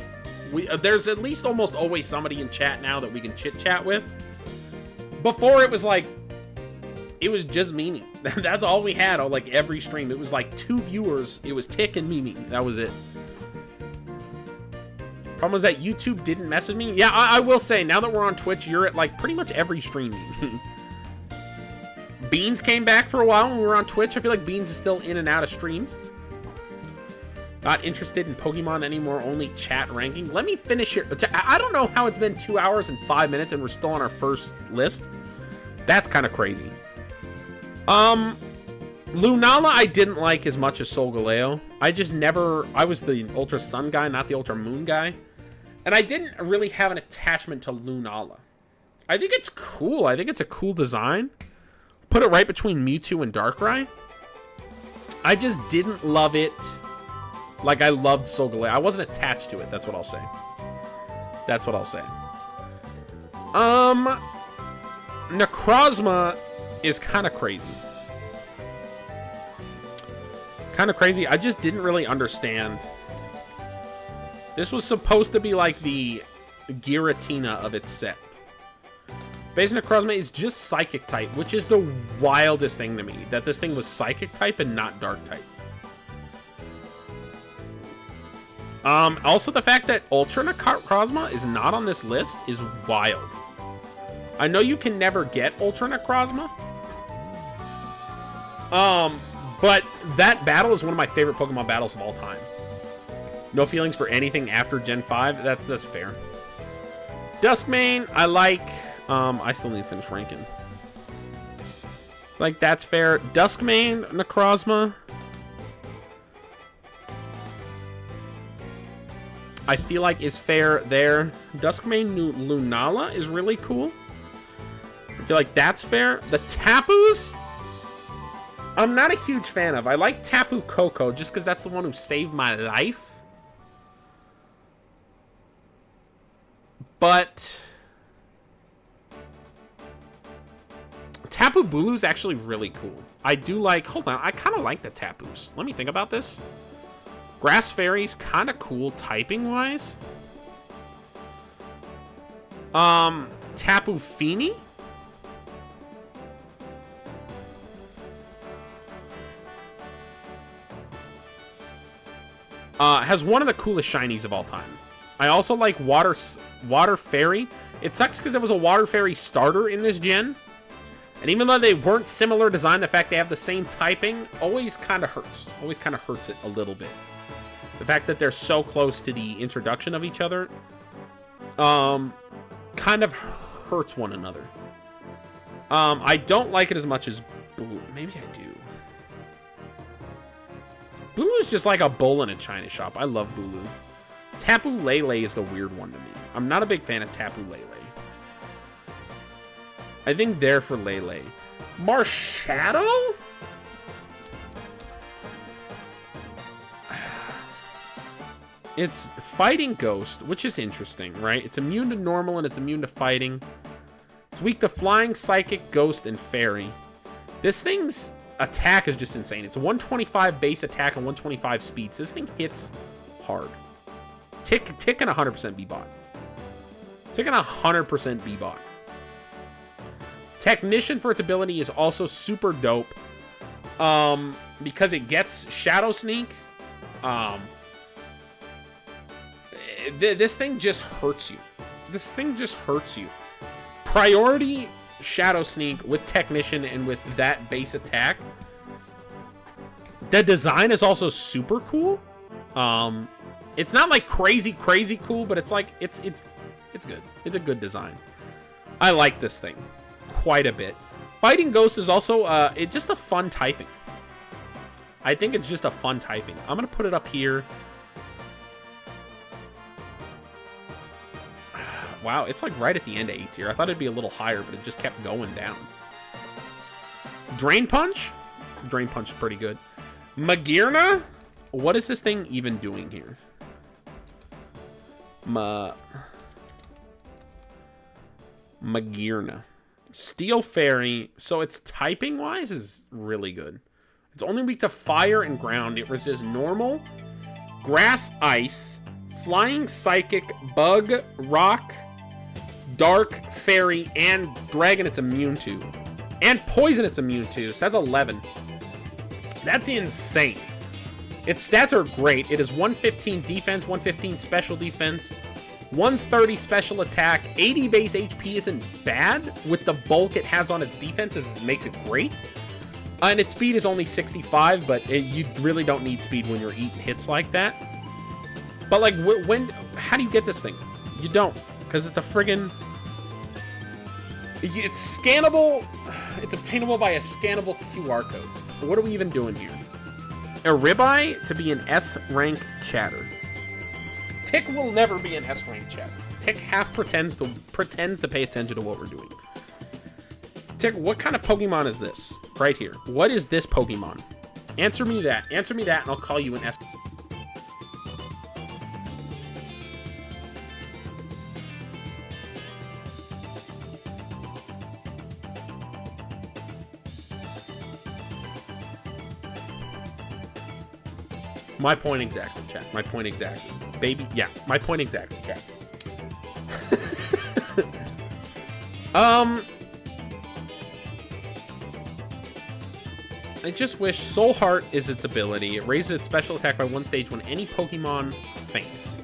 there's at least almost always somebody in chat now that we can chit-chat with. Before, it was like, it was just Mimi. That's all we had on like every stream. It was like 2 viewers. It was Tick and Mimi. That was it. Problem was that YouTube didn't message me. Yeah, I will say, now that we're on Twitch, you're at like pretty much every stream. Beans came back for a while when we were on Twitch. I feel like Beans is still in and out of streams. Not interested in Pokemon anymore, only chat ranking. Let me finish here. I don't know how it's been 2 hours and 5 minutes and we're still on our first list. That's kind of crazy. Lunala I didn't like as much as Solgaleo. I was the Ultra Sun guy, not the Ultra Moon guy. And I didn't really have an attachment to Lunala. I think it's cool. I think it's a cool design. Put it right between Mewtwo and Darkrai. I just didn't love it like I loved Solgaleo. I wasn't attached to it. That's what I'll say. That's what I'll say. Necrozma is kind of crazy. Kind of crazy. I just didn't really understand. This was supposed to be like the Giratina of its set. Base Necrozma is just Psychic type, which is the wildest thing to me. That this thing was Psychic type and not Dark type. Also the fact that Ultra Necrozma is not on this list is wild. I know you can never get Ultra Necrozma. But that battle is one of my favorite Pokemon battles of all time. No feelings for anything after Gen 5. That's fair. Duskmane, I like. I still need to finish ranking. Like, that's fair. Duskmane, Necrozma. I feel like is fair there. Duskmane Lunala is really cool. I feel like that's fair. The Tapus, I'm not a huge fan of. I like Tapu Koko just because that's the one who saved my life. But Tapu Bulu's actually really cool. I do like, hold on, I kind of like the Tapus. Let me think about this. Grass Fairy's kind of cool typing wise. Tapu Fini. Has one of the coolest shinies of all time. I also like Water Fairy. It sucks because there was a Water Fairy starter in this gen. And even though they weren't similar design, the fact they have the same typing always kind of hurts. Always kind of hurts it a little bit. The fact that they're so close to the introduction of each other kind of hurts one another. I don't like it as much as Blue. Maybe I do. Bulu is just like a bull in a china shop. I love Bulu. Tapu Lele is the weird one to me. I'm not a big fan of Tapu Lele. I think there for Lele. Marshadow? It's Fighting Ghost, which is interesting, right? It's immune to normal and it's immune to fighting. It's weak to flying, psychic, ghost, and fairy. This thing's attack is just insane. It's a 125 base attack and 125 speed. So this thing hits hard. Tick and 100% B-bot. Tick and 100% B-bot. Technician for its ability is also super dope. Because it gets Shadow Sneak. This thing just hurts you. This thing just hurts you. Priority Shadow Sneak with Technician and with that base attack. The design is also super cool. It's not like crazy cool, but it's like it's good. It's a good design. I like this thing quite a bit. Fighting Ghost is also it's just a fun typing. I think it's just a fun typing. I'm gonna put it up here. Wow, it's like right at the end of A tier. I thought it'd be a little higher, but it just kept going down. Drain Punch? Drain Punch is pretty good. Magearna? What is this thing even doing here? Magearna. Steel Fairy. So its typing-wise is really good. It's only weak to fire and ground. It resists normal, grass, ice, flying, psychic, bug, rock, dark, fairy, and dragon it's immune to. And poison it's immune to, so that's 11. That's insane. Its stats are great. It is 115 defense, 115 special defense, 130 special attack, 80 base HP isn't bad. With the bulk it has on its defense, it makes it great. And its speed is only 65, but you really don't need speed when you're eating hits like that. But like, how do you get this thing? You don't, because it's a friggin'... It's scannable. It's obtainable by a scannable QR code. What are we even doing here? A ribeye to be an S rank chatter. Tick will never be an S rank chatter. Tick half pretends to pay attention to what we're doing. Tick, what kind of Pokemon is this? Right here. What is this Pokemon? Answer me that. Answer me that, and I'll call you an S. My point exactly, chat. My point exactly. Baby, yeah, my point exactly, chat. I just wish Soul Heart is its ability. It raises its special attack by 1 stage when any Pokemon faints.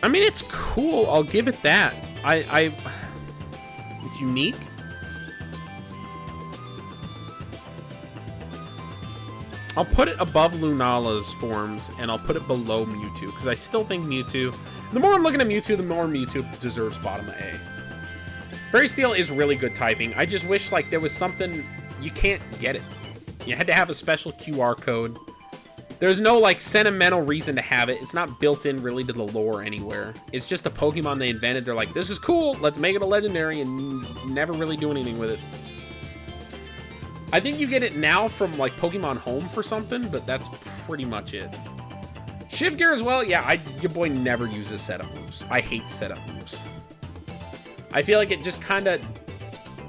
I mean, it's cool. I'll give it that. It's unique. I'll put it above Lunala's forms, and I'll put it below Mewtwo, because I still think Mewtwo... The more I'm looking at Mewtwo, the more Mewtwo deserves bottom of A. Fairy Steel is really good typing. I just wish, like, there was something... You can't get it. You had to have a special QR code. There's no, like, sentimental reason to have it. It's not built in, really, to the lore anywhere. It's just a Pokemon they invented. They're like, this is cool, let's make it a legendary, and never really do anything with it. I think you get it now from, like, Pokemon Home for something, but that's pretty much it. Shiv Gear as well, yeah, your boy never uses setup moves. I hate setup moves. I feel like it just kind of,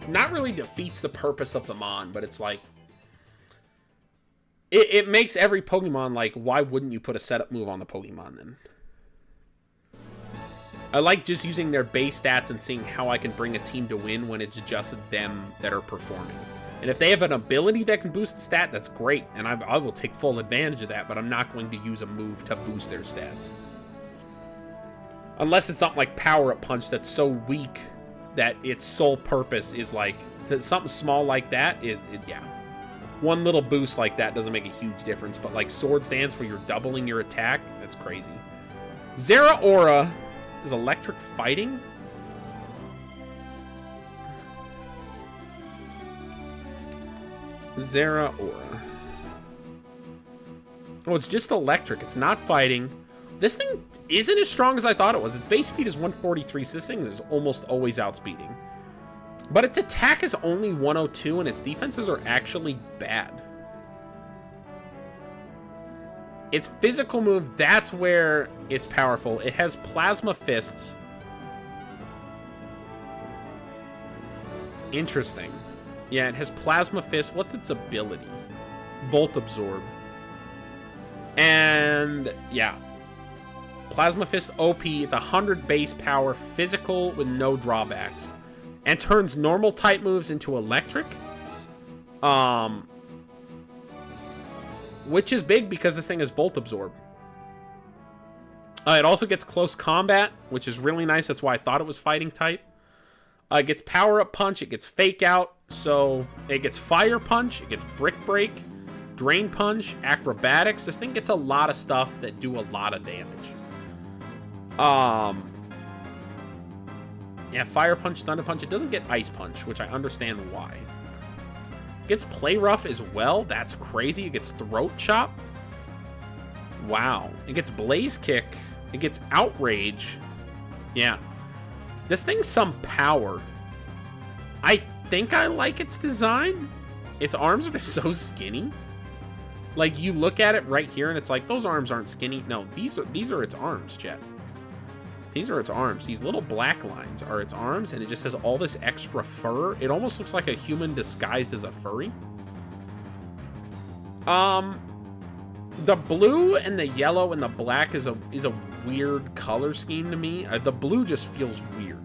not really defeats the purpose of the Mon, but it's like, it makes every Pokemon, like, why wouldn't you put a setup move on the Pokemon then? I like just using their base stats and seeing how I can bring a team to win when it's just them that are performing. And if they have an ability that can boost the stat, that's great. And I will take full advantage of that, but I'm not going to use a move to boost their stats. Unless it's something like Power Up Punch that's so weak that its sole purpose is like, something small like that, yeah. One little boost like that doesn't make a huge difference, but like Swords Dance where you're doubling your attack, that's crazy. Zeraora is electric fighting? Zeraora. Oh, it's just electric. It's not fighting. This thing isn't as strong as I thought it was. Its base speed is 143, so this thing is almost always outspeeding. But its attack is only 102, and its defenses are actually bad. Its physical move, that's where it's powerful. It has Plasma Fists. Interesting. Yeah, it has Plasma Fist. What's its ability? Volt Absorb. And, yeah. Plasma Fist OP. It's 100 base power, physical with no drawbacks. And turns normal type moves into electric. Which is big because this thing is Volt Absorb. It also gets Close Combat, which is really nice. That's why I thought it was fighting type. It gets Power Up Punch. It gets Fake Out. So it gets Fire Punch. It gets Brick Break. Drain Punch. Acrobatics. This thing gets a lot of stuff that do a lot of damage. Yeah, Fire Punch, Thunder Punch. It doesn't get Ice Punch, which I understand why. It gets Play Rough as well. That's crazy. It gets Throat Chop. Wow. It gets Blaze Kick. It gets Outrage. Yeah. This thing's some power. I think I like its design. Its arms are so skinny. Like, you look at it right here and it's like, those arms aren't skinny. No, these are its arms, chat. These are its arms. These little black lines are its arms, and it just has all this extra fur. It almost looks like a human disguised as a furry. The blue and the yellow and the black is a weird color scheme to me. The blue just feels weird.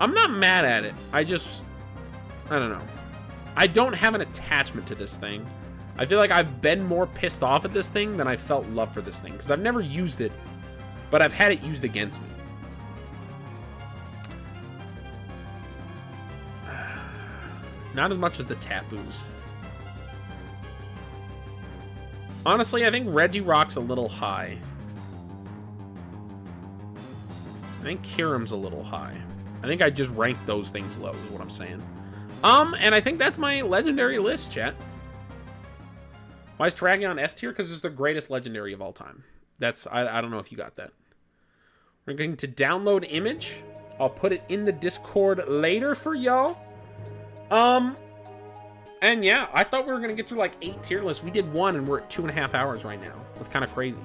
I'm not mad at it. I don't know. I don't have an attachment to this thing. I feel like I've been more pissed off at this thing than I felt love for this thing. Because I've never used it, but I've had it used against me. Not as much as the Tapus. Honestly, I think Regirock's a little high. I think Kyurem's a little high. I think I just ranked those things low, is what I'm saying. And I think that's my legendary list, chat. Why is Terragon S tier? Because it's the greatest legendary of all time. That's, I don't know if you got that. We're going to download image. I'll put it in the Discord later for y'all. And yeah, I thought we were going to get through like 8 tier lists. We did 1 and we're at 2.5 hours right now. That's kind of crazy.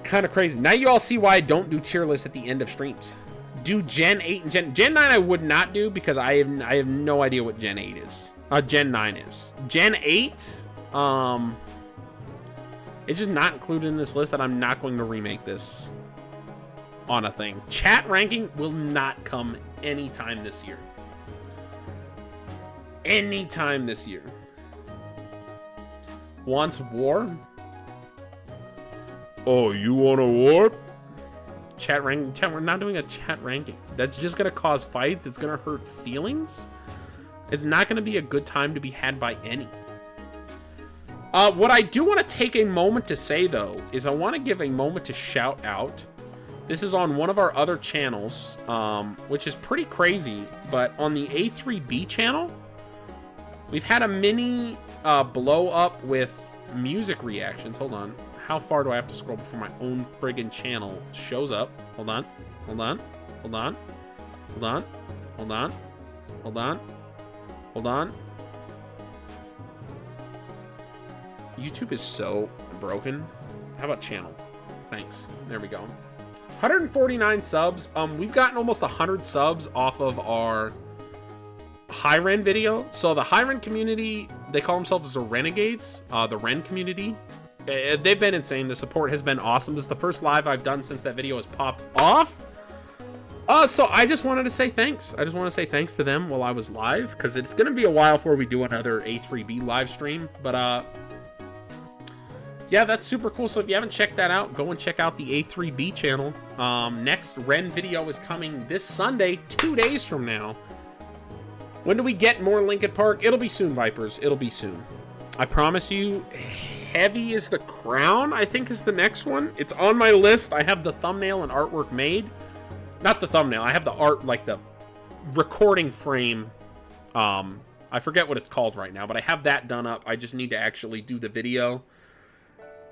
Kind of crazy. Now you all see why I don't do tier lists at the end of streams. Do Gen 8 and Gen 9 I would not do because I have no idea what Gen 8 is. Gen 9 is. Gen 8, it's just not included in this list, that I'm not going to remake this on a thing. Chat ranking will not come anytime this year. Anytime this year. Wants war? Oh, you want a war? Chat ranking. Chat, we're not doing a chat ranking. That's just gonna cause fights. It's gonna hurt feelings. It's not gonna be a good time to be had by any. What I do want to take a moment to say, though, is I want to give a moment to shout out. This is on one of our other channels, which is pretty crazy, but on the A3B channel, we've had a mini blow up with music reactions. Hold on. How far do I have to scroll before my own friggin' channel shows up? Hold on. Hold on. Hold on. Hold on. Hold on. Hold on. Hold on. YouTube is so broken. How about channel? Thanks. There we go. 149 subs. We've gotten almost 100 subs off of our High-Ren video. So the High-Ren community, they call themselves the Renegades, the Ren community. They've been insane. The support has been awesome. This is the first live I've done since that video has popped off. So I just wanted to say thanks. I just want to say thanks to them while I was live, because it's going to be a while before we do another A3B live stream. But yeah, that's super cool. So if you haven't checked that out, go and check out the A3B channel. Next Ren video is coming this Sunday, 2 days from now. When do we get more Linkin Park? It'll be soon, Vipers. It'll be soon. I promise you. Heavy is the Crown, I think, is the next one. It's on my list. I have the thumbnail and artwork made. Not the thumbnail. I have the art, like the recording frame. I forget what it's called right now, but I have that done up. I just need to actually do the video,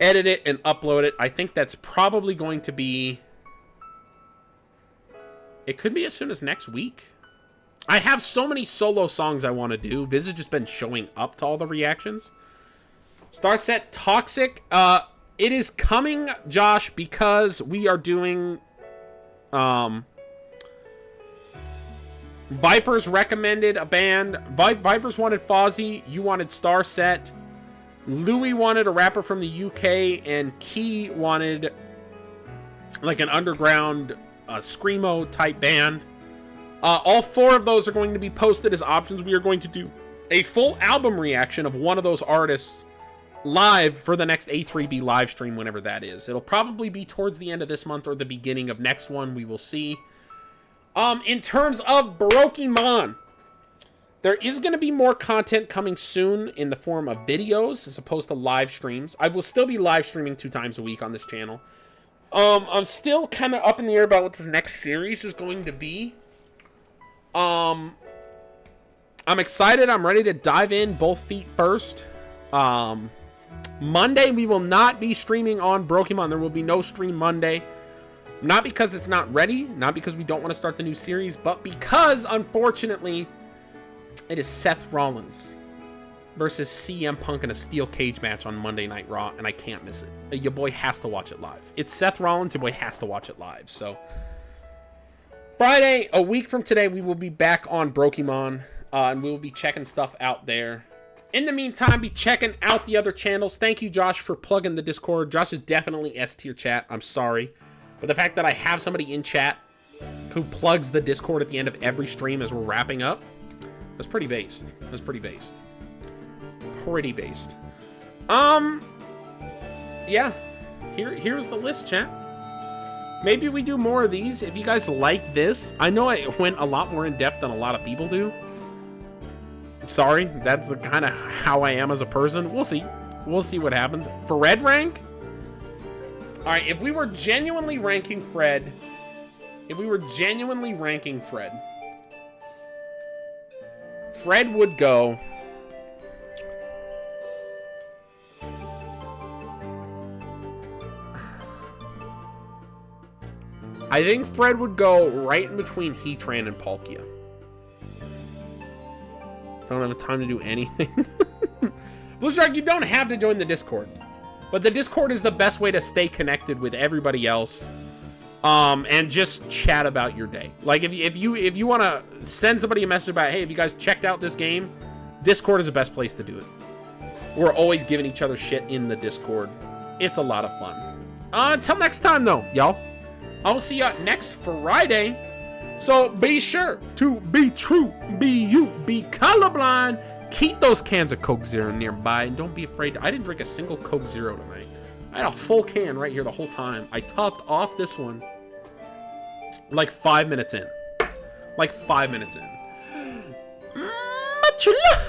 edit it, and upload it. I think that's probably going to be... It could be as soon as next week. I have so many solo songs I want to do. Viz has just been showing up to all the reactions. Starset Toxic. It is coming, Josh, because we are doing... Vipers recommended a band. Vipers wanted Fozzy. You wanted Starset. Louis wanted a rapper from the UK. And Key wanted like an underground screamo type band. All 4 of those are going to be posted as options. We are going to do a full album reaction of one of those artists live for the next A3B live stream, whenever that is. It'll probably be towards the end of this month or the beginning of next one. We will see. In terms of Pokémon, there is going to be more content coming soon in the form of videos as opposed to live streams. I will still be live streaming 2 times a week on this channel. I'm still kind of up in the air about what this next series is going to be. I'm excited. I'm ready to dive in both feet first. Monday, we will not be streaming on Pokémon. There will be no stream Monday. Not because it's not ready, not because we don't want to start the new series, but because, unfortunately, it is Seth Rollins versus CM Punk in a steel cage match on Monday Night Raw, and I can't miss it. Your boy has to watch it live. It's Seth Rollins, your boy has to watch it live. So, Friday, a week from today, we will be back on Pokémon, and we will be checking stuff out there. In the meantime, be checking out the other channels. Thank you, Josh, for plugging the Discord. Josh is definitely S-tier chat. I'm sorry. But the fact that I have somebody in chat who plugs the Discord at the end of every stream as we're wrapping up. That's pretty based. That's pretty based. Pretty based. Yeah. Here's the list, chat. Maybe we do more of these if you guys like this. I know I went a lot more in depth than a lot of people do. Sorry, that's kind of how I am as a person. We'll see. We'll see what happens. For red rank? Alright, if we were genuinely ranking Fred... Fred would go... I think Fred would go right in between Heatran and Palkia. Don't have time to do anything. Blue Shark, you don't have to join the Discord. But the Discord is the best way to stay connected with everybody else. And just chat about your day. Like, if you want to send somebody a message about, hey, have you guys checked out this game? Discord is the best place to do it. We're always giving each other shit in the Discord. It's a lot of fun. Until next time, though, y'all. I will see you next Friday. So be sure to be true, be you, be colorblind. Keep those cans of Coke Zero nearby, and don't be afraid. I didn't drink a single Coke Zero tonight. I had a full can right here the whole time. I topped off this one like 5 minutes in. Like 5 minutes in. Much love.